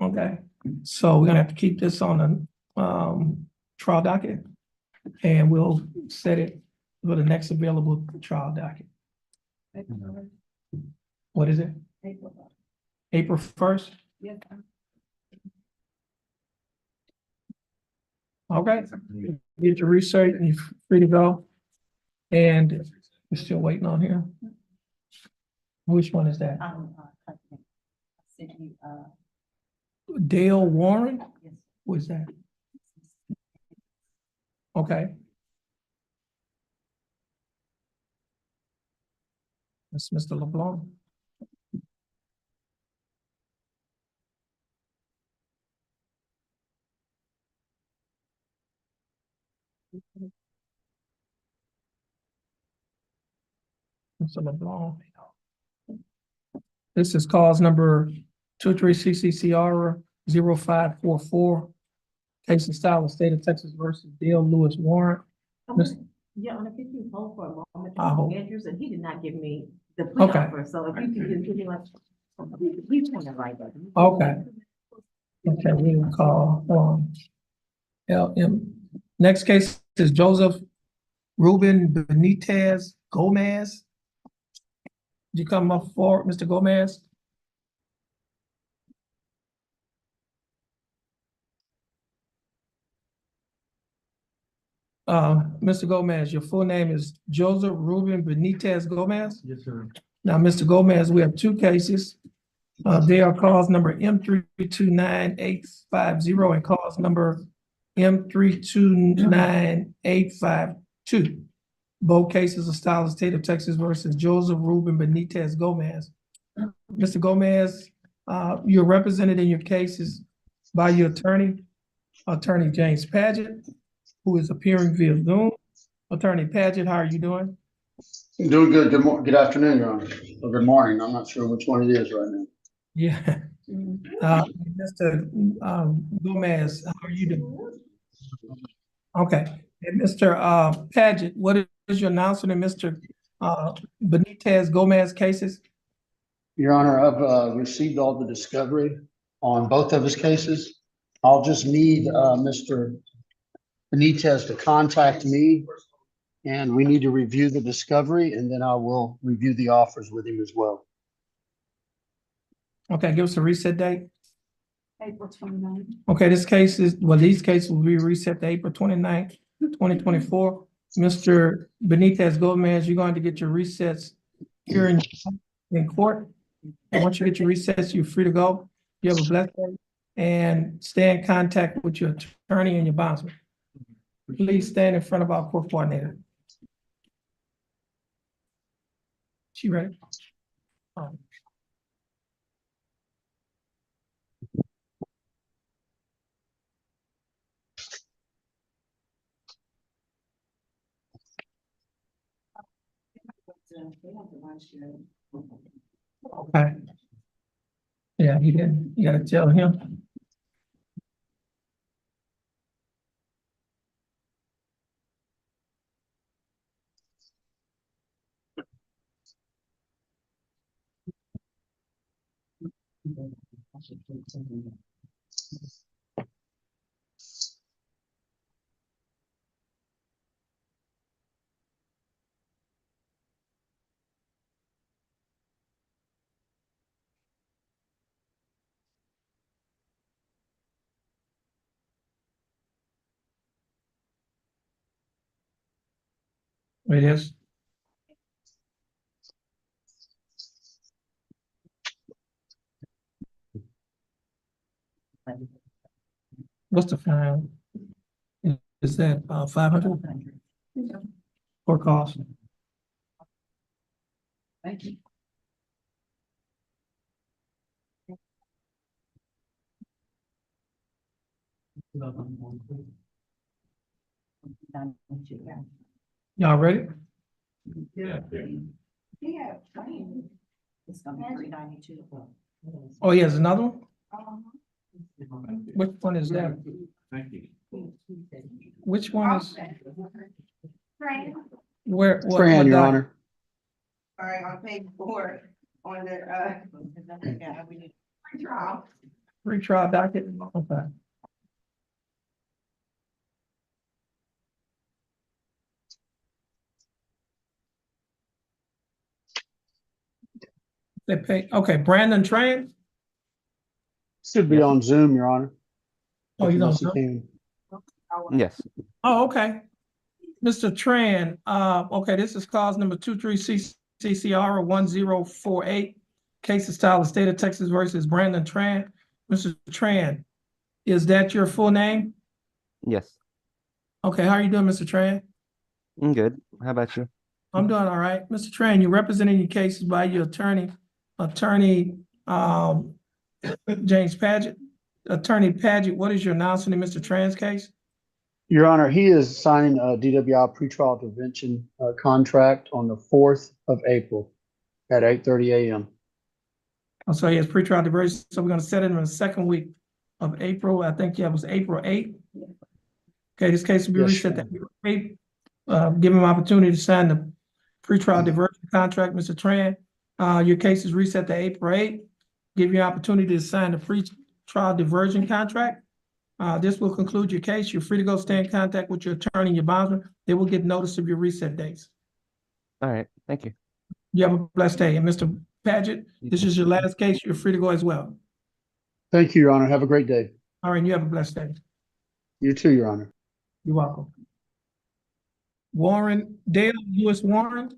Okay, so we're gonna have to keep this on the trial docket, and we'll set it for the next available trial docket. What is it? April 1st? Yes. Okay, get your research and you're free to go. And we're still waiting on him. Which one is that? Dale Warren? What is that? Okay. That's Mr. LeBlanc. Mr. LeBlanc. This is cause number 23CCCR 0544. Case and style of state of Texas versus Dale Lewis Warren. Yeah, and if you can hold for a moment, hold. Andrews, and he did not give me the plea Okay. offer, so if you can just give me like, he's trying to write that. Okay. Okay, we will call LM. Next case is Joseph Ruben Benitez, Gomez. Would you come up forward, Mr. Gomez? Mr. Gomez, your full name is Joseph Ruben Benitez Gomez? Yes, sir. Now, Mr. Gomez, we have two cases. They are cause number M329-850 and cause number M329-852. Both cases are styled state of Texas versus Joseph Ruben Benitez Gomez. Mr. Gomez, you're represented in your cases by your attorney, Attorney James Paget, who is appearing via Zoom. Attorney Paget, how are you doing? I'm doing good. Good afternoon, Your Honor. Or good morning. I'm not sure which one it is right now. Yeah. Mr. Gomez, how are you doing? Okay. And Mr. Paget, what is your announcement in Mr. Benitez Gomez cases? Your Honor, I've received all the discovery on both of his cases. I'll just need Mr. Benitez to contact me, and we need to review the discovery, and then I will review the offers with him as well. Okay, give us a reset date. April 29th. Okay, these cases will be reset to April 29th, 2024. Mr. Benitez Gomez, you're going to get your resets here in court. And once you get your resets, you're free to go. You have a blessed day and stay in contact with your attorney and your bondsman. Please stand in front of our court coordinator. She ready? Okay. Yeah, he didn't. You gotta tell him. It is. What's the fine? Is that 500 for cost? Thank you. Y'all ready? Yeah. Yeah. It's gonna be $392. Oh, yeah, there's another one? Which one is that? Thank you. Which one is? Where? What Fran, Your doc- Honor. All right, on page 4, on the, yeah, we need pre-trial. Retrial docket? Okay. They pay, okay, Brandon Tran? Should be on Zoom, Your Honor. Oh, he's on Unless he Zoom? can. Yes. Oh, okay. Mr. Tran, okay, this is cause number 23CCR 1048. Case of style of state of Texas versus Brandon Tran. Mr. Tran, is that your full name? Yes. Okay, how are you doing, Mr. Tran? I'm good. How about you? I'm doing all right. Mr. Tran, you're representing your cases by your attorney, James Paget. Attorney Paget, what is your announcement in Mr. Tran's case? Your Honor, he is signing a DWI pretrial intervention contract on the 4th of April at 8:30 a.m. Oh, so he has pretrial diversion, so we're gonna set it in the second week of April. I think, yeah, it was April 8th. Okay, this case will be Yes, reset to ma'am. April 8th. Give him an opportunity to sign the pretrial diversion contract, Mr. Tran. Your case is reset to April 8th. Give you an opportunity to sign the pretrial diversion contract. This will conclude your case. You're free to go stay in contact with your attorney and your bondsman. They will get notice of your reset dates. All right, thank you. You have a blessed day. And Mr. Paget, this is your last case. You're free to go as well. Thank you, Your Honor. Have a great day. All right, you have a blessed day. You too, Your Honor. You're welcome. Warren, Dale Lewis Warren.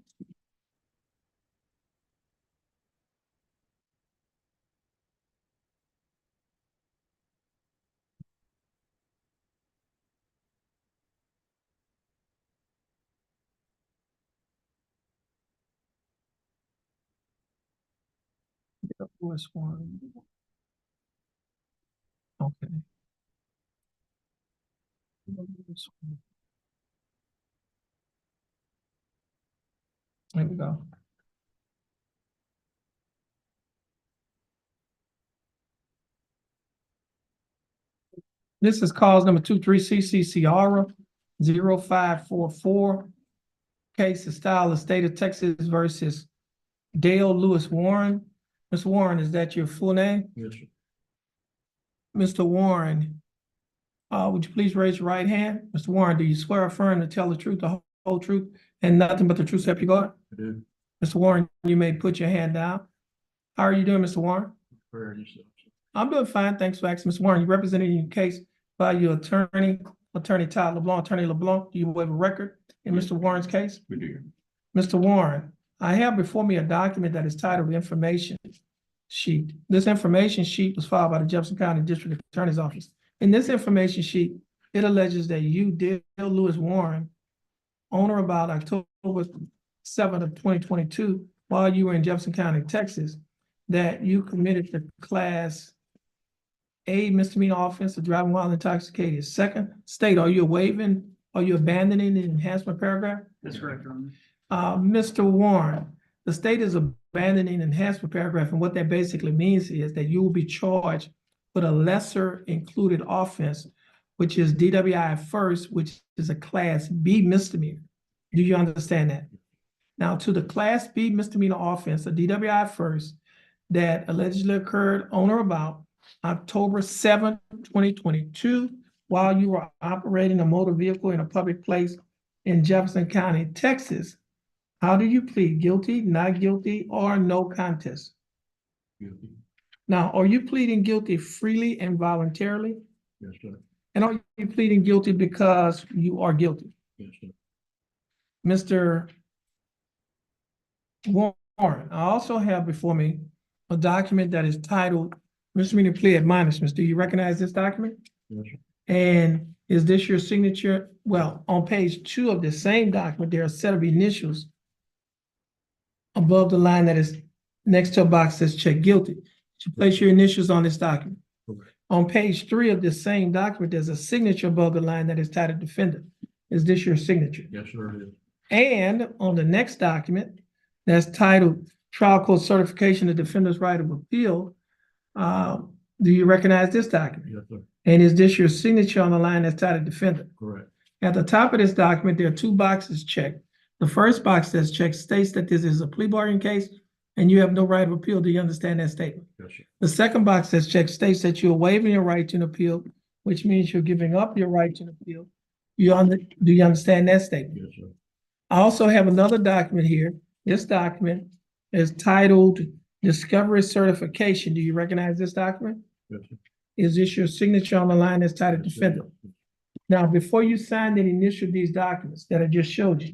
Dale Lewis Warren. Okay. There we go. This is cause number 23CC Ciara 0544. Case is style of State of Texas versus Dale Lewis Warren. Ms. Warren, is that your full name? Yes, sir. Mr. Warren, would you please raise your right hand? Mr. Warren, do you swear or affirm to tell the truth, the whole truth, and nothing but the truth, so help you God? I do. Mr. Warren, you may put your hand down. How are you doing, Mr. Warren? For yourself, sir. I'm doing fine. Thanks for asking, Mr. Warren. You represented your case by your attorney, Todd LeBlanc. Attorney LeBlanc, do you have a record in Mr. Warren's case? We do. Mr. Warren, I have before me a document that is titled Information Sheet. This information sheet was filed by the Jefferson County District Attorney's Office. In this information sheet, it alleges that you, Dale Lewis Warren, on or about October 7th of 2022, while you were in Jefferson County, Texas, that you committed the Class A misdemeanor offense of driving while intoxicated. Second, state, are you abandoning the enhancement paragraph? That's correct, Your Honor. Mr. Warren, the state is abandoning enhancement paragraph, and what that basically means is that you will be charged with a lesser included offense, which is DWI first, which is a Class B misdemeanor. Do you understand that? Now, to the Class B misdemeanor offense, a DWI first, that allegedly occurred on or about October 7th, 2022, while you were operating a motor vehicle in a public place in Jefferson County, Texas. How do you plead? Guilty, not guilty, or no contest? Guilty. Now, are you pleading guilty freely and voluntarily? Yes, sir. And are you pleading guilty because you are guilty? Yes, sir. Mr. Warren, I also have before me a document that is titled Misdemeanor Plea Admonishments. Do you recognize this document? Yes, sir. And is this your signature? Well, on page 2 of the same document, there are a set of initials above the line that is next to a box that says check guilty. You place your initials on this document. Okay. On page 3 of this same document, there's a signature above the line that is titled defendant. Is this your signature? Yes, sir, it is. And on the next document that's titled Trial Court Certification of Defendant's Right of Appeal, do you recognize this document? Yes, sir. And is this your signature on the line that's titled defendant? Correct. At the top of this document, there are 2 boxes checked. The first box that's checked states that this is a plea bargain case and you have no right of appeal. Do you understand that statement? Yes, sir. The second box that's checked states that you're waiving your right to an appeal, which means you're giving up your right to an appeal. Do you understand that statement? Yes, sir. I also have another document here. This document is titled Discovery Certification. Do you recognize this document? Yes, sir. Is this your signature on the line that's titled Yes, sir. defendant? Now, before you signed and initialed these documents that I just showed you,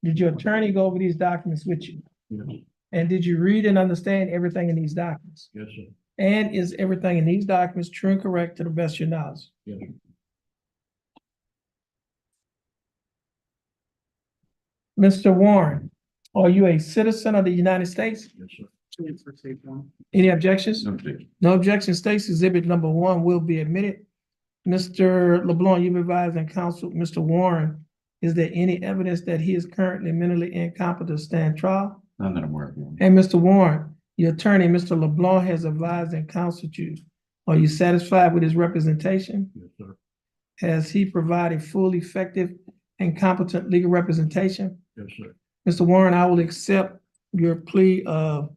did your attorney go over these documents with you? Yes, And did you read and understand everything in these documents? yes, sir. And is everything in these documents true and correct to the best of your knowledge? Yes, sir. Mr. Warren, are you a citizen of the United States? Yes, sir. Any objections? No objection. No objection. States exhibit number 1 will be admitted. Mr. LeBlanc, you've advised and counseled Mr. Warren. Is there any evidence that he is currently mentally incompetent to stand trial? None that I'm aware of. And Mr. Warren, your attorney, Mr. LeBlanc, has advised and counseled you. Are you satisfied with his representation? Yes, sir. Has he provided full, effective, and competent legal representation? Yes, sir. Mr. Warren, I will accept your plea of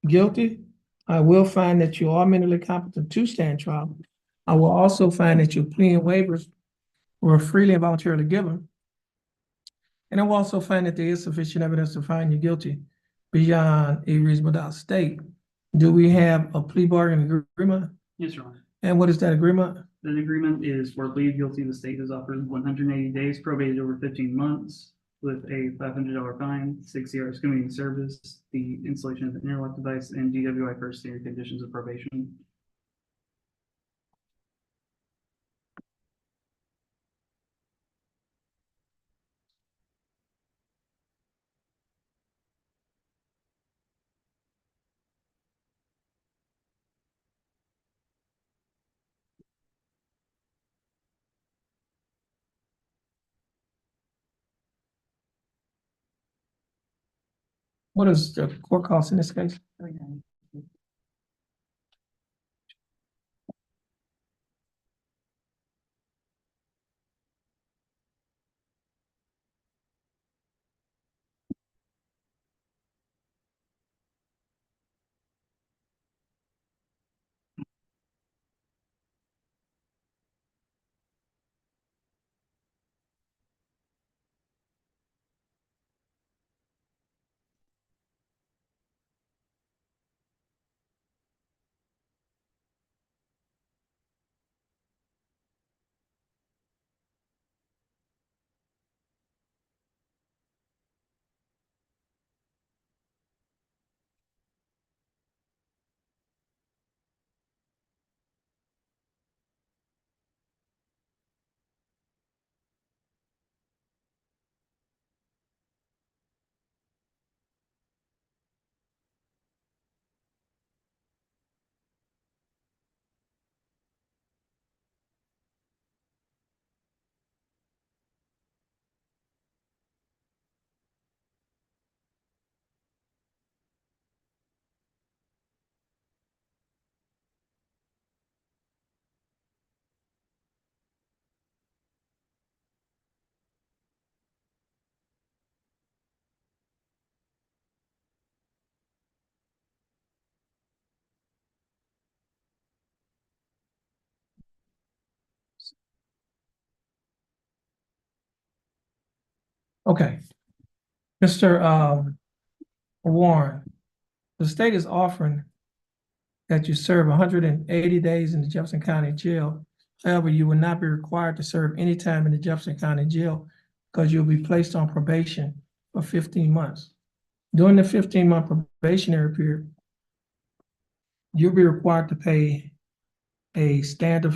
guilty. I will find that you are mentally competent to stand trial. I will also find that your plea and waivers were freely and voluntarily given. And I will also find that there is sufficient evidence to find you guilty beyond a reasonable doubt. State, do we have a plea bargain agreement? Yes, Your Honor. And what is that agreement? The agreement is for a plea of guilty, the state has offered 180 days probated over 15 months with a $500 fine, 60 hours community service, the installation of an interlock device, and DWI first standard conditions of probation. What is the court cost in this case? Okay. Mr. Warren, the state is offering that you serve 180 days in the Jefferson County Jail. However, you will not be required to serve any time in the Jefferson County Jail because you'll be placed on probation for 15 months. During the 15-month probationary period, you'll be required to pay a standard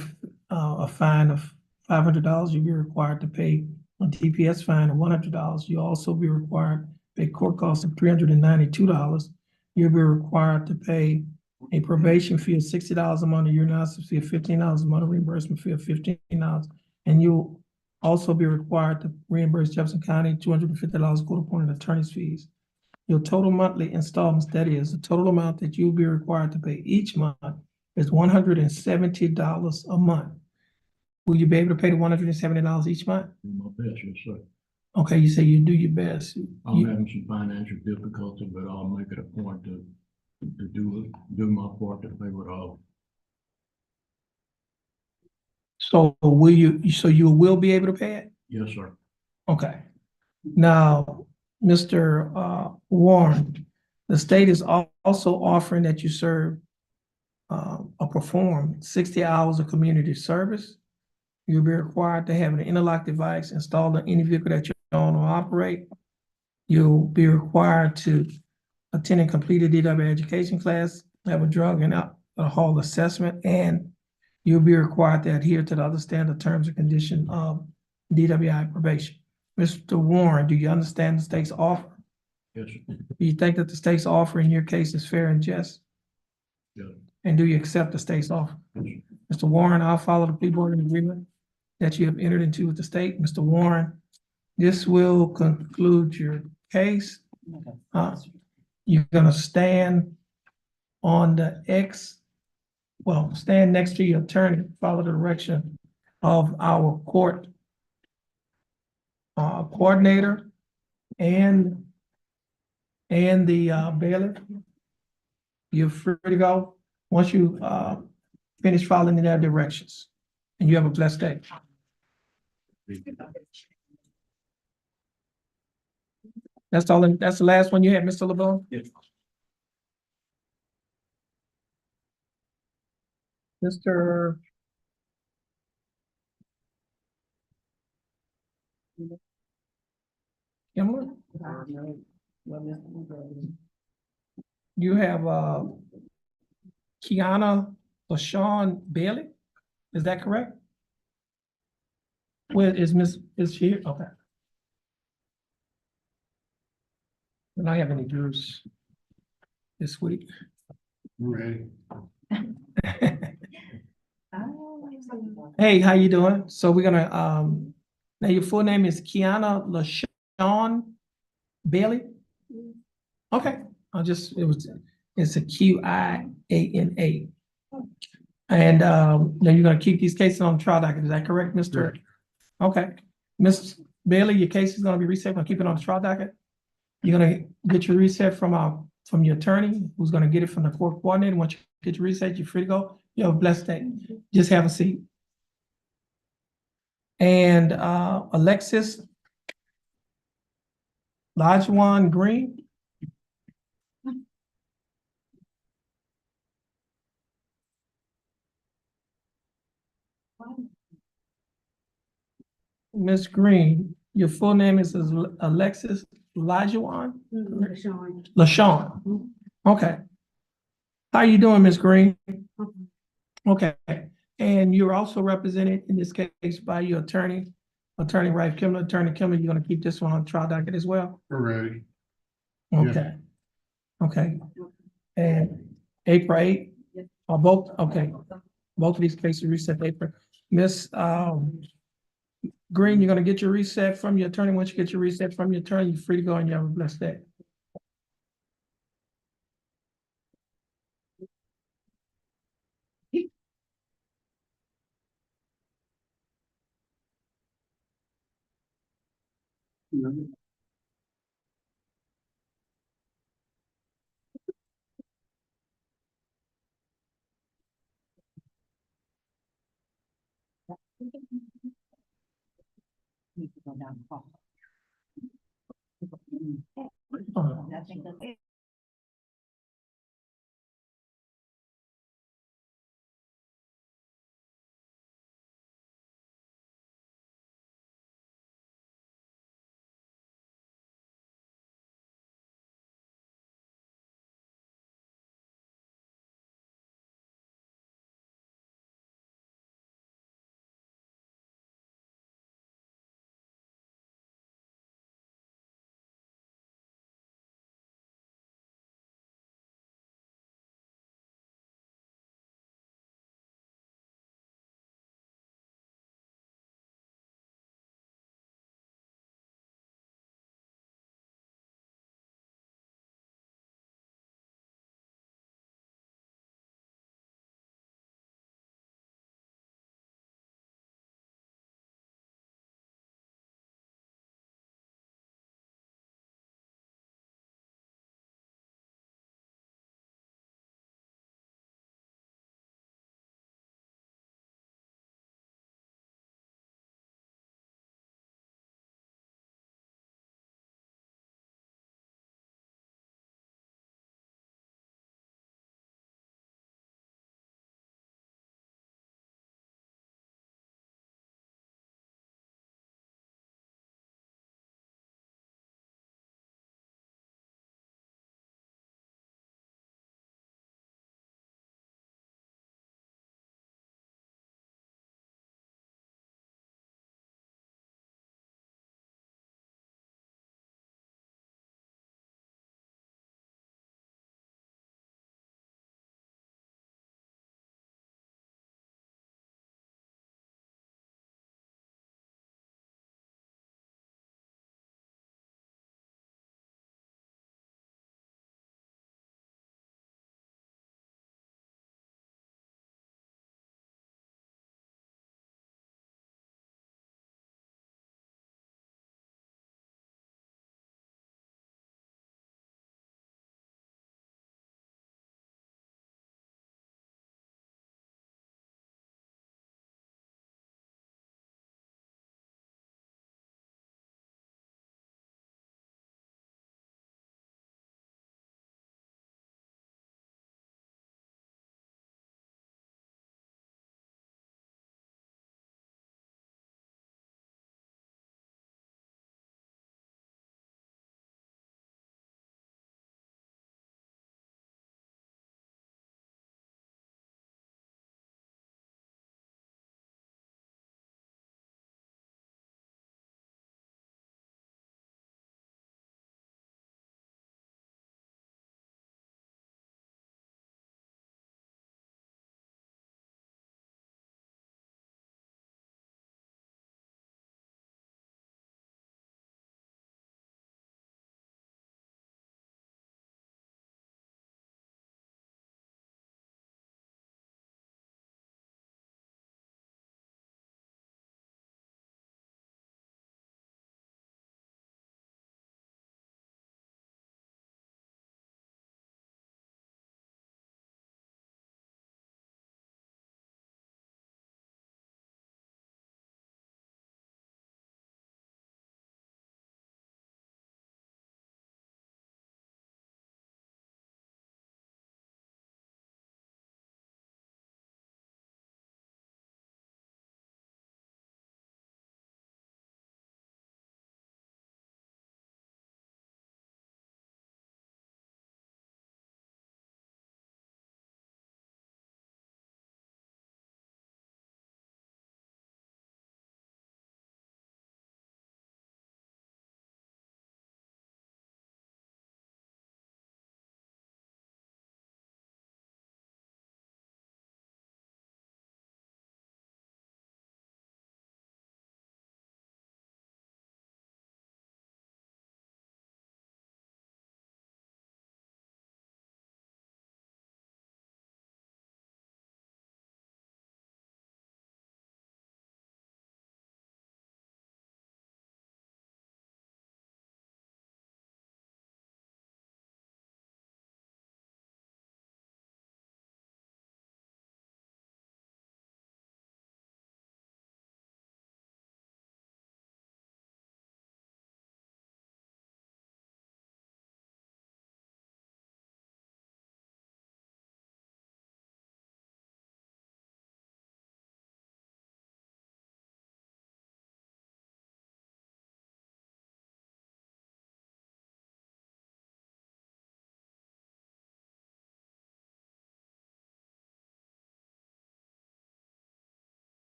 a fine of $500. You'll be required to pay a DPS fine of $100. You'll also be required to pay court costs of $392. You'll be required to pay a probation fee of $60 a month, a year analysis fee of $15 a month, a reimbursement fee of $15. And you'll also be required to reimburse Jefferson County $250 court appointed attorney's fees. Your total monthly installments, that is, the total amount that you'll be required to pay each month is $170 a month. Will you be able to pay the $170 each month? My best, yes, sir. Okay, you say you do your best. I'm having some financial difficulty, but I'll make it a point to do my part to pay it off. So you will be able to pay it? Yes, sir. Okay. Now, Mr. Warren, the state is also offering that you serve or perform 60 hours of community service. You'll be required to have an interlock device installed on any vehicle that you own or operate. You'll be required to attend and complete a DW education class, have a drug and alcohol assessment, and you'll be required to adhere to the other standard terms and conditions of DWI probation. Mr. Warren, do you understand the state's offer? Yes, sir. Do you think that the state's offer in your case is fair and just? Yes. And do you accept the state's offer? Mr. Warren, I'll follow the plea bargain agreement that you have entered into with the state. Mr. Warren, this will conclude your case. You're gonna stand on the stand next to your attorney, follow the direction of our court coordinator and the bailiff. You're free to go once you finish following their directions. And you have a blessed day. That's all, that's the last one you had, Mr. LeBeau? Yes. Mr. Kimler? You have, Kiana LaShawn Bailey, is that correct? Where is is she here? Okay. And I have any jurors this week. Ready. Hey, how you doing? So we're gonna, now your full name is Kiana LaShawn Bailey? Okay, it's a QIANA. And, now you're gonna keep these cases on trial docket, is that correct, Mr.? Okay, Ms. Bailey, your case is gonna be reset, we'll keep it on the trial docket. You're gonna get your reset from your attorney, who's gonna get it from the court coordinator. Once you get your reset, you're free to go. You have a blessed day. Just have a seat. And, Alexis Lajuan Green. Miss Green, your full name is Alexis Lajuan? LaShawn. Okay. How you doing, Miss Green? Okay. And you're also represented in this case by your attorney, Attorney Ralph Kimler. Attorney Kimler, you're gonna keep this one on trial docket as well? We're ready. Okay. Okay. And April 8th, or both, okay. Both of these cases reset April. Miss, Green, you're gonna get your reset from your attorney. Once you get your reset from your attorney, you're free to go and you have a blessed day. Need to go down. I think that's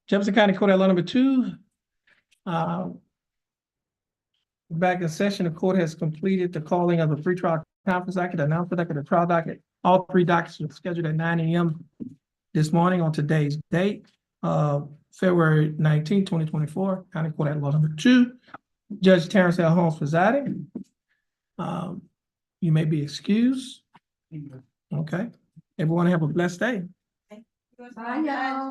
Jefferson County Court at law number 2. Back in session, the court has completed the calling of the pretrial conference docket, announcement docket, the trial docket. All 3 dockets were scheduled at 9 a.m. this morning on today's date, February 19, 2024, County Court at law number 2. Judge Terrence L. Holmes presiding. You may be excused. Okay. Everyone have a blessed day. Bye, y'all.